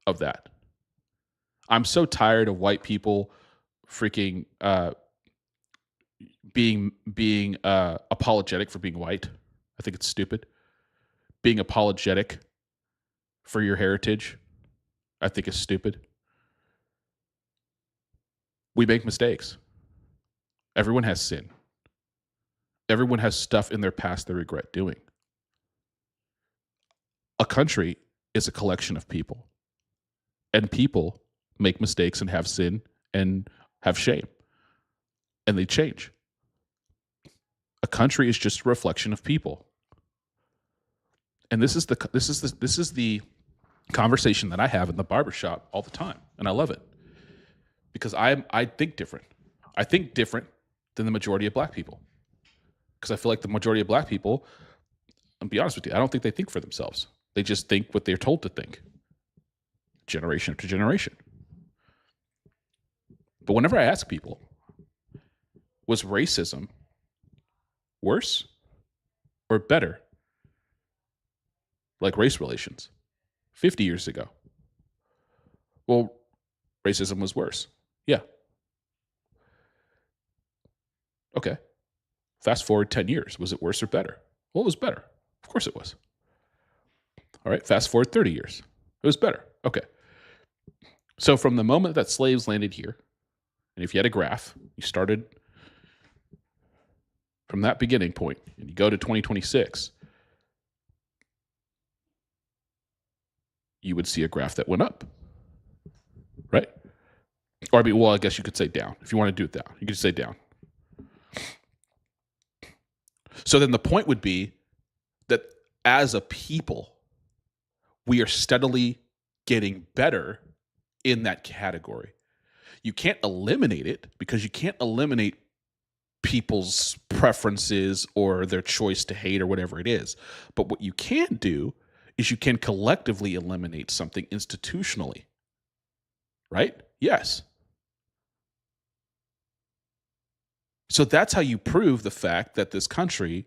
[SPEAKER 1] of that. I'm so tired of white people freaking being apologetic for being white. I think it's stupid. Being apologetic for your heritage, I think is stupid. We make mistakes. Everyone has sin. Everyone has stuff in their past they regret doing. A country is a collection of people. And people make mistakes and have sin and have shame. And they change. A country is just a reflection of people. And this is the conversation that I have in the barbershop all the time, and I love it because I think different. I think different than the majority of black people because I feel like the majority of black people, I'll be honest with you, I don't think they think for themselves. They just think what they're told to think, generation after generation. But whenever I ask people, was racism worse or better, like race relations, 50 years ago? Well, racism was worse. Yeah. Okay. Fast forward 10 years. Was it worse or better? Well, it was better. Of course it was. All right. Fast forward 30 years. It was better. Okay. So from the moment that slaves landed here, and if you had a graph, you started from that beginning point, and you go to 2026, you would see a graph that went up, right? Or I guess you could say down. If you want to do it down, you could say down. So then the point would be that as a people, we are steadily getting better in that category. You can't eliminate it because you can't eliminate people's preferences or their choice to hate or whatever it is. But what you can do is you can collectively eliminate something institutionally, right? Yes. So that's how you prove the fact that this country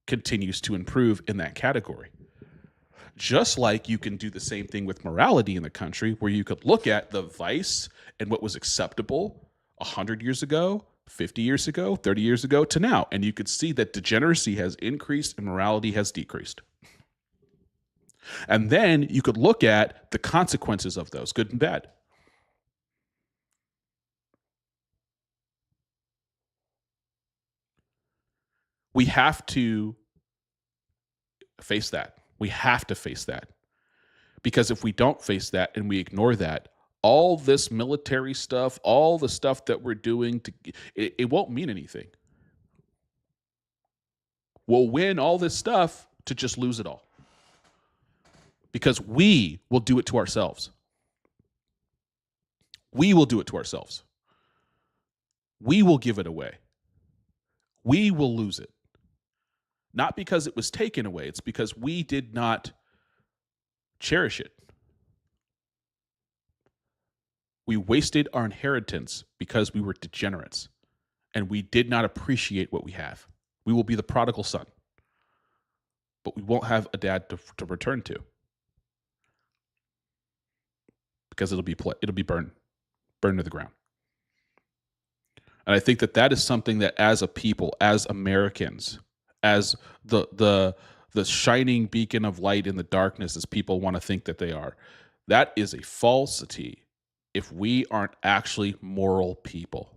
[SPEAKER 1] continues to improve in that category. Just like you can do the same thing with morality in the country, where you could look at the vice and what was acceptable 100 years ago, 50 years ago, 30 years ago to now, and you could see that degeneracy has increased and morality has decreased. And then you could look at the consequences of those, good and bad. We have to face that. We have to face that. Because if we don't face that and we ignore that, all this military stuff, all the stuff that we're doing, it won't mean anything. We'll win all this stuff to just lose it all. Because we will do it to ourselves. We will do it to ourselves. We will give it away. We will lose it. Not because it was taken away, it's because we did not cherish it. We wasted our inheritance because we were degenerates and we did not appreciate what we have. We will be the prodigal son, but we won't have a dad to return to because it'll be burned to the ground. And I think that is something that as a people, as Americans, as the shining beacon of light in the darkness as people want to think that they are, that is a falsity if we aren't actually moral people.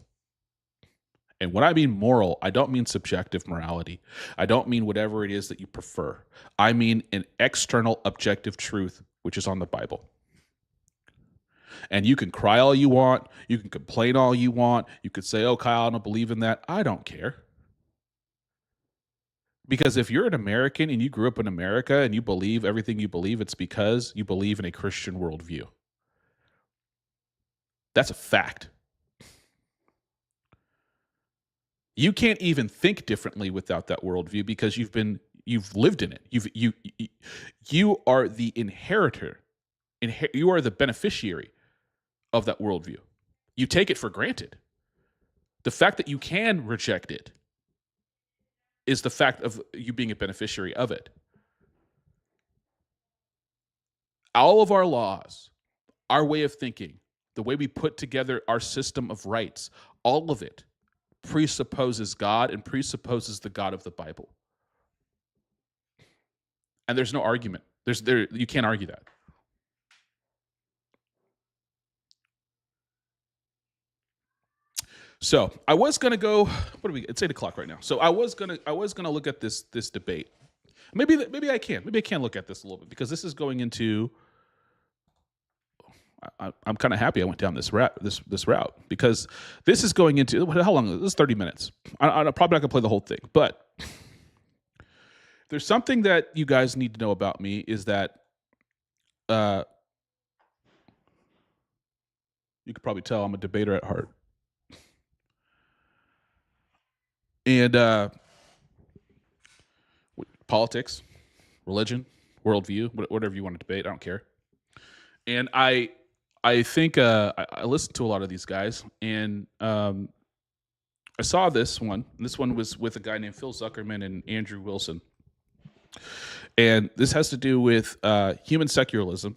[SPEAKER 1] And when I mean moral, I don't mean subjective morality. I don't mean whatever it is that you prefer. I mean an external objective truth, which is on the Bible. And you can cry all you want. You can complain all you want. You could say, oh, Kyle, I don't believe in that. I don't care. Because if you're an American and you grew up in America and you believe everything you believe, it's because you believe in a Christian worldview. That's a fact. You can't even think differently without that worldview because you've lived in it. You are the inheritor. You are the beneficiary of that worldview. You take it for granted. The fact that you can reject it is the fact of you being a beneficiary of it. All of our laws, our way of thinking, the way we put together our system of rights, all of it presupposes God and presupposes the God of the Bible. And there's no argument. You can't argue that. So I was gonna go. What are we? It's 8:00 right now. So I was gonna look at this debate. Maybe I can look at this a little bit because this is going into. I'm kind of happy I went down this route because this is going into how long? This is 30 minutes. I'm probably not gonna play the whole thing, but there's something that you guys need to know about me is that you could probably tell I'm a debater at heart. And politics, religion, worldview, whatever you want to debate, I don't care. And I think I listened to a lot of these guys, and I saw this one. This one was with a guy named Phil Zuckerman and Andrew Wilson. And this has to do with human secularism,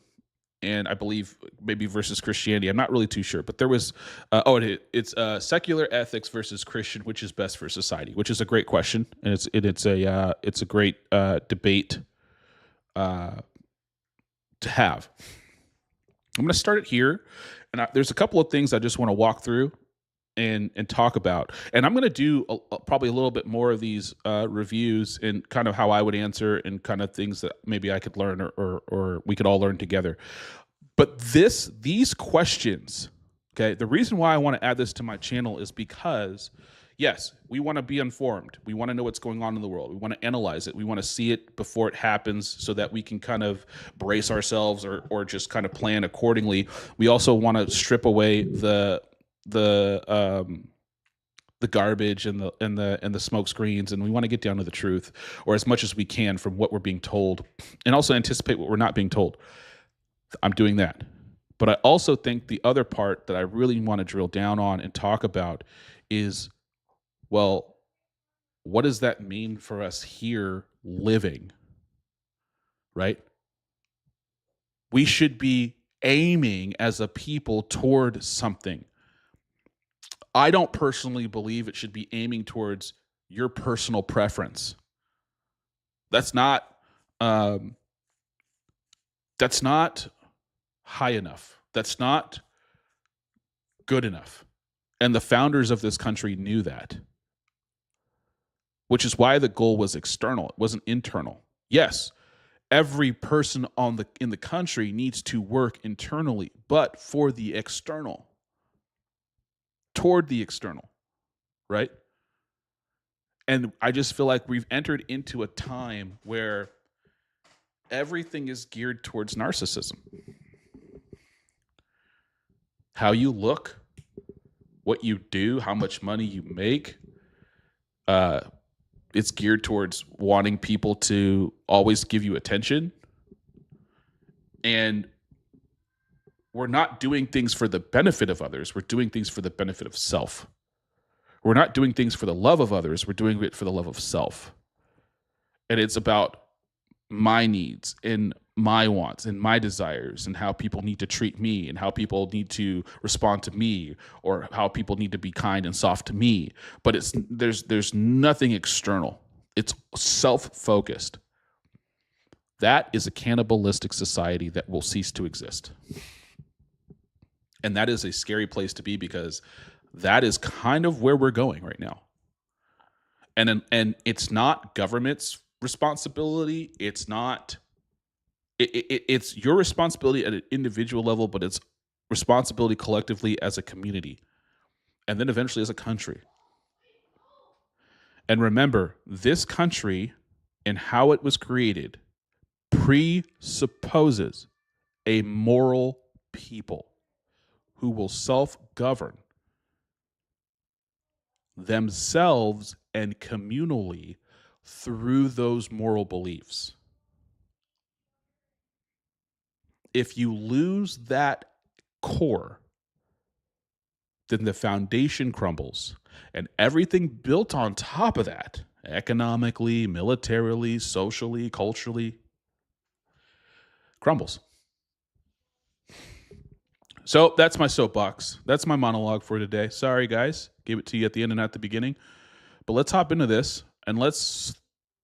[SPEAKER 1] and I believe maybe versus Christianity. I'm not really too sure, but there was it's secular ethics versus Christian, which is best for society, which is a great question, and it's a great debate to have. I'm going to start it here, and there's a couple of things I just want to walk through and talk about, and I'm going to do probably a little bit more of these reviews and kind of how I would answer and kind of things that maybe I could learn or we could all learn together. But these questions, okay, the reason why I want to add this to my channel is because, yes, we want to be informed. We want to know what's going on in the world. We want to analyze it. We want to see it before it happens so that we can kind of brace ourselves or just kind of plan accordingly. We also want to strip away the garbage and the smoke screens, and we want to get down to the truth, or as much as we can from what we're being told, and also anticipate what we're not being told. I'm doing that. But I also think the other part that I really want to drill down on and talk about is, well, what does that mean for us here living, right? We should be aiming as a people toward something. I don't personally believe it should be aiming towards your personal preference. That's not high enough. That's not good enough. And the founders of this country knew that, which is why the goal was external. It wasn't internal. Yes, every person in the country needs to work internally, but for the external. Toward the external, right? And I just feel like we've entered into a time where everything is geared towards narcissism. How you look, what you do, how much money you make, it's geared towards wanting people to always give you attention. And we're not doing things for the benefit of others. We're doing things for the benefit of self. We're not doing things for the love of others. We're doing it for the love of self. And it's about my needs and my wants and my desires and how people need to treat me and how people need to respond to me or how people need to be kind and soft to me. But there's nothing external. It's self-focused. That is a cannibalistic society that will cease to exist. And that is a scary place to be because That is kind of where we're going right now. And it's not government's responsibility. It's not. It's your responsibility at an individual level, but it's responsibility collectively as a community, and then eventually as a country. And remember, this country and how it was created presupposes a moral people who will self-govern themselves and communally through those moral beliefs. If you lose that core, then the foundation crumbles, and everything built on top of that, economically, militarily, socially, culturally, crumbles. So that's my soapbox. That's my monologue for today. Sorry, guys. Gave it to you at the end and at the beginning. But let's hop into this, and let's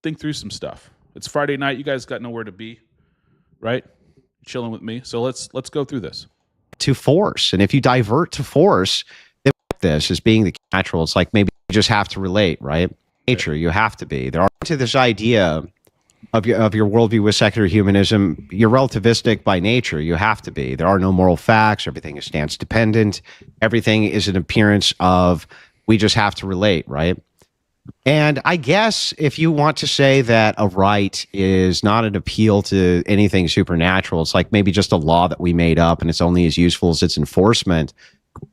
[SPEAKER 1] think through some stuff. It's Friday night. You guys got nowhere to be, right? Chilling with me. So let's go through this.
[SPEAKER 19] To force. And if you divert to force, then this as being the natural, it's like maybe you just have to relate, right? Nature, you have to be. There are to this idea of your worldview with secular humanism, you're relativistic by nature. You have to be. There are no moral facts. Everything is stance dependent. Everything is an appearance of we just have to relate, right? And I guess if you want to say that a right is not an appeal to anything supernatural, it's like maybe just a law that we made up and it's only as useful as its enforcement.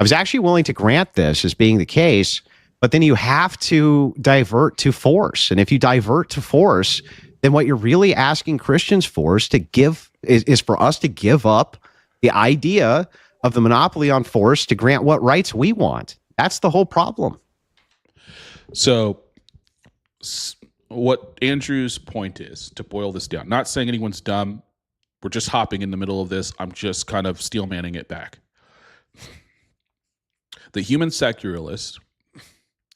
[SPEAKER 19] I was actually willing to grant this as being the case, but then you have to divert to force. And if you divert to force, then what you're really asking Christians for is to give is for us to give up the idea of the monopoly on force to grant what rights we want. That's the whole problem.
[SPEAKER 1] So what Andrew's point is, to boil this down, not saying anyone's dumb. We're just hopping in the middle of this. I'm just kind of steel manning it back. The human secularist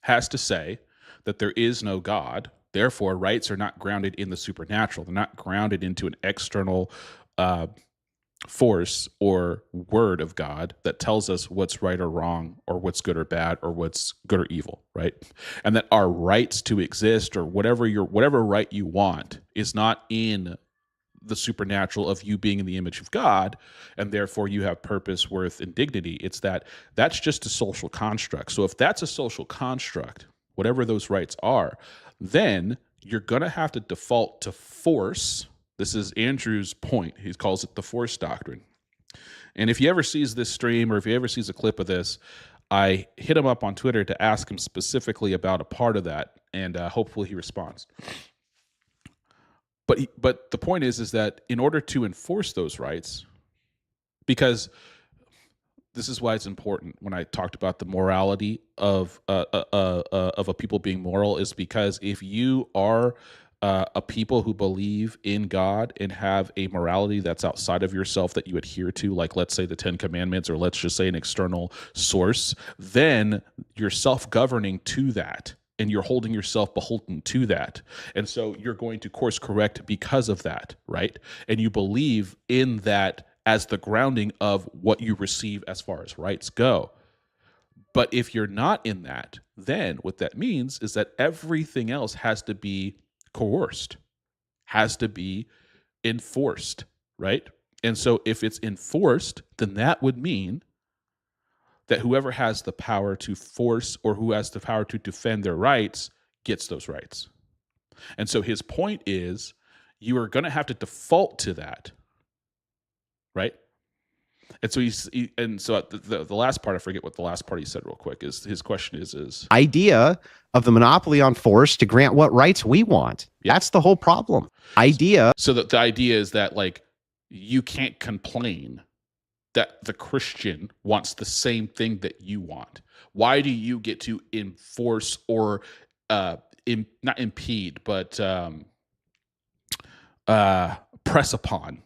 [SPEAKER 1] has to say that there is no God. Therefore, rights are not grounded in the supernatural. They're not grounded into an external force or word of God that tells us what's right or wrong, or what's good or bad, or what's good or evil, right? And that our rights to exist, or whatever right you want, is not in the supernatural of you being in the image of God, and therefore you have purpose, worth, and dignity. It's that's just a social construct. So if that's a social construct, whatever those rights are, then you're going to have to default to force. This is Andrew's point. He calls it the force doctrine. And if he ever sees this stream, or if he ever sees a clip of this, I hit him up on Twitter to ask him specifically about a part of that, and hopefully he responds. But the point is that in order to enforce those rights, because this is why it's important when I talked about the morality of a people being moral, is because if you are a people who believe in God and have a morality that's outside of yourself that you adhere to, like let's say the 10 Commandments, or let's just say an external source, then you're self-governing to that, and you're holding yourself beholden to that. And so you're going to course correct because of that, right? And you believe in that as the grounding of what you receive as far as rights go. But if you're not in that, then what that means is that everything else has to be coerced, has to be enforced, right? And so if it's enforced, then that would mean that whoever has the power to force, or who has the power to defend their rights, gets those rights. And so his point is, you are going to have to default to that, right? And so the last part, I forget what the last part he said real quick, is his question is
[SPEAKER 19] idea of the monopoly on force to grant what rights we want. Yeah. That's the whole problem.
[SPEAKER 1] So the idea is that, like, you can't complain that the Christian wants the same thing that you want. Why do you get to enforce or not impede, but press upon?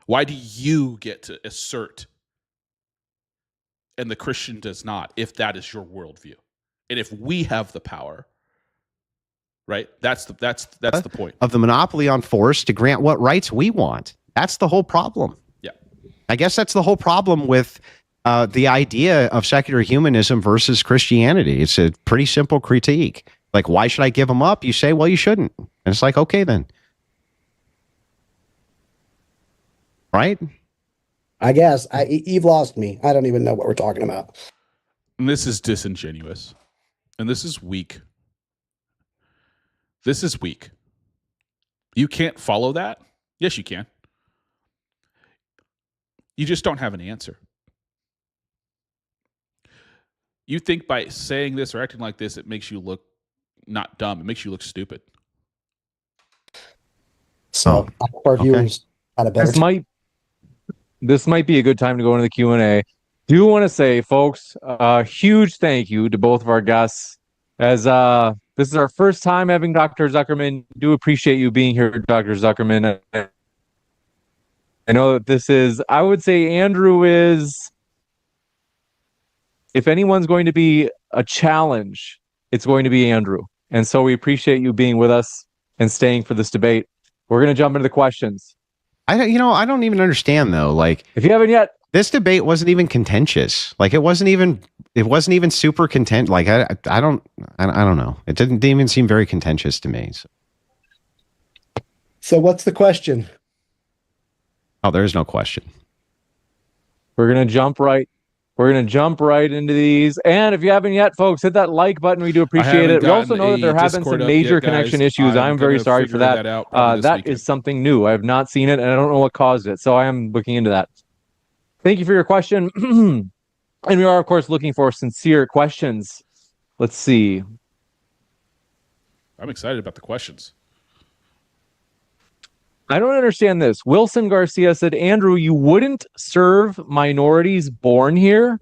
[SPEAKER 1] Why do you get to assert and the Christian does not, if that is your worldview? And if we have the power, right? That's the point.
[SPEAKER 19] Of the monopoly on force to grant what rights we want. That's the whole problem.
[SPEAKER 1] Yeah.
[SPEAKER 19] I guess that's the whole problem with the idea of secular humanism versus Christianity. It's a pretty simple critique. Like, why should I give them up? You say, well, you shouldn't. And it's like, okay, then. Right?
[SPEAKER 20] I guess. You've lost me. I don't even know what we're talking about.
[SPEAKER 1] And this is disingenuous. And this is weak. This is weak. You can't follow that? Yes, you can. You just don't have an answer. You think by saying this or acting like this, it makes you look not dumb. It makes you look stupid.
[SPEAKER 20] So our viewers had a better.
[SPEAKER 21] This might be a good time to go into the Q&A. Do want to say, folks, a huge thank you to both of our guests. As this is our first time having Dr. Zuckerman. Do appreciate you being here, Dr. Zuckerman. I know that this is, I would say Andrew is, if anyone's going to be a challenge, it's going to be Andrew. And so we appreciate you being with us and staying for this debate. We're going to jump into the questions.
[SPEAKER 19] I don't even understand though. Like,
[SPEAKER 21] if you haven't yet,
[SPEAKER 19] this debate wasn't even contentious. Like, it wasn't even super content. Like, I don't know. It didn't even seem very contentious to me.
[SPEAKER 20] So what's the question?
[SPEAKER 19] Oh, there is no question.
[SPEAKER 21] We're going to jump right into these. And if you haven't yet, folks, hit that like button. We do appreciate it. We also know that there have been some major connection issues. I'm very sorry for that. That is something new. I have not seen it, and I don't know what caused it. So I am looking into that. Thank you for your question. And we are, of course, looking for sincere questions. Let's see.
[SPEAKER 1] I'm excited about the questions.
[SPEAKER 21] I don't understand this. Wilson Garcia said, Andrew, you wouldn't serve minorities born here?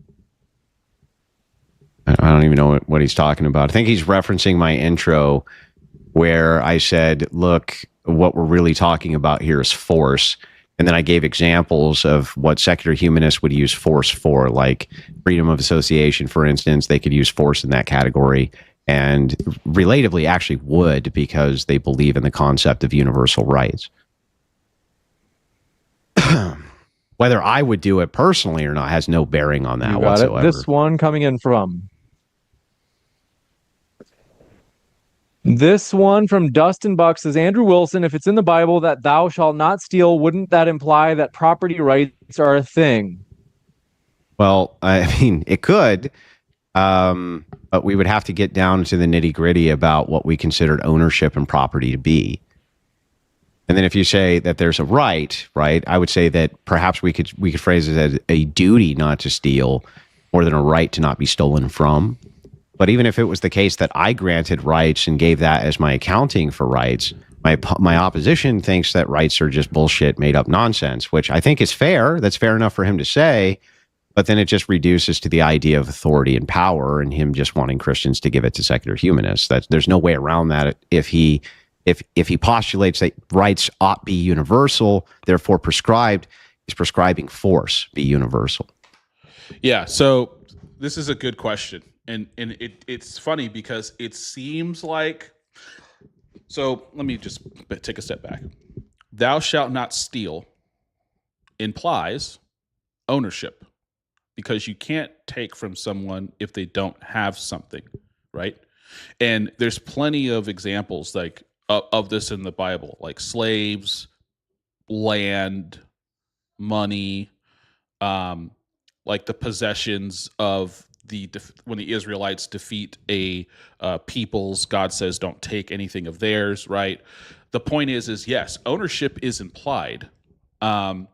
[SPEAKER 19] I don't even know what he's talking about. I think he's referencing my intro where I said, look, what we're really talking about here is force. And then I gave examples of what secular humanists would use force for, like freedom of association, for instance. They could use force in that category. And relatively actually would, because they believe in the concept of universal rights. Whether I would do it personally or not has no bearing on that whatsoever.
[SPEAKER 21] This one coming in from Dustin Buck says, Andrew Wilson, if it's in the Bible that thou shalt not steal, wouldn't that imply that property rights are a thing?
[SPEAKER 19] Well, I mean, it could, but we would have to get down to the nitty gritty about what we considered ownership and property to be. And then if you say that there's a right, I would say that perhaps we could phrase it as a duty not to steal more than a right to not be stolen from. But even if it was the case that I granted rights and gave that as my accounting for rights, my opposition thinks that rights are just bullshit, made up nonsense, which I think is fair. That's fair enough for him to say. But then it just reduces to the idea of authority and power and him just wanting Christians to give it to secular humanists. There's no way around that. If he postulates that rights ought be universal, therefore prescribed, he's prescribing force be universal.
[SPEAKER 1] Yeah, so this is a good question. And it's funny because it seems like, so let me just take a step back. Thou shalt not steal implies ownership, because you can't take from someone if they don't have something, right? And there's plenty of examples like of this in the Bible, like slaves, land, money, like the possessions of when the Israelites defeat a peoples, God says don't take anything of theirs, right? The point is yes, ownership is implied. But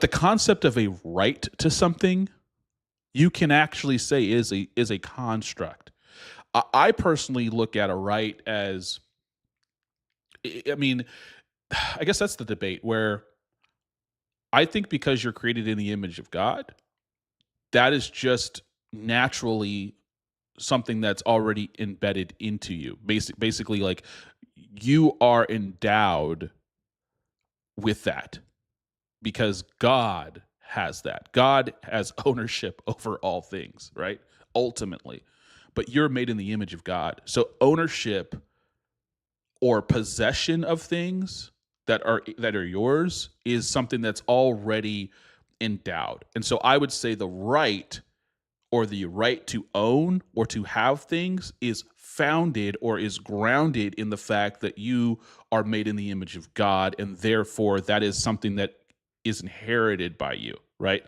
[SPEAKER 1] the concept of a right to something, you can actually say is a construct. I personally look at a right as, I mean, I guess that's the debate where I think because you're created in the image of God, that is just naturally something that's already embedded into you. Basically, like you are endowed with that because God has that. God has ownership over all things, right? Ultimately. But you're made in the image of God. So ownership or possession of things, that are yours is something that's already endowed. And so I would say the right to own or to have things is founded or is grounded in the fact that you are made in the image of God, and therefore that is something that is inherited by you, right?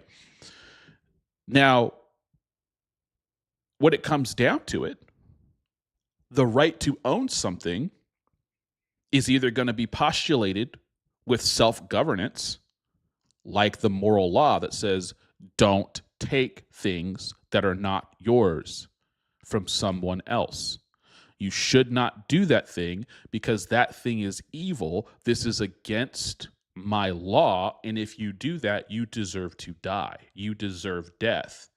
[SPEAKER 1] Now, when it comes down to it, the right to own something is either going to be postulated with self-governance, like the moral law that says, don't take things that are not yours from someone else. You should not do that thing because that thing is evil. This is against my law. And if you do that, you deserve to die. You deserve death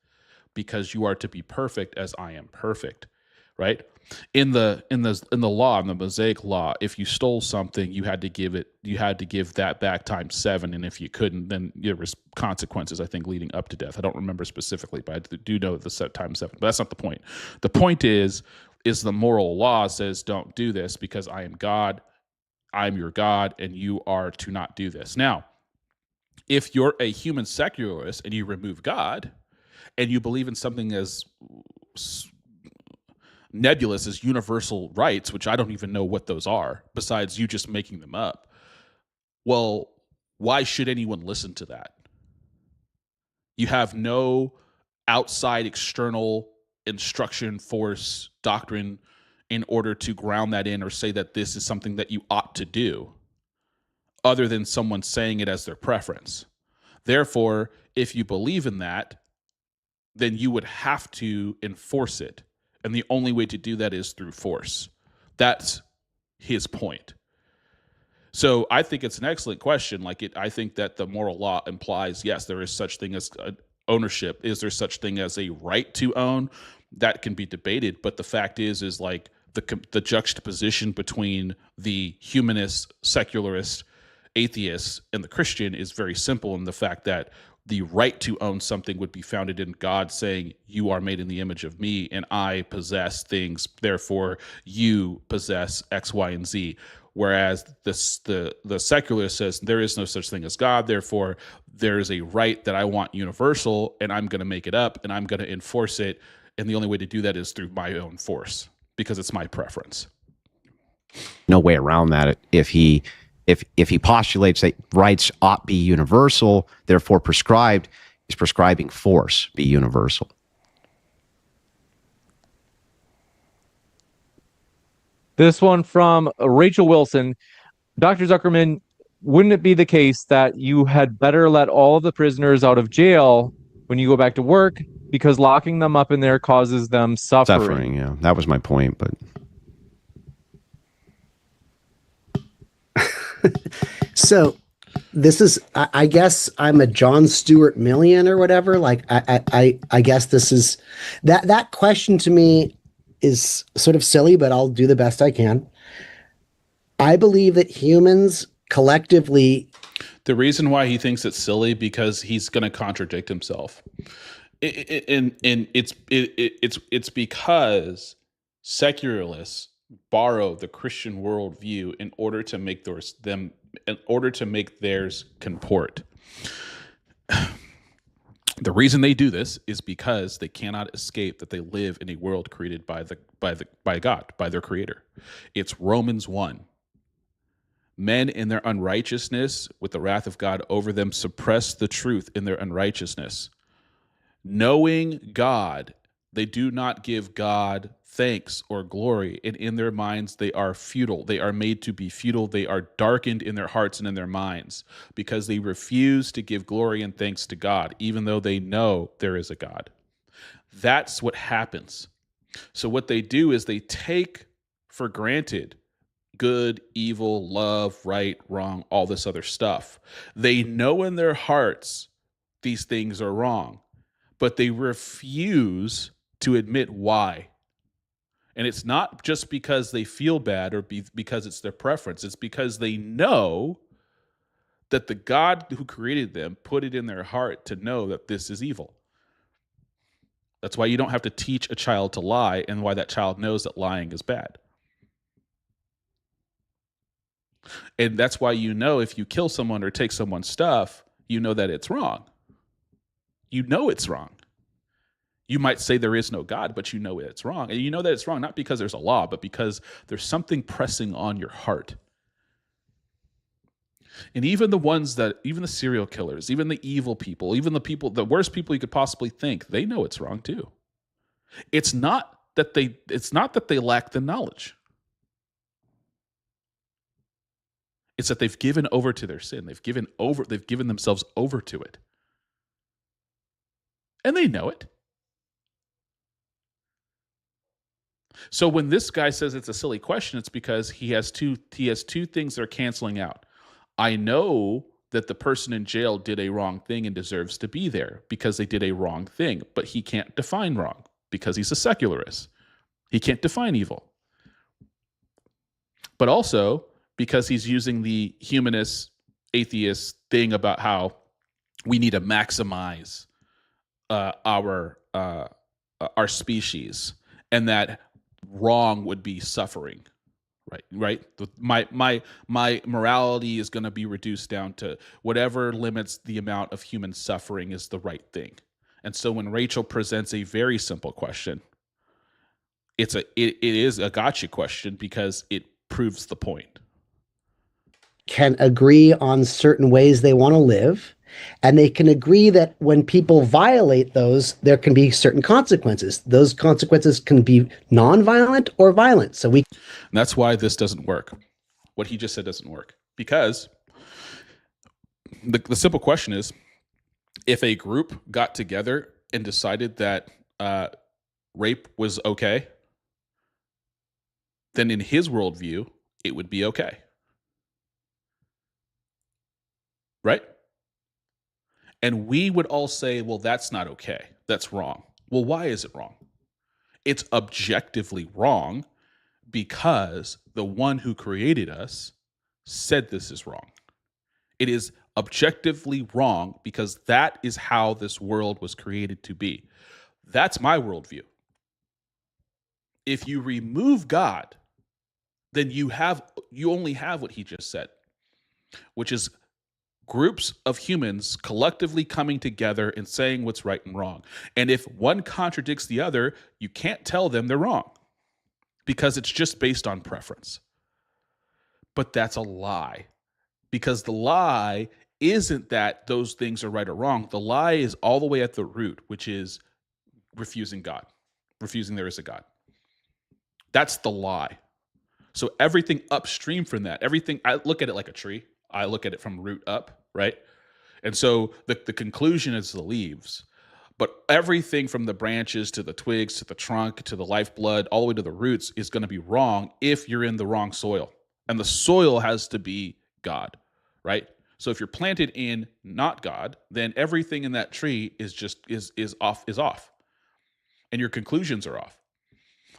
[SPEAKER 1] because you are to be perfect as I am perfect, right? In the law, in the Mosaic law, if you stole something, you had to give that back times 7, and if you couldn't, then there was consequences, I think, leading up to death. I don't remember specifically, but I do know the set times 7. But that's not the point. The point is the moral law says don't do this because I am God, I'm your God, and you are to not do this. Now, if you're a human secularist and you remove God and you believe in something as nebulous as universal rights, which I don't even know what those are, besides you just making them up, well, why should anyone listen to that? You have no outside external instruction, force, doctrine in order to ground that in or say that this is something that you ought to do, other than someone saying it as their preference. Therefore, if you believe in that, then you would have to enforce it. And the only way to do that is through force. That's his point. So I think it's an excellent question. I think that the moral law implies, yes, there is such thing as ownership. Is there such thing as a right to own? That can be debated. But the fact is like the juxtaposition between the humanist, secularist, atheist, and the Christian is very simple in the fact that the right to own something would be founded in God saying, you are made in the image of me and I possess things, therefore you possess X, Y, and Z. Whereas the secularist says there is no such thing as God, therefore there is a right that I want universal and I'm going to make it up and I'm going to enforce it. And the only way to do that is through my own force because it's my preference.
[SPEAKER 19] No way around that. If he postulates that rights ought be universal, therefore prescribed, he's prescribing force be universal.
[SPEAKER 21] This one from Rachel Wilson. Dr. Zuckerman, wouldn't it be the case that you had better let all of the prisoners out of jail when you go back to work because locking them up in there causes them suffering?
[SPEAKER 19] Yeah, that was my point, but...
[SPEAKER 20] So this is, I guess I'm a John Stewart Million or whatever. Like, I guess this is, that question to me is sort of silly, but I'll do the best I can. I believe that humans collectively.
[SPEAKER 1] The reason why he thinks it's silly because he's going to contradict himself. And it's because secularists borrow the Christian worldview in order to make theirs comport. The reason they do this is because they cannot escape that they live in a world created by God, by their creator. It's Romans 1. Men in their unrighteousness with the wrath of God over them suppress the truth in their unrighteousness. Knowing God, they do not give God thanks or glory, and in their minds they are futile. They are made to be futile. They are darkened in their hearts and in their minds because they refuse to give glory and thanks to God, even though they know there is a God. That's what happens. So what they do is they take for granted good, evil, love, right, wrong, all this other stuff. They know in their hearts these things are wrong, but they refuse to admit why. And it's not just because they feel bad or because it's their preference. It's because they know that the God who created them put it in their heart to know that this is evil. That's why you don't have to teach a child to lie and why that child knows that lying is bad. And that's why, if you kill someone or take someone's stuff, you know that it's wrong. You know it's wrong. You might say there is no God, but you know it's wrong. And you know that it's wrong, not because there's a law, but because there's something pressing on your heart. And even the serial killers, even the evil people, even the worst people you could possibly think, they know it's wrong too. It's not that they lack the knowledge. It's that they've given over to their sin. They've given themselves over to it. And they know it. So when this guy says it's a silly question, it's because he has two things that are canceling out. I know that the person in jail did a wrong thing and deserves to be there because they did a wrong thing, but he can't define wrong because he's a secularist. He can't define evil. But also because he's using the humanist, atheist thing about how we need to maximize our species, and that wrong would be suffering, right? My morality is going to be reduced down to whatever limits the amount of human suffering is the right thing. And so when Rachel presents a very simple question, it is a gotcha question because it proves the point.
[SPEAKER 20] Can agree on certain ways they want to live, and they can agree that when people violate those, there can be certain consequences. Those consequences can be nonviolent or violent. And
[SPEAKER 1] that's why this doesn't work. What he just said doesn't work, because the simple question is, if a group got together and decided that rape was okay, then in his worldview, it would be okay. Right? And we would all say, well, that's not okay. That's wrong. Well, why is it wrong? It's objectively wrong because the one who created us said this is wrong. It is objectively wrong because that is how this world was created to be. That's my worldview. If you remove God, then you only have what he just said, which is groups of humans collectively coming together and saying what's right and wrong. And if one contradicts the other, you can't tell them they're wrong because it's just based on preference. But that's a lie, because the lie isn't that those things are right or wrong. The lie is all the way at the root, which is refusing God, refusing there is a God. That's the lie. So everything upstream from that, I look at it like a tree. I look at it from root up, right? And so the conclusion is the leaves, but everything from the branches to the twigs to the trunk to the lifeblood all the way to the roots is going to be wrong if you're in the wrong soil. And the soil has to be God, right? So if you're planted in not God, then everything in that tree is off. And your conclusions are off.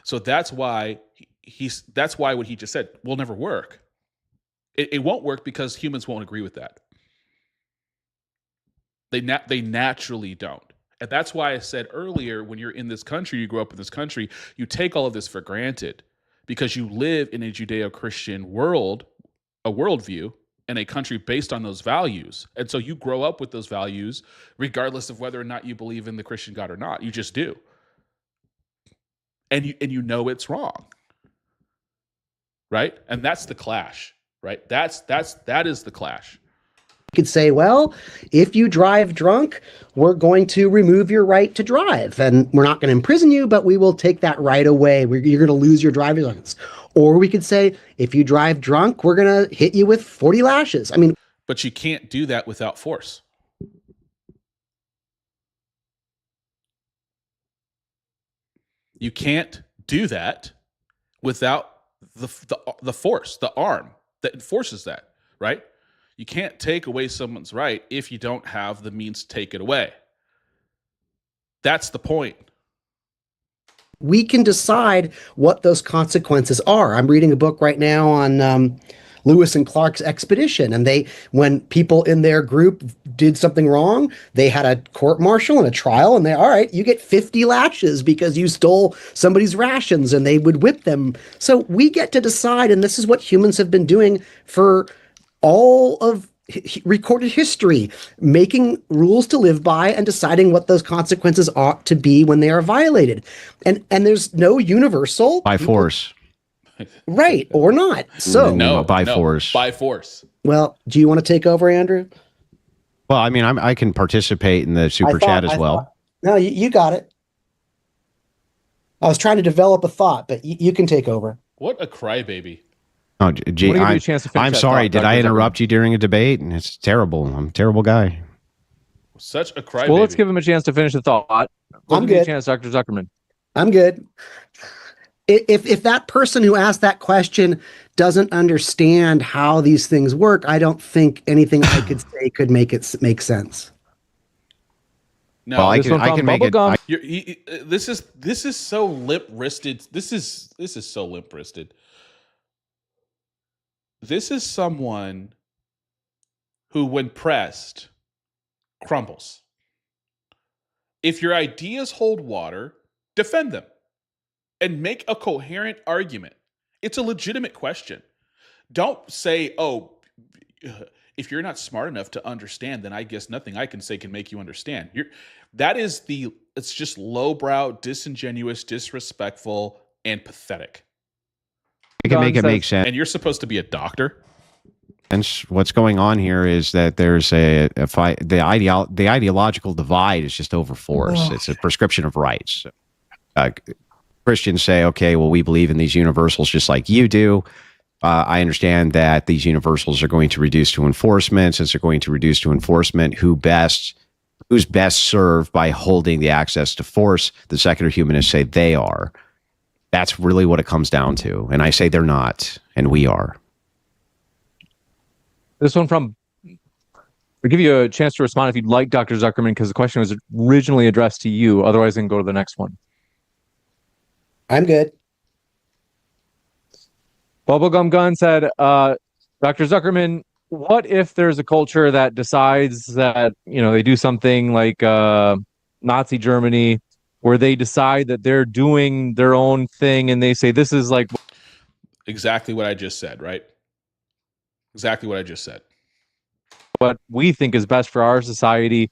[SPEAKER 1] So that's why what he just said will never work. It won't work because humans won't agree with that. They naturally don't. And that's why I said earlier, when you're in this country, you grow up in this country, you take all of this for granted because you live in a Judeo-Christian world, a worldview, and a country based on those values. And so you grow up with those values regardless of whether or not you believe in the Christian God or not. You just do. And you know it's wrong. Right? And that's the clash. Right? That is the clash.
[SPEAKER 20] You could say, well, if you drive drunk, we're going to remove your right to drive, and we're not going to imprison you, but we will take that right away. You're going to lose your driver's license. Or we could say, if you drive drunk, we're going to hit you with 40 lashes.
[SPEAKER 1] But you can't do that without force. You can't do that without the force, the arm that enforces that, right? You can't take away someone's right if you don't have the means to take it away. That's the point.
[SPEAKER 20] We can decide what those consequences are. I'm reading a book right now on Lewis and Clark's expedition, and when people in their group did something wrong, they had a court martial and a trial, and all right, you get 50 lashes because you stole somebody's rations, and they would whip them. So we get to decide, and this is what humans have been doing for all of recorded history, making rules to live by and deciding what those consequences ought to be when they are violated. And there's no universal
[SPEAKER 19] by force.
[SPEAKER 20] Right, or not. So
[SPEAKER 19] by force.
[SPEAKER 1] By force.
[SPEAKER 20] Well, do you want to take over, Andrew?
[SPEAKER 19] Well, I mean, I can participate in the super chat as well.
[SPEAKER 20] No, you got it. I was trying to develop a thought, but you can take over.
[SPEAKER 1] What a crybaby.
[SPEAKER 19] Oh, gee, I'm sorry. Did I interrupt you during a debate? And it's terrible. I'm a terrible guy.
[SPEAKER 1] Such a crybaby.
[SPEAKER 21] Well, let's give him a chance to finish the thought.
[SPEAKER 20] I'm good.
[SPEAKER 21] A chance, Dr. Zuckerman.
[SPEAKER 20] I'm good. If that person who asked that question doesn't understand how these things work, I don't think anything I could say could make it make sense.
[SPEAKER 1] No,
[SPEAKER 19] well, I can make it.
[SPEAKER 1] This is so limp-wristed. This is so limp-wristed. This is someone who, when pressed, crumbles. If your ideas hold water, defend them and make a coherent argument. It's a legitimate question. Don't say, oh, if you're not smart enough to understand, then I guess nothing I can say can make you understand. It's just lowbrow, disingenuous, disrespectful, and pathetic.
[SPEAKER 19] I can make it make sense.
[SPEAKER 1] And you're supposed to be a doctor?
[SPEAKER 19] And what's going on here is that there's a fight. The ideological divide is just over force. Oh. It's a prescription of rights. Christians say, okay, well, we believe in these universals just like you do. I understand that these universals are going to reduce to enforcement. Since they're going to reduce to enforcement, who's best served by holding the access to force? The secular humanists say they are. That's really what it comes down to. And I say they're not, and we are.
[SPEAKER 21] This one from... We'll give you a chance to respond if you'd like, Dr. Zuckerman, because the question was originally addressed to you. Otherwise, I can go to the next one.
[SPEAKER 20] I'm good.
[SPEAKER 21] Bubblegum Gun said, Dr. Zuckerman, what if there's a culture that decides that, they do something like Nazi Germany, where they decide that they're doing their own thing and they say, this is like...
[SPEAKER 1] Exactly what I just said, right? Exactly what I just said.
[SPEAKER 21] What we think is best for our society.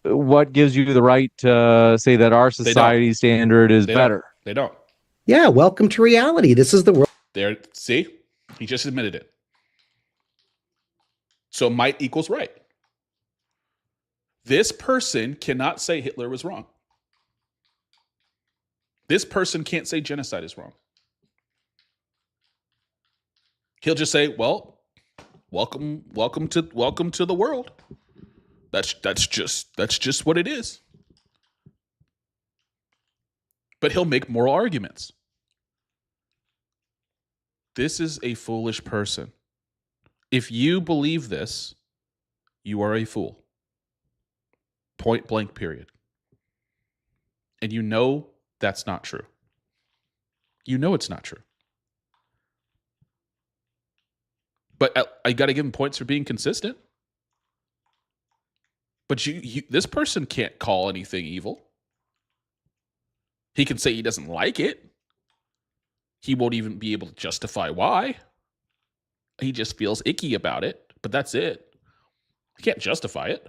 [SPEAKER 21] What gives you the right to say that our society standard is better?
[SPEAKER 1] They don't.
[SPEAKER 20] Yeah, welcome to reality. This is the world.
[SPEAKER 1] There, see? He just admitted it. So might equals right. This person cannot say Hitler was wrong. This person can't say genocide is wrong. He'll just say, well, welcome to the world. That's just what it is. But he'll make moral arguments. This is a foolish person. If you believe this, you are a fool. Point blank, period. And you know that's not true. You know it's not true. But I got to give him points for being consistent. But this person can't call anything evil. He can say he doesn't like it. He won't even be able to justify why. He just feels icky about it, but that's it. He can't justify it.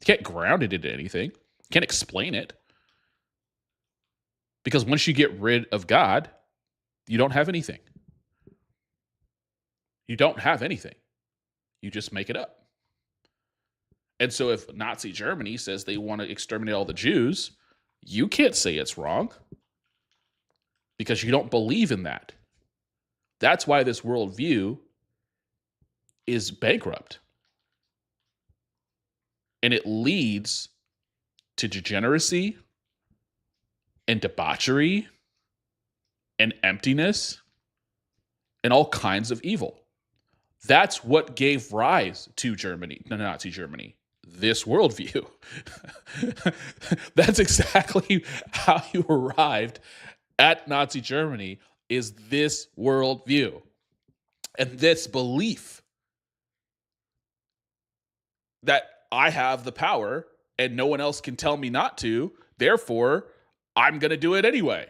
[SPEAKER 1] He can't ground it into anything. He can't explain it. Because once you get rid of God, you don't have anything. You don't have anything. You just make it up. And so if Nazi Germany says they want to exterminate all the Jews, you can't say it's wrong because you don't believe in that. That's why this worldview is bankrupt. And it leads to degeneracy and debauchery and emptiness and all kinds of evil. That's what gave rise to Germany, Nazi Germany, this worldview. That's exactly how you arrived at Nazi Germany, is this worldview and this belief that I have the power and no one else can tell me not to. Therefore, I'm going to do it anyway.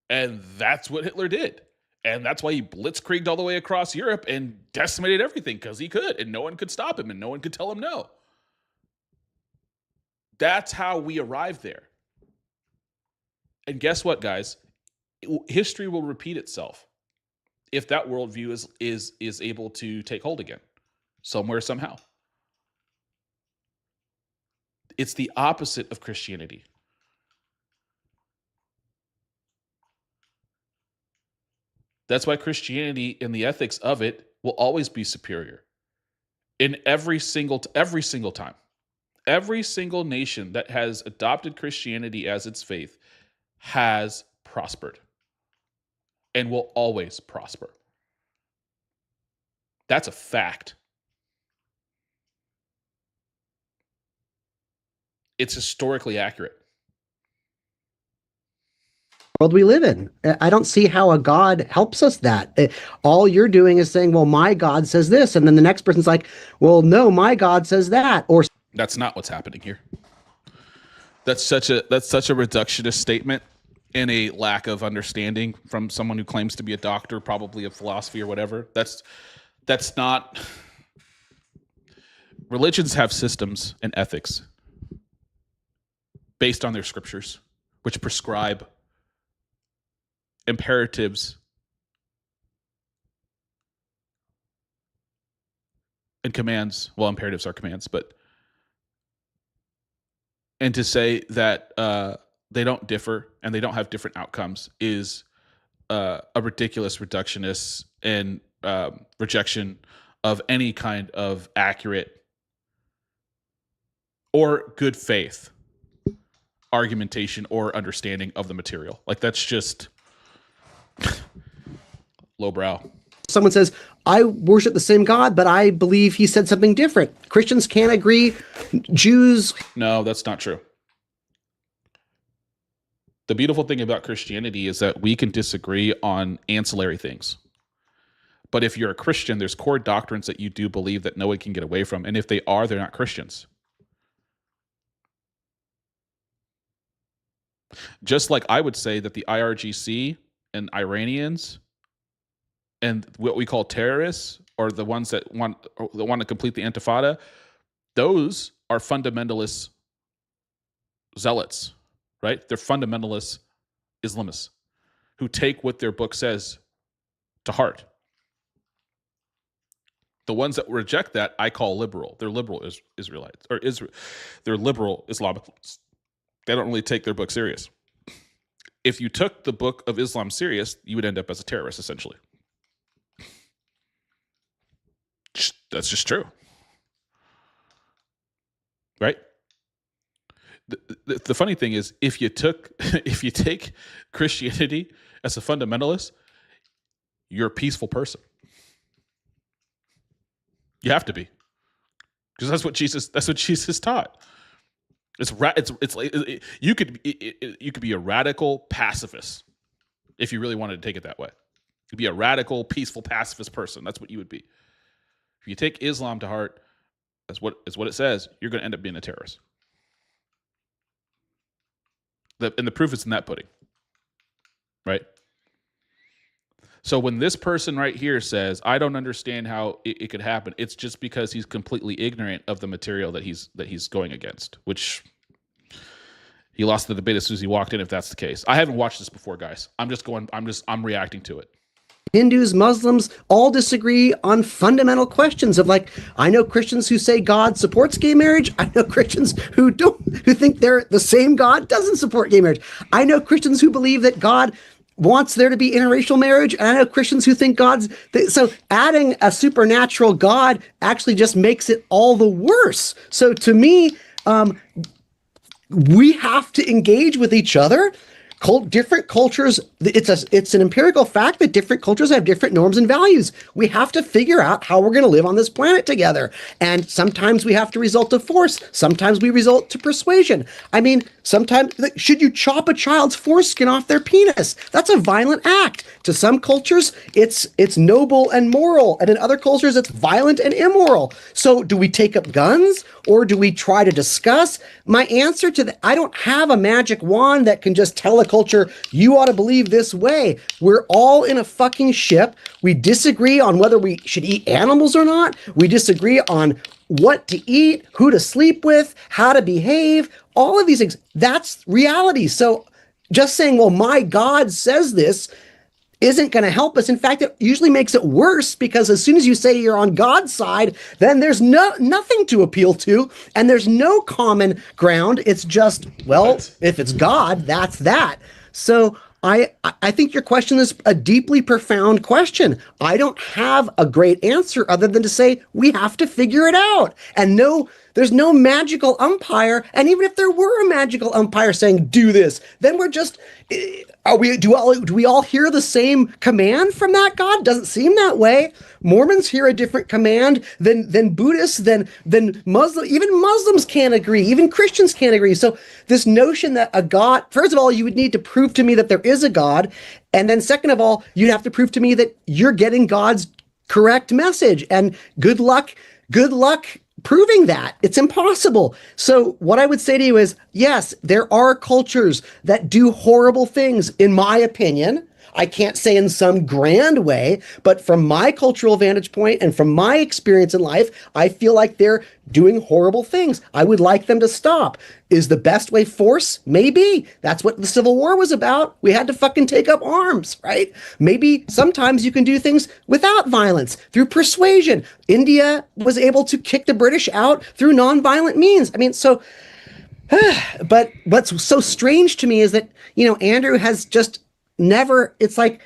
[SPEAKER 1] And that's what Hitler did. And that's why he blitzkrieged all the way across Europe and decimated everything, because he could, and no one could stop him, and no one could tell him no. That's how we arrived there. And guess what, guys? History will repeat itself if that worldview is able to take hold again, somewhere, somehow. It's the opposite of Christianity. That's why Christianity and the ethics of it will always be superior in every single time. Every single nation that has adopted Christianity as its faith has prospered and will always prosper. That's a fact. It's historically accurate.
[SPEAKER 20] World we live in. I don't see how a God helps us that. All you're doing is saying, well, my God says this. And then the next person's like, well, no, my God says that. Or
[SPEAKER 1] that's not what's happening here. That's such a reductionist statement and a lack of understanding from someone who claims to be a doctor, probably of philosophy or whatever. That's not. Religions have systems and ethics based on their scriptures, which prescribe imperatives and commands. Well, imperatives are commands, and to say that they don't differ and they don't have different outcomes is a ridiculous reductionist and rejection of any kind of accurate or good faith argumentation or understanding of the material. Like, that's just lowbrow.
[SPEAKER 20] Someone says, I worship the same God, but I believe he said something different. Christians can't agree. Jews.
[SPEAKER 1] No, that's not true. The beautiful thing about Christianity is that we can disagree on ancillary things. But if you're a Christian, there's core doctrines that you do believe that no one can get away from. And if they are, they're not Christians. Just like I would say that the IRGC and Iranians and what we call terrorists, or the ones that want to complete the Intifada, those are fundamentalist zealots, right? They're fundamentalist Islamists who take what their book says to heart. The ones that reject that, I call liberal. They're liberal Israelites, or they're liberal Islamists. They don't really take their book serious. If you took the book of Islam serious, you would end up as a terrorist, essentially. That's just true. Right? The funny thing is, if you take Christianity as a fundamentalist, you're a peaceful person. You have to be, because that's what Jesus taught. You could be a radical pacifist if you really wanted to take it that way. You'd be a radical, peaceful, pacifist person. That's what you would be. If you take Islam to heart, that's what it says, you're going to end up being a terrorist. And the proof is in that pudding, right? So when this person right here says, I don't understand how it could happen, it's just because he's completely ignorant of the material that he's going against, which he lost the debate as soon as he walked in, if that's the case. I haven't watched this before, guys. I'm reacting to it.
[SPEAKER 20] Hindus, Muslims all disagree on fundamental questions of, like, I know Christians who say God supports gay marriage. I know Christians who think they're the same God doesn't support gay marriage. I know Christians who believe that God wants there to be interracial marriage, and I know Christians who think so adding a supernatural God actually just makes it all the worse. So to me, we have to engage with each other. different cultures, it's an empirical fact that different cultures have different norms and values. We have to figure out how we're going to live on this planet together. And sometimes we have to resort to force. Sometimes we resort to persuasion. I mean, sometimes, should you chop a child's foreskin off their penis? That's a violent act. To some cultures, it's noble and moral. And in other cultures, it's violent and immoral. So do we take up guns or do we try to discuss? My answer to that, I don't have a magic wand that can just tell a culture, you ought to believe this way. We're all in a fucking ship. We disagree on whether we should eat animals or not. We disagree on what to eat, who to sleep with, how to behave, all of these things. That's reality. So just saying, well, my God says this isn't going to help us. In fact, it usually makes it worse, because as soon as you say you're on God's side, then there's nothing to appeal to, and there's no common ground. It's just, well, if it's God, that's that. So I think your question is a deeply profound question. I don't have a great answer other than to say we have to figure it out. And no, there's no magical umpire. And even if there were a magical umpire saying do this, then we're just do we all hear the same command from that God? Doesn't seem that way. Mormons hear a different command than Buddhists, than Muslims. Even Muslims can't agree. Even Christians can't agree. So this notion that a God, first of all, you would need to prove to me that there is a God. And then second of all, you'd have to prove to me that you're getting God's correct message. And good luck proving that. It's impossible. So what I would say to you is, yes, there are cultures that do horrible things, in my opinion. I can't say in some grand way, but from my cultural vantage point and from my experience in life, I feel like they're doing horrible things. I would like them to stop. Is the best way force? Maybe. That's what the Civil War was about. We had to fucking take up arms, right? Maybe sometimes you can do things without violence, through persuasion. India was able to kick the British out through nonviolent means. I mean, so, but what's so strange to me is that, Andrew has just never, it's like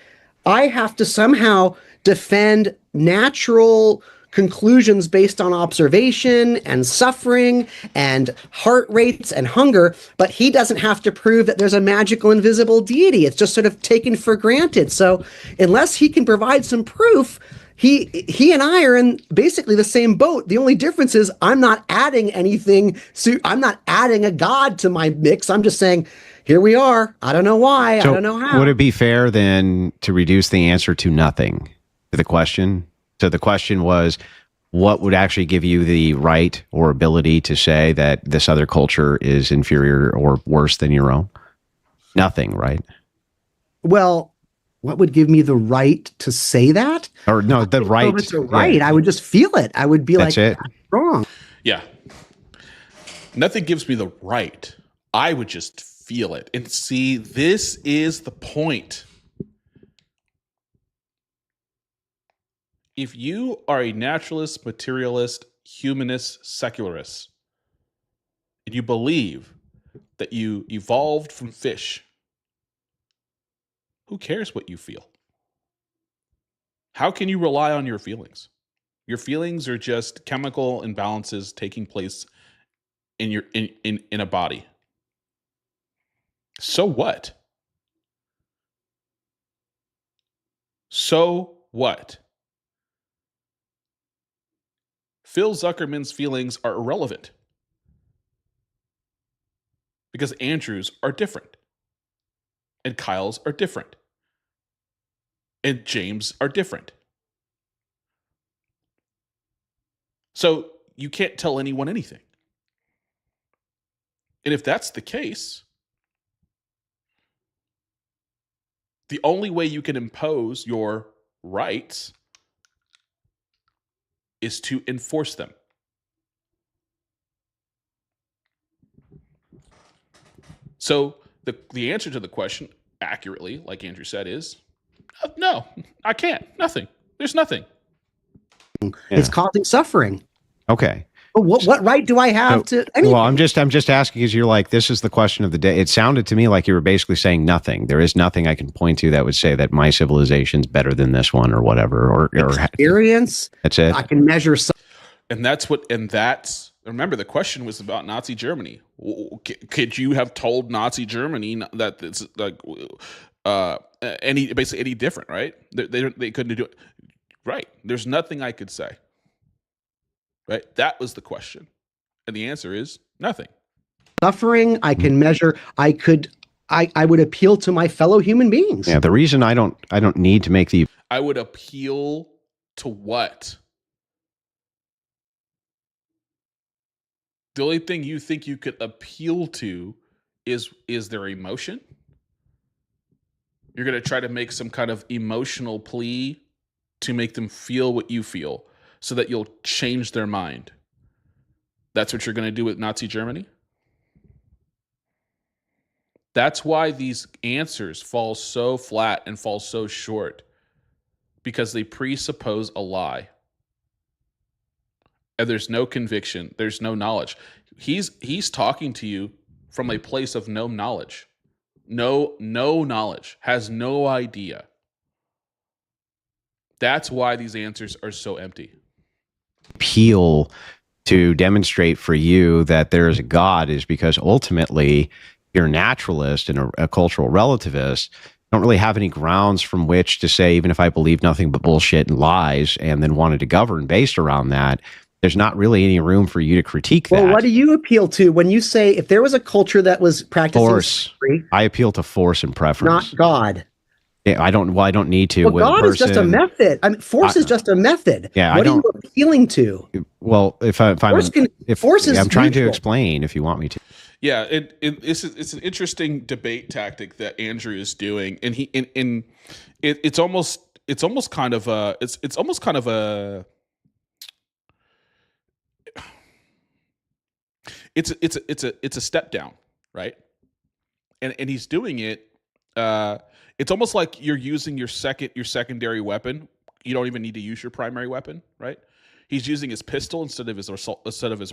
[SPEAKER 20] I have to somehow defend natural conclusions based on observation and suffering and heart rates and hunger, but he doesn't have to prove that there's a magical invisible deity. It's just sort of taken for granted. So unless he can provide some proof, he and I are in basically the same boat. The only difference is I'm not adding anything. So I'm not adding a God to my mix. I'm just saying, here we are. I don't know why.
[SPEAKER 19] So
[SPEAKER 20] I don't know how.
[SPEAKER 19] Would it be fair then to reduce the answer to nothing to the question? So the question was, what would actually give you the right or ability to say that this other culture is inferior or worse than your own? Nothing, right?
[SPEAKER 20] Well, what would give me the right to say that?
[SPEAKER 19] Or no, the right.
[SPEAKER 20] If it's a right, yeah. I would just feel it. I would be
[SPEAKER 19] That's
[SPEAKER 20] like,
[SPEAKER 19] it.
[SPEAKER 20] that's wrong.
[SPEAKER 1] Yeah. Nothing gives me the right. I would just feel it. And see, this is the point. If you are a naturalist, materialist, humanist, secularist, and you believe that you evolved from fish, who cares what you feel? How can you rely on your feelings? Your feelings are just chemical imbalances taking place in your in a body. So what? So what? Phil Zuckerman's feelings are irrelevant because Andrew's are different, and Kyle's are different, and James are different. So you can't tell anyone anything. And if that's the case, the only way you can impose your rights is to enforce them. So the answer to the question, accurately, like Andrew said, is no, I can't. Nothing. There's nothing.
[SPEAKER 20] It's causing suffering.
[SPEAKER 19] Okay.
[SPEAKER 20] What right do I have to anything?
[SPEAKER 19] Well, I'm just asking because you're like, this is the question of the day. It sounded to me like you were basically saying nothing. There is nothing I can point to that would say that my civilization's better than this one or whatever. Or
[SPEAKER 20] experience.
[SPEAKER 19] That's it.
[SPEAKER 20] I can measure.
[SPEAKER 1] And that's Remember, the question was about Nazi Germany. Could you have told Nazi Germany that it's like basically any different, right? They couldn't do it. Right. There's nothing I could say. Right. That was the question. And the answer is nothing.
[SPEAKER 20] Suffering, I can measure. I would appeal to my fellow human beings.
[SPEAKER 19] Yeah. The reason I don't need to make the.
[SPEAKER 1] I would appeal to what? The only thing you think you could appeal to is their emotion. You're going to try to make some kind of emotional plea to make them feel what you feel so that you'll change their mind. That's what you're going to do with Nazi Germany? That's why these answers fall so flat and fall so short, because they presuppose a lie. And there's no conviction. There's no knowledge. He's talking to you from a place of no knowledge. No knowledge. Has no idea. That's why these answers are so empty.
[SPEAKER 19] Appeal to demonstrate for you that there is a God is because ultimately you're a naturalist and a cultural relativist. Don't really have any grounds from which to say, even if I believe nothing but bullshit and lies and then wanted to govern based around that, there's not really any room for you to critique that.
[SPEAKER 20] Well, what do you appeal to when you say if there was a culture that was practicing
[SPEAKER 19] force? I appeal to force and preference,
[SPEAKER 20] not God.
[SPEAKER 19] Yeah, I don't need to.
[SPEAKER 20] Well, God is just a method. I mean, force is just a method.
[SPEAKER 19] Yeah,
[SPEAKER 20] what are you appealing to?
[SPEAKER 19] Well, I'm trying to explain if you want me to.
[SPEAKER 1] Yeah, it's an interesting debate tactic that Andrew is doing, and it's almost kind of a it's a step down, right? And he's doing it. It's almost like you're using your secondary weapon. You don't even need to use your primary weapon, right? He's using his pistol instead of his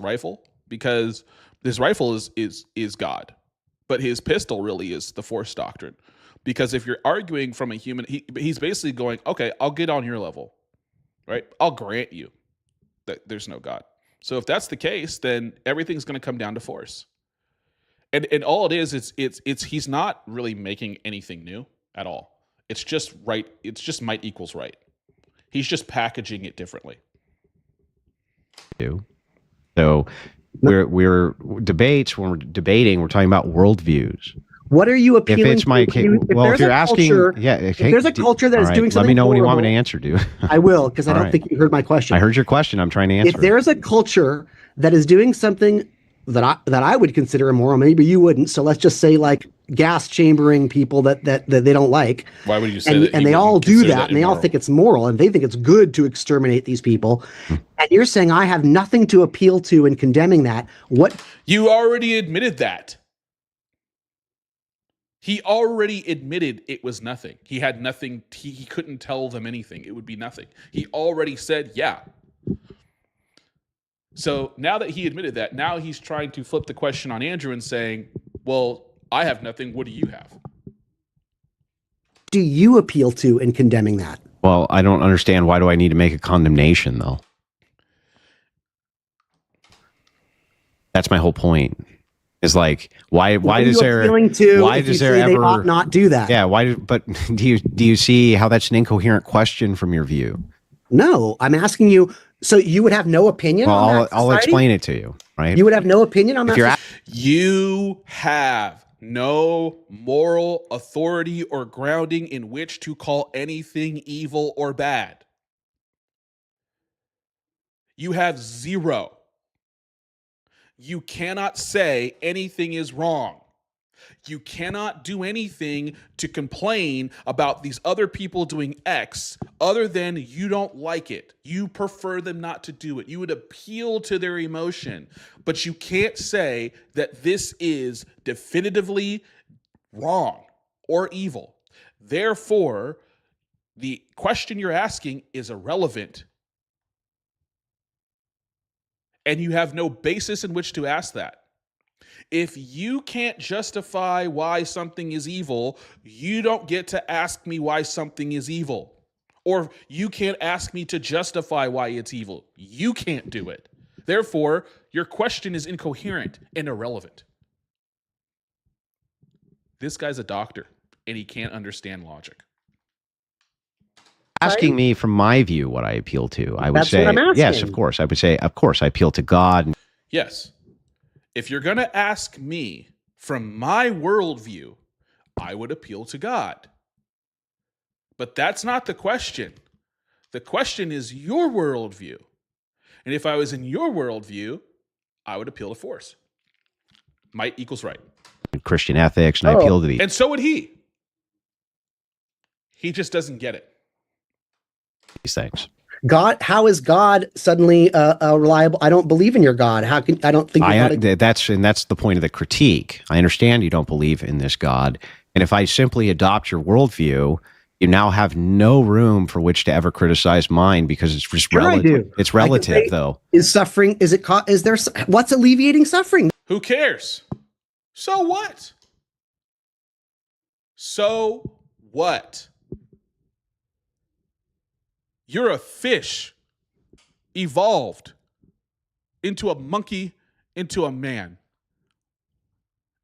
[SPEAKER 1] rifle, because his rifle is God, but his pistol really is the Force doctrine. Because if you're arguing from a human, he's basically going, okay, I'll get on your level, right? I'll grant you that there's no God. So if that's the case, then everything's going to come down to force. And all it is, it's he's not really making anything new at all. It's just right. It's just might equals right. He's just packaging it differently.
[SPEAKER 19] So we're debates. When we're debating, we're talking about worldviews.
[SPEAKER 20] What are you appealing
[SPEAKER 19] if it's my
[SPEAKER 20] to?
[SPEAKER 19] if you're asking,
[SPEAKER 20] if there's a culture that is doing something,
[SPEAKER 19] let me know when you want
[SPEAKER 20] horrible,
[SPEAKER 19] me to answer, dude.
[SPEAKER 20] I will, because I don't think you heard my question.
[SPEAKER 19] I heard your question. I'm trying to answer.
[SPEAKER 20] If there's a culture that is doing something that I would consider immoral, maybe you wouldn't. So let's just say like gas chambering people that they don't like.
[SPEAKER 1] Why would you say that?
[SPEAKER 20] And they all do that, and they all think it's moral, and they think it's good to exterminate these people. And you're saying I have nothing to appeal to in condemning that. What?
[SPEAKER 1] You already admitted that. He already admitted it was nothing. He had nothing. He couldn't tell them anything. It would be nothing. He already said, yeah. So now that he admitted that, now he's trying to flip the question on Andrew and saying, well, I have nothing. What do you have?
[SPEAKER 20] Do you appeal to in condemning that?
[SPEAKER 19] Well, I don't understand. Why do I need to make a condemnation, though? That's my whole point. Is like why does there
[SPEAKER 20] they ought not do that?
[SPEAKER 19] Yeah, but do you see how that's an incoherent question from your view?
[SPEAKER 20] No, I'm asking you. So you would have no opinion on that?
[SPEAKER 19] I'll explain it to you, right?
[SPEAKER 20] You would have no opinion on that?
[SPEAKER 1] You have no moral authority or grounding in which to call anything evil or bad. You have zero. You cannot say anything is wrong. You cannot do anything to complain about these other people doing X other than you don't like it. You prefer them not to do it. You would appeal to their emotion, but you can't say that this is definitively wrong or evil. Therefore, the question you're asking is irrelevant. And you have no basis in which to ask that. If you can't justify why something is evil, you don't get to ask me why something is evil. Or you can't ask me to justify why it's evil. You can't do it. Therefore, your question is incoherent and irrelevant. This guy's a doctor, and he can't understand logic.
[SPEAKER 19] Asking me from my view what I appeal to, I would
[SPEAKER 20] That's
[SPEAKER 19] say,
[SPEAKER 20] what I'm
[SPEAKER 19] yes,
[SPEAKER 20] asking.
[SPEAKER 19] of course. I would say, of course, I appeal to God.
[SPEAKER 1] Yes. If you're going to ask me from my worldview, I would appeal to God. But that's not the question. The question is your worldview. And if I was in your worldview, I would appeal to force. Might equals right.
[SPEAKER 19] Christian ethics, and I appeal to
[SPEAKER 1] And so would he. He just doesn't get it.
[SPEAKER 19] these things.
[SPEAKER 20] God, how is God suddenly reliable? I don't believe in your God. How can I don't think
[SPEAKER 19] That's the point of the critique. I understand you don't believe in this God, and if I simply adopt your worldview, you now have no room for which to ever criticize mine because it's just relative. It's relative, though.
[SPEAKER 20] Is suffering? Is it? Is there? What's alleviating suffering?
[SPEAKER 1] Who cares? So what? So what? You're a fish evolved into a monkey, into a man.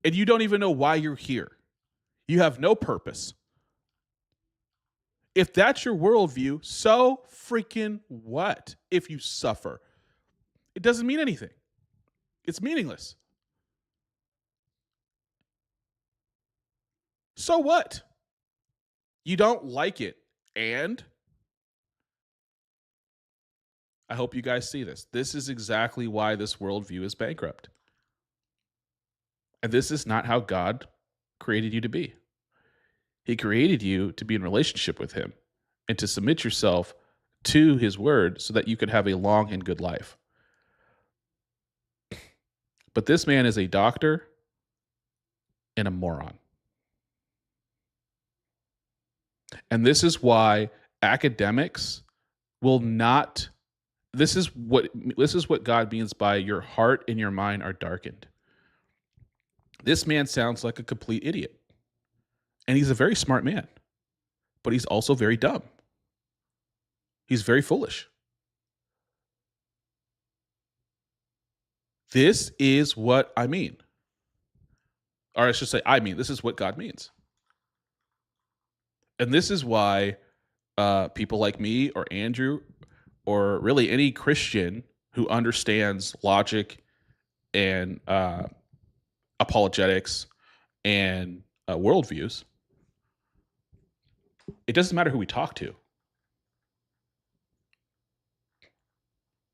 [SPEAKER 1] And you don't even know why you're here. You have no purpose. If that's your worldview, so freaking what if you suffer? It doesn't mean anything. It's meaningless. So what? You don't like it. And I hope you guys see this. This is exactly why this worldview is bankrupt. And this is not how God created you to be. He created you to be in relationship with him and to submit yourself to his word so that you could have a long and good life. But this man is a doctor and a moron. And this is why academics will not. This is what God means by your heart and your mind are darkened. This man sounds like a complete idiot. And he's a very smart man. But he's also very dumb. He's very foolish. This is what I mean. Or I should say, this is what God means. And this is why people like me or Andrew or really any Christian who understands logic and apologetics and worldviews, it doesn't matter who we talk to.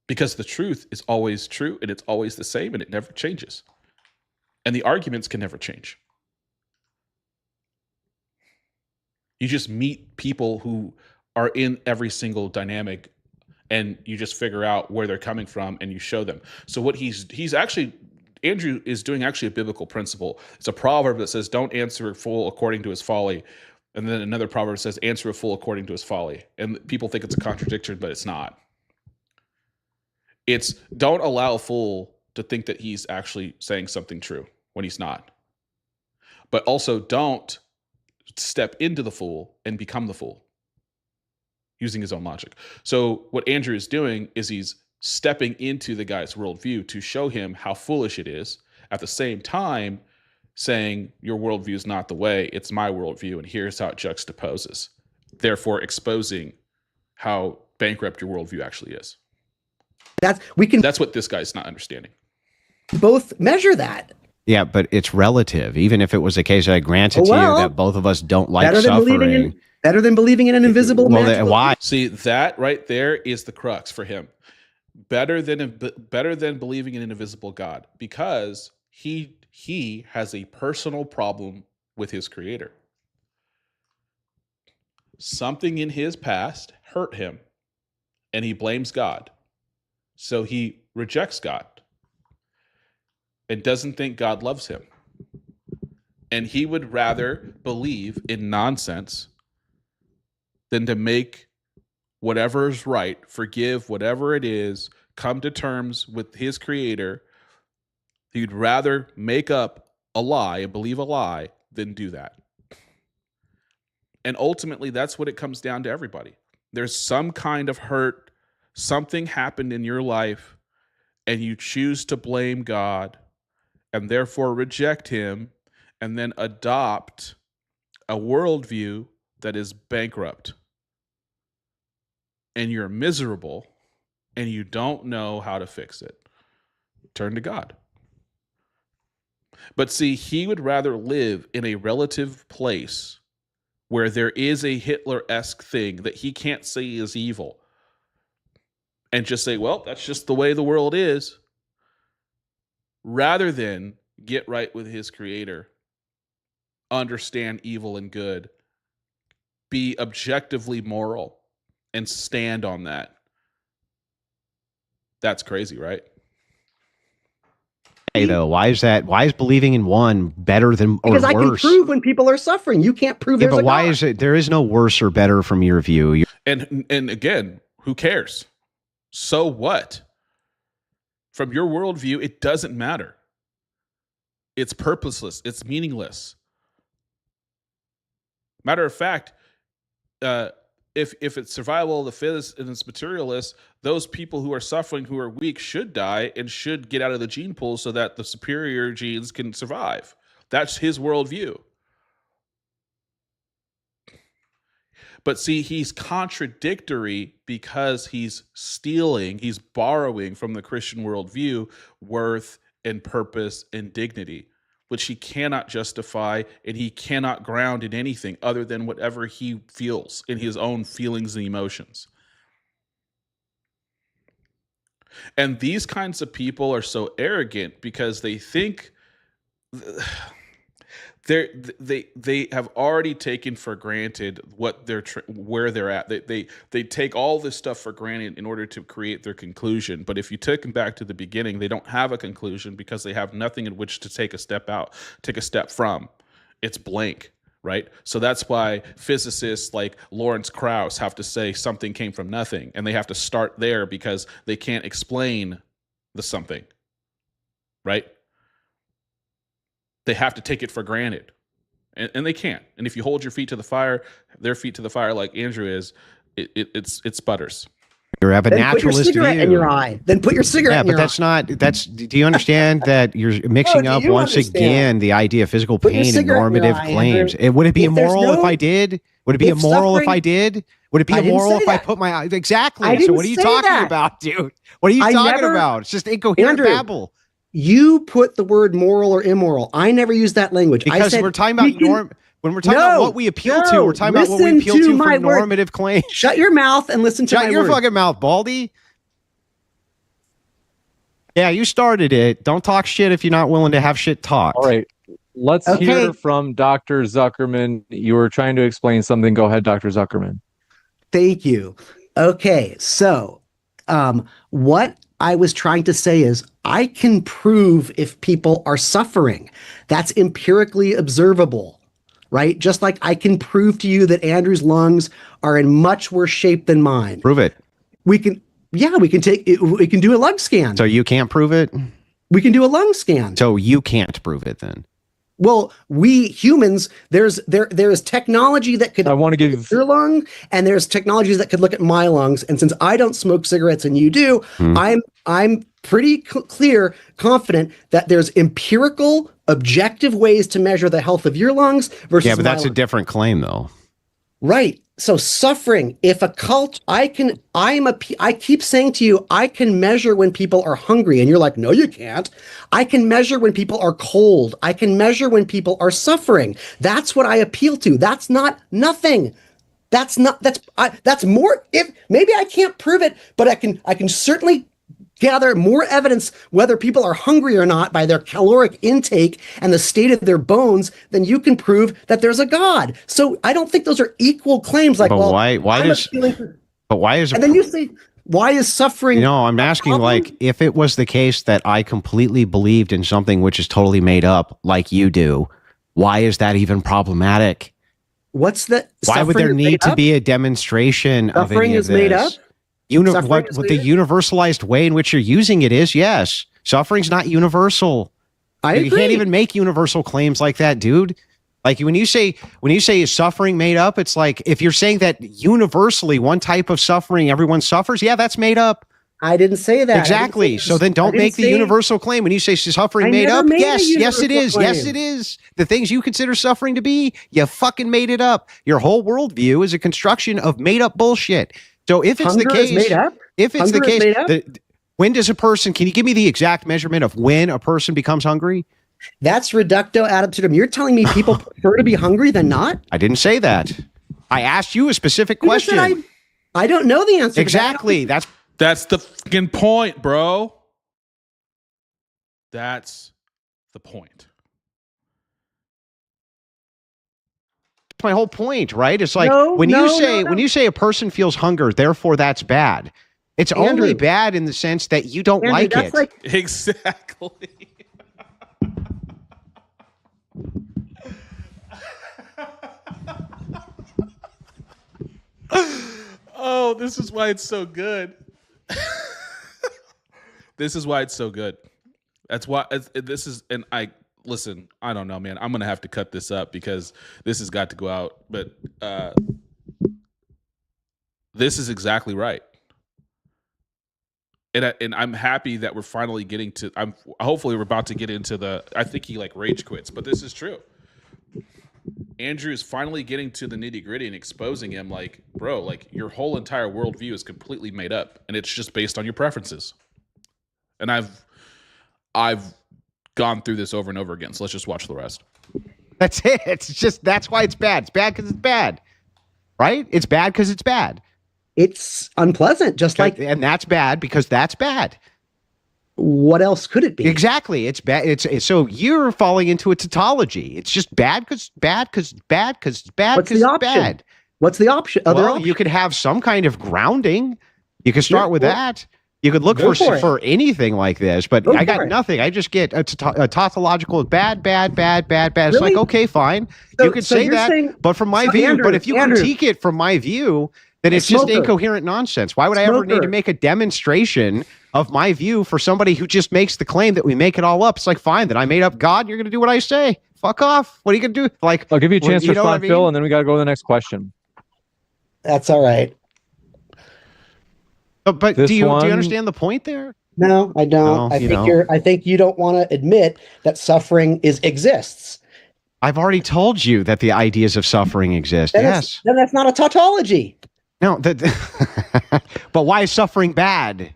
[SPEAKER 1] Because the truth is always true and it's always the same and it never changes. And the arguments can never change. You just meet people who are in every single dynamic and you just figure out where they're coming from and you show them. So what Andrew is doing actually a biblical principle. It's a proverb that says, don't answer a fool according to his folly. And then another proverb says, answer a fool according to his folly. And people think it's a contradiction, but it's not. It's don't allow a fool to think that he's actually saying something true when he's not. But also don't step into the fool and become the fool using his own logic. So what Andrew is doing is he's stepping into the guy's worldview to show him how foolish it is, at the same time saying your worldview is not the way, it's my worldview, and here's how it juxtaposes, therefore exposing how bankrupt your worldview actually is. That's what this guy's not understanding.
[SPEAKER 20] Both measure that.
[SPEAKER 19] Yeah, but it's relative. Even if it was a case that I granted to you that both of us don't like suffering.
[SPEAKER 20] Better than believing in an invisible man.
[SPEAKER 19] Why?
[SPEAKER 1] See, that right there is the crux for him. Better than believing in an invisible God, because he has a personal problem with his creator. Something in his past hurt him, and he blames God. So he rejects God and doesn't think God loves him. And he would rather believe in nonsense than to make whatever is right, forgive whatever it is, come to terms with his creator. He'd rather make up a lie and believe a lie than do that. And ultimately, that's what it comes down to everybody. There's some kind of hurt. Something happened in your life and you choose to blame God and therefore reject him and then adopt a worldview that is bankrupt, and you're miserable and you don't know how to fix it, turn to God. But see, he would rather live in a relative place where there is a Hitler-esque thing that he can't say is evil and just say, well, that's just the way the world is, rather than get right with his creator, understand evil and good, be objectively moral, and stand on that. That's crazy, right?
[SPEAKER 19] Hey, though, why is that? Why is believing in one better than or
[SPEAKER 20] because I can
[SPEAKER 19] worse?
[SPEAKER 20] prove when people are suffering. You can't prove
[SPEAKER 19] Yeah,
[SPEAKER 20] there's
[SPEAKER 19] but
[SPEAKER 20] a
[SPEAKER 19] why
[SPEAKER 20] God.
[SPEAKER 19] is it? There is no worse or better from your view.
[SPEAKER 1] And again, who cares? So what? From your worldview, it doesn't matter. It's purposeless. It's meaningless. Matter of fact, if it's survival of the fittest and it's materialist, those people who are suffering, who are weak, should die and should get out of the gene pool so that the superior genes can survive. That's his worldview. But see, he's contradictory because he's stealing, he's borrowing from the Christian worldview worth and purpose and dignity, which he cannot justify and he cannot ground in anything other than whatever he feels in his own feelings and emotions. And these kinds of people are so arrogant because they think they have already taken for granted what where they're at. They take all this stuff for granted in order to create their conclusion. But if you took them back to the beginning, they don't have a conclusion because they have nothing in which to take a step from. It's blank, right? So that's why physicists like Lawrence Krauss have to say something came from nothing, and they have to start there because they can't explain the something, right? They have to take it for granted, and they can't. And if you hold your feet to the fire, their feet to the fire, like Andrew is, it sputters.
[SPEAKER 19] You have a
[SPEAKER 20] Then
[SPEAKER 19] naturalist
[SPEAKER 20] put your cigarette
[SPEAKER 19] view.
[SPEAKER 20] in your eye. Then put your cigarette in
[SPEAKER 19] Yeah,
[SPEAKER 20] your
[SPEAKER 19] but that's
[SPEAKER 20] eye.
[SPEAKER 19] not. That's. Do you understand that you're mixing
[SPEAKER 20] do
[SPEAKER 19] up
[SPEAKER 20] you
[SPEAKER 19] once
[SPEAKER 20] understand?
[SPEAKER 19] again the idea of physical
[SPEAKER 20] Put your
[SPEAKER 19] pain and
[SPEAKER 20] cigarette in your
[SPEAKER 19] normative
[SPEAKER 20] eye,
[SPEAKER 19] claims?
[SPEAKER 20] Andrew.
[SPEAKER 19] Would it be
[SPEAKER 20] If there's
[SPEAKER 19] immoral if
[SPEAKER 20] no-
[SPEAKER 19] I did? Would it be
[SPEAKER 20] if
[SPEAKER 19] immoral if
[SPEAKER 20] suffering-
[SPEAKER 19] I did? Would it be
[SPEAKER 20] I didn't
[SPEAKER 19] immoral
[SPEAKER 20] say
[SPEAKER 19] if I
[SPEAKER 20] that.
[SPEAKER 19] put my eye? Exactly.
[SPEAKER 20] I
[SPEAKER 19] So
[SPEAKER 20] didn't
[SPEAKER 19] what are you
[SPEAKER 20] say
[SPEAKER 19] talking
[SPEAKER 20] that.
[SPEAKER 19] about, dude? What are you
[SPEAKER 20] I
[SPEAKER 19] talking
[SPEAKER 20] never-
[SPEAKER 19] about? It's just incoherent
[SPEAKER 20] Andrew,
[SPEAKER 19] babble.
[SPEAKER 20] You put the word moral or immoral. I never used that language. I
[SPEAKER 19] Because
[SPEAKER 20] said
[SPEAKER 19] we're talking about
[SPEAKER 20] we
[SPEAKER 19] when we're talking about what we appeal to, we're talking about what we
[SPEAKER 20] listen
[SPEAKER 19] appeal to
[SPEAKER 20] my
[SPEAKER 19] for
[SPEAKER 20] word.
[SPEAKER 19] normative claims.
[SPEAKER 20] Shut your mouth and listen to
[SPEAKER 19] Shut
[SPEAKER 20] my
[SPEAKER 19] your
[SPEAKER 20] word.
[SPEAKER 19] fucking mouth, Baldy. Yeah, you started it. Don't talk shit if you're not willing to have shit talked.
[SPEAKER 21] All right. Let's
[SPEAKER 20] Okay.
[SPEAKER 21] hear from Dr. Zuckerman. You were trying to explain something. Go ahead, Dr. Zuckerman.
[SPEAKER 20] Thank you. Okay, so what I was trying to say is I can prove if people are suffering. That's empirically observable, right? Just like I can prove to you that Andrew's lungs are in much worse shape than mine.
[SPEAKER 19] Prove it.
[SPEAKER 20] We can do a lung scan.
[SPEAKER 19] So you can't prove it?
[SPEAKER 20] We can do a lung scan.
[SPEAKER 19] So you can't prove it then?
[SPEAKER 20] Well, we humans, there is technology that could
[SPEAKER 21] I want to give
[SPEAKER 20] look at your lung, and there's technologies that could look at my lungs. And since I don't smoke cigarettes and you do, I'm pretty confident that there's empirical, objective ways to measure the health of your lungs versus
[SPEAKER 19] Yeah, but
[SPEAKER 20] my
[SPEAKER 19] that's a
[SPEAKER 20] lungs.
[SPEAKER 19] different claim though.
[SPEAKER 20] Right. So suffering, if a cult, I keep saying to you, I can measure when people are hungry. And you're like, no, you can't. I can measure when people are cold. I can measure when people are suffering. That's what I appeal to. That's not nothing. That's more, if maybe I can't prove it, but I can certainly gather more evidence whether people are hungry or not by their caloric intake and the state of their bones than you can prove that there's a God. So I don't think those are equal claims. Like,
[SPEAKER 19] But
[SPEAKER 20] well,
[SPEAKER 19] why
[SPEAKER 20] I'm
[SPEAKER 19] does
[SPEAKER 20] appealing to-
[SPEAKER 19] but why is
[SPEAKER 20] and then you say, why is suffering?
[SPEAKER 19] No, I'm asking like if it was the case that I completely believed in something which is totally made up like you do, why is that even problematic?
[SPEAKER 20] What's the
[SPEAKER 19] Why would there
[SPEAKER 20] suffering
[SPEAKER 19] need
[SPEAKER 20] made
[SPEAKER 19] to
[SPEAKER 20] up?
[SPEAKER 19] be a demonstration of
[SPEAKER 20] Suffering
[SPEAKER 19] any of
[SPEAKER 20] is made up?
[SPEAKER 19] this?
[SPEAKER 20] Suffering
[SPEAKER 19] What
[SPEAKER 20] is
[SPEAKER 19] the
[SPEAKER 20] made up?
[SPEAKER 19] universalized way in which you're using it is, yes. Suffering's not universal.
[SPEAKER 20] I
[SPEAKER 19] You
[SPEAKER 20] agree.
[SPEAKER 19] can't even make universal claims like that, dude. Like when you say is suffering made up, it's like if you're saying that universally one type of suffering everyone suffers, yeah, that's made up.
[SPEAKER 20] I didn't say that.
[SPEAKER 19] Exactly. So then don't make the universal claim. When you say suffering made up, yes, it is. Yes, it is. The things you consider suffering to be, you fucking made it up. Your whole worldview is a construction of made up bullshit. So if it's the case, if it's the case, when does a person, can you give me the exact measurement of when a person becomes hungry?
[SPEAKER 20] That's reducto ad absurdum. You're telling me people prefer to be hungry than not?
[SPEAKER 19] I didn't say that. I asked you a specific question.
[SPEAKER 20] I don't know the answer.
[SPEAKER 19] Exactly.
[SPEAKER 1] That's the fucking point, bro. That's the point.
[SPEAKER 19] That's my whole point, right? It's like when you say a person feels hunger, therefore that's bad. It's only bad in the sense that you don't like it.
[SPEAKER 1] Exactly. Oh, this is why it's so good. This is why it's so good. That's why this is, and listen, I don't know, man. I'm going to have to cut this up because this has got to go out. But this is exactly right. And I'm happy that we're finally getting to, hopefully we're about to get into I think he rage quits, but this is true. Andrew is finally getting to the nitty gritty and exposing him bro, your whole entire worldview is completely made up and it's just based on your preferences. And I've gone through this over and over again. So let's just watch the rest.
[SPEAKER 19] That's it. That's why it's bad. It's bad because it's bad, right? It's bad because it's bad.
[SPEAKER 20] It's unpleasant,
[SPEAKER 19] and that's bad because that's bad.
[SPEAKER 20] What else could it be?
[SPEAKER 19] Exactly. It's bad. So you're falling into a tautology. It's just bad because bad because bad because bad because bad.
[SPEAKER 20] What's the option?
[SPEAKER 19] You could have some kind of grounding. You could start with that. You could look for anything like this, but I got nothing. I just get a tautological bad. It's like, okay, fine. You could say that, but from my view, but if you critique it from my view, then it's just incoherent nonsense. Why would I ever need to make a demonstration of my view for somebody who just makes the claim that we make it all up? It's like, fine, then I made up God and you're going to do what I say. Fuck off. What are you going to do?
[SPEAKER 21] I'll give you a chance to respond, Phil, and then we got to go to the next question.
[SPEAKER 20] That's all right.
[SPEAKER 19] But do you understand the point there?
[SPEAKER 20] No, I don't. I think you don't want to admit that suffering exists.
[SPEAKER 19] I've already told you that the ideas of suffering exist. Then
[SPEAKER 20] that's not a tautology.
[SPEAKER 19] No, but why is suffering bad?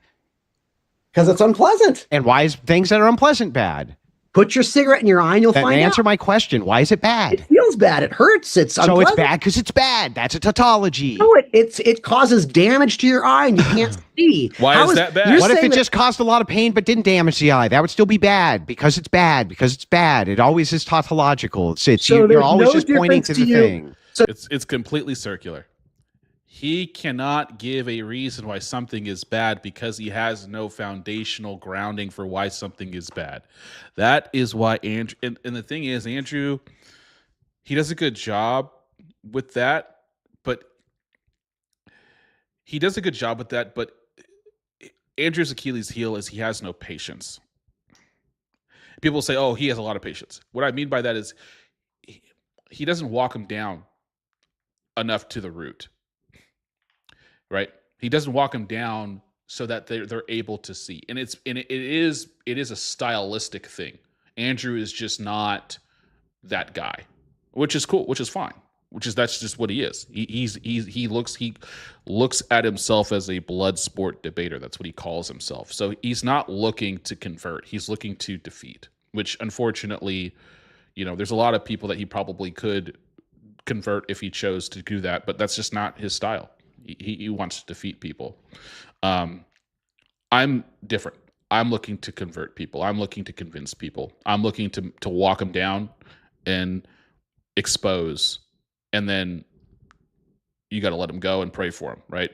[SPEAKER 20] Because it's unpleasant.
[SPEAKER 19] And why is things that are unpleasant bad?
[SPEAKER 20] Put your cigarette in your eye and you'll find out.
[SPEAKER 19] Answer my question. Why is it bad?
[SPEAKER 20] It feels bad. It hurts. It's unpleasant.
[SPEAKER 19] So it's bad because it's bad. That's a tautology.
[SPEAKER 20] No, it causes damage to your eye and you can't see.
[SPEAKER 1] Why is that bad?
[SPEAKER 19] What if it just caused a lot of pain but didn't damage the eye? That would still be bad because it's bad. Because it's bad. It always is tautological. You're always just pointing to the thing.
[SPEAKER 20] So
[SPEAKER 1] it's completely circular. He cannot give a reason why something is bad because he has no foundational grounding for why something is bad. That is why Andrew, and the thing is, Andrew, he does a good job with that, but Andrew's Achilles heel is he has no patience. People say, oh, he has a lot of patience. What I mean by that is he doesn't walk them down enough to the root. Right? He doesn't walk them down so that they're able to see. And it is a stylistic thing. Andrew is just not that guy, which is cool, which is fine. That's just what he is. He looks at himself as a blood sport debater. That's what he calls himself. So he's not looking to convert. He's looking to defeat, which unfortunately, there's a lot of people that he probably could convert if he chose to do that, but that's just not his style. He wants to defeat people. I'm different. I'm looking to convert people. I'm looking to convince people. I'm looking to walk them down and expose, and then you got to let them go and pray for them, right?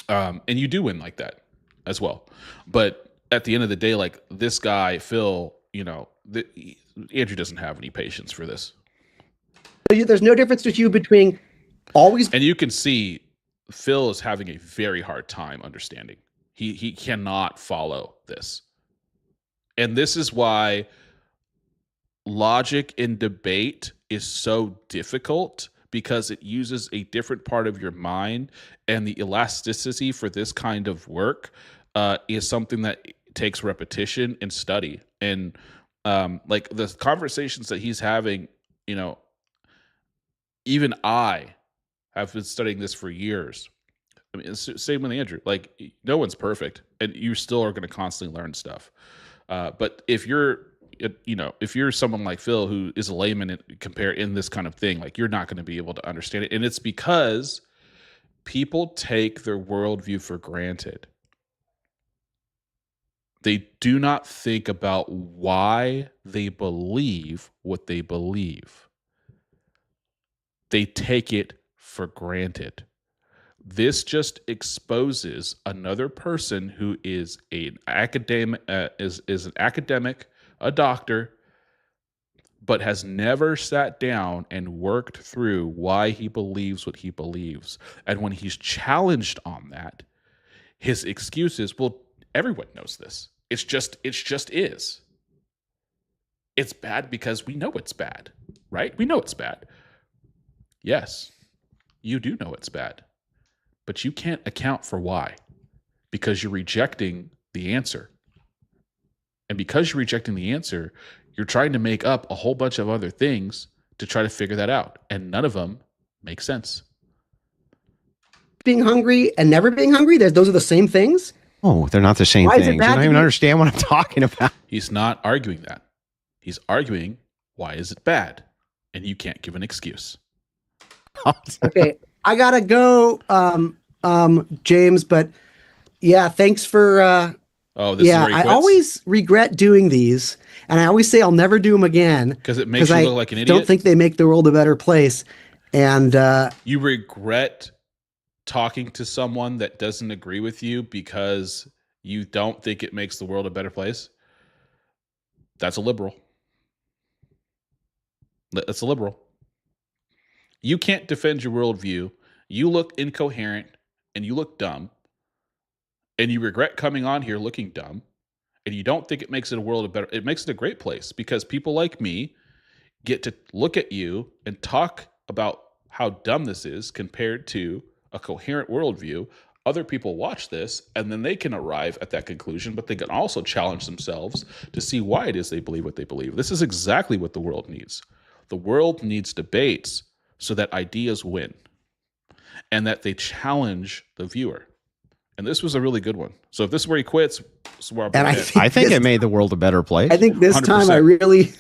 [SPEAKER 1] And you do win like that as well. But at the end of the day, this guy, Phil, Andrew doesn't have any patience for this.
[SPEAKER 20] There's no difference with you between always.
[SPEAKER 1] And you can see Phil is having a very hard time understanding. He cannot follow this. And this is why logic in debate is so difficult, because it uses a different part of your mind, and the elasticity for this kind of work is something that takes repetition and study. And like the conversations that he's having, you know, even I have been studying this for years. I mean, it's same with Andrew. Like, no one's perfect, and you still are going to constantly learn stuff. But if you're, you know, if you're someone like Phil who is a layman and compare in this kind of thing, like, you're not going to be able to understand it. And it's because people take their worldview for granted. They do not think about why they believe what they believe. They take it for granted. This just exposes another person who is an academic, is an academic, a doctor, but has never sat down and worked through why he believes what he believes. And when he's challenged on that, his excuse is, well, everyone knows this. It's just is. It's bad because we know it's bad, right? We know it's bad. Yes, you do know it's bad, but you can't account for why, because you're rejecting the answer. And because you're rejecting the answer, you're trying to make up a whole bunch of other things to try to figure that out. And none of them make sense.
[SPEAKER 20] Being hungry and never being hungry, those are the same things?
[SPEAKER 19] Oh, they're not the same
[SPEAKER 20] Why is it
[SPEAKER 19] things. You
[SPEAKER 20] bad
[SPEAKER 19] don't
[SPEAKER 20] to
[SPEAKER 19] even
[SPEAKER 20] be-
[SPEAKER 19] understand what I'm talking about.
[SPEAKER 1] He's not arguing that. He's arguing, why is it bad? And you can't give an excuse.
[SPEAKER 20] Okay, I gotta go, James, but yeah, thanks for
[SPEAKER 1] Oh, this is where he
[SPEAKER 20] I
[SPEAKER 1] quits?
[SPEAKER 20] always regret doing these, and I always say I'll never do them again
[SPEAKER 1] Because it makes you
[SPEAKER 20] I
[SPEAKER 1] look like an idiot?
[SPEAKER 20] don't think they make the world a better place. And
[SPEAKER 1] You regret talking to someone that doesn't agree with you because you don't think it makes the world a better place? That's a liberal. That's a liberal. You can't defend your worldview. You look incoherent and you look dumb. And you regret coming on here looking dumb. And you don't think it makes it a world a better. It makes it a great place because people like me get to look at you and talk about how dumb this is compared to a coherent worldview. Other people watch this and then they can arrive at that conclusion, but they can also challenge themselves to see why it is they believe what they believe. This is exactly what the world needs. The world needs debates so that ideas win and that they challenge the viewer. And this was a really good one. So if this is where he quits, this is where I'll
[SPEAKER 19] I think it made the world a better place.
[SPEAKER 20] I think this time
[SPEAKER 1] 100%.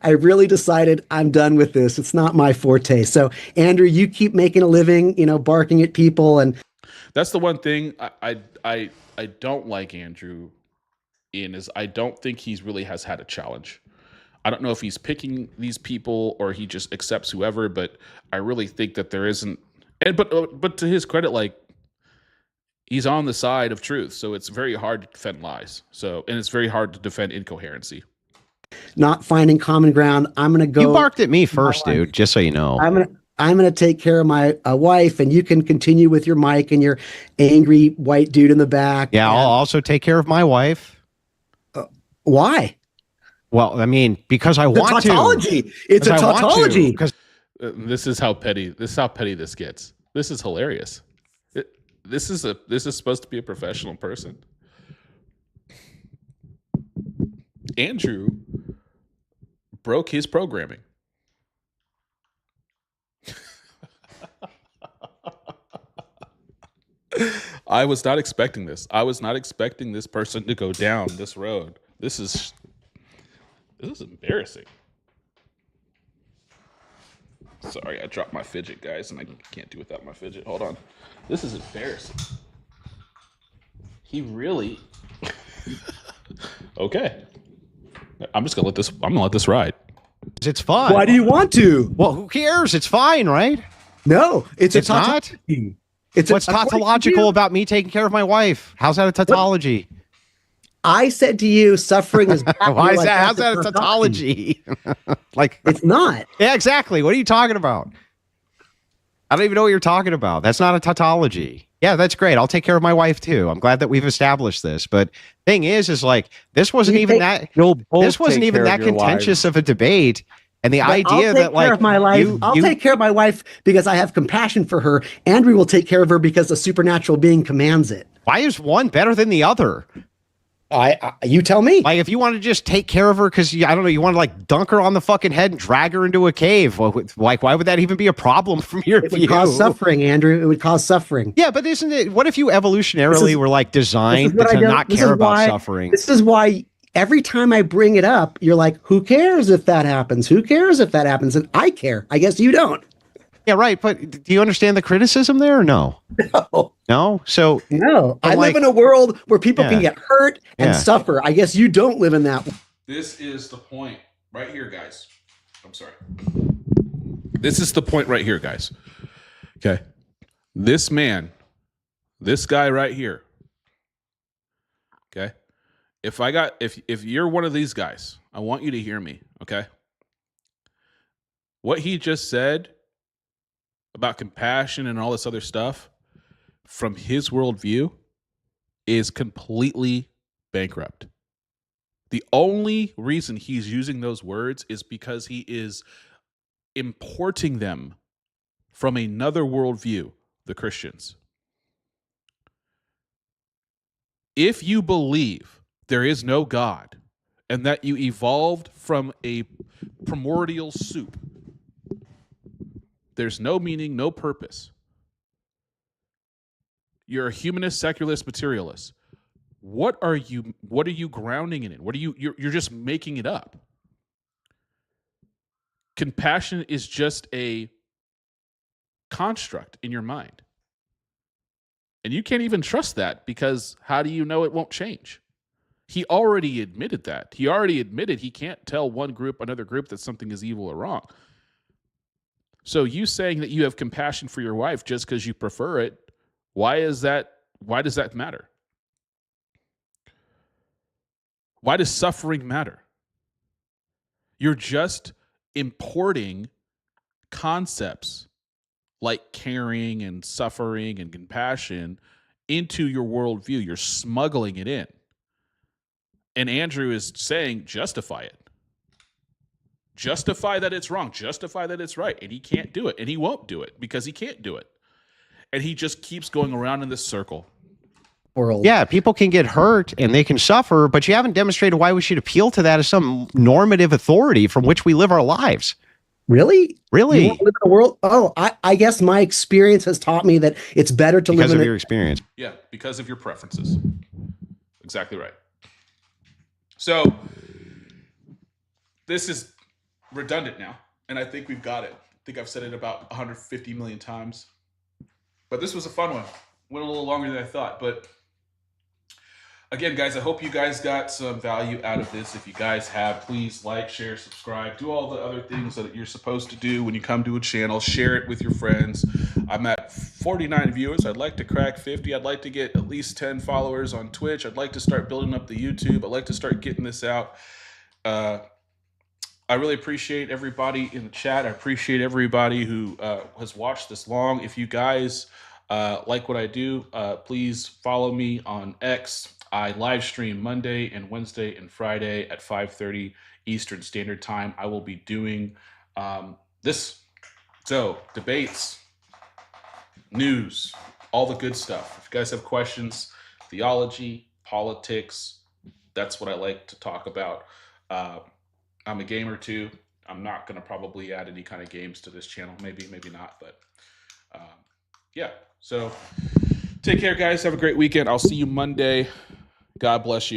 [SPEAKER 20] I really decided I'm done with this. It's not my forte. So Andrew, you keep making a living, barking at people, and
[SPEAKER 1] that's the one thing I don't like Andrew in is I don't think he's really has had a challenge. I don't know if he's picking these people or he just accepts whoever, but I really think that there isn't. And but to his credit, like, he's on the side of truth, so it's very hard to defend lies. And it's very hard to defend incoherency.
[SPEAKER 20] not finding common ground. I'm going to go.
[SPEAKER 19] You barked at me first, dude, just so you know.
[SPEAKER 20] I'm gonna take care of my wife, and you can continue with your mic and your angry white dude in the back.
[SPEAKER 19] Yeah, I'll also take care of my wife.
[SPEAKER 20] Why?
[SPEAKER 19] Well, I mean, because I want
[SPEAKER 20] tautology.
[SPEAKER 19] to.
[SPEAKER 20] It's a tautology.
[SPEAKER 1] Because this is how petty this gets. This is hilarious. This is supposed to be a professional person. Andrew broke his programming. I was not expecting this. I was not expecting this person to go down this road. This is embarrassing. Sorry, I dropped my fidget, guys, and I can't do without my fidget. Hold on. This is embarrassing. He really Okay. I'm just gonna let this ride.
[SPEAKER 19] It's fun.
[SPEAKER 20] Why do you want to?
[SPEAKER 19] Well, who cares? It's fine, right?
[SPEAKER 20] No, it's
[SPEAKER 19] not. What's tautological about me taking care of my wife? How's that a tautology?
[SPEAKER 20] I said to you, suffering is bad.
[SPEAKER 19] Why is that? How's that a tautology? Like,
[SPEAKER 20] it's not.
[SPEAKER 19] Yeah, exactly. What are you talking about? I don't even know what you're talking about. That's not a tautology. Yeah, that's great. I'll take care of my wife too. I'm glad that we've established this. But thing is like this wasn't even that. This wasn't even that contentious of a debate. And the
[SPEAKER 20] But
[SPEAKER 19] idea
[SPEAKER 20] I'll
[SPEAKER 19] that
[SPEAKER 20] take
[SPEAKER 19] like
[SPEAKER 20] care of my life. I'll take care of my wife because I have compassion for her. Andrew will take care of her because a supernatural being commands it.
[SPEAKER 19] Why is one better than the other?
[SPEAKER 20] You tell me.
[SPEAKER 19] Like, if you want to just take care of her because I don't know, you want to like dunk her on the fucking head and drag her into a cave. Like, why would that even be a problem from your view?
[SPEAKER 20] It would cause suffering, Andrew. It would cause suffering.
[SPEAKER 19] Yeah, but isn't it? What if you evolutionarily were like designed to not care about suffering?
[SPEAKER 20] This is why every time I bring it up, you're like, "Who cares if that happens? Who cares if that happens?" And I care. I guess you don't.
[SPEAKER 19] Yeah, right. But do you understand the criticism there or no? No. So
[SPEAKER 20] no. I live in a world where people can get hurt and suffer. I guess you don't live in that.
[SPEAKER 1] This is the point right here, guys. I'm sorry. This is the point right here, guys. Okay. This man, this guy right here. Okay. If you're one of these guys, I want you to hear me. Okay. What he just said about compassion and all this other stuff from his worldview is completely bankrupt. The only reason he's using those words is because he is importing them from another worldview, the Christians. If you believe there is no God and that you evolved from a primordial soup, there's no meaning, no purpose. You're a humanist, secularist, materialist. What are you grounding it in? You're just making it up. Compassion is just a construct in your mind. And you can't even trust that because how do you know it won't change? He already admitted that. He already admitted he can't tell one group, another group that something is evil or wrong. So you saying that you have compassion for your wife just because you prefer it, why does that matter? Why does suffering matter? You're just importing concepts like caring and suffering and compassion into your worldview. You're smuggling it in. And Andrew is saying, justify it. Justify that it's wrong. Justify that it's right. And he can't do it. And he won't do it because he can't do it. And he just keeps going around in this circle.
[SPEAKER 19] Yeah, people can get hurt and they can suffer, but you haven't demonstrated why we should appeal to that as some normative authority from which we live our lives.
[SPEAKER 20] Really?
[SPEAKER 19] Really?
[SPEAKER 20] You want to live in a world? Oh, I guess my experience has taught me that it's better to
[SPEAKER 19] because
[SPEAKER 20] live in
[SPEAKER 19] of your experience.
[SPEAKER 1] Yeah, because of your preferences. Exactly right. So this is redundant now, and I think we've got it. I think I've said it about 150 million times. But this was a fun one. Went a little longer than I thought, but again, guys, I hope you guys got some value out of this. If you guys have, please like, share, subscribe, do all the other things that you're supposed to do when you come to a channel. Share it with your friends. I'm at 49 viewers. I'd like to crack 50. I'd like to get at least 10 followers on Twitch. I'd like to start building up the YouTube. I'd like to start getting this out. I really appreciate everybody in the chat. I appreciate everybody who has watched this long. If you guys like what I do, please follow me on X. I live stream Monday and Wednesday and Friday at 5:30 Eastern Standard Time. I will be doing this. So, debates, news, all the good stuff. If you guys have questions, theology, politics, that's what I like to talk about. I'm a gamer too. I'm not going to probably add any kind of games to this channel. Maybe not. But yeah. So take care, guys. Have a great weekend. I'll see you Monday. God bless you.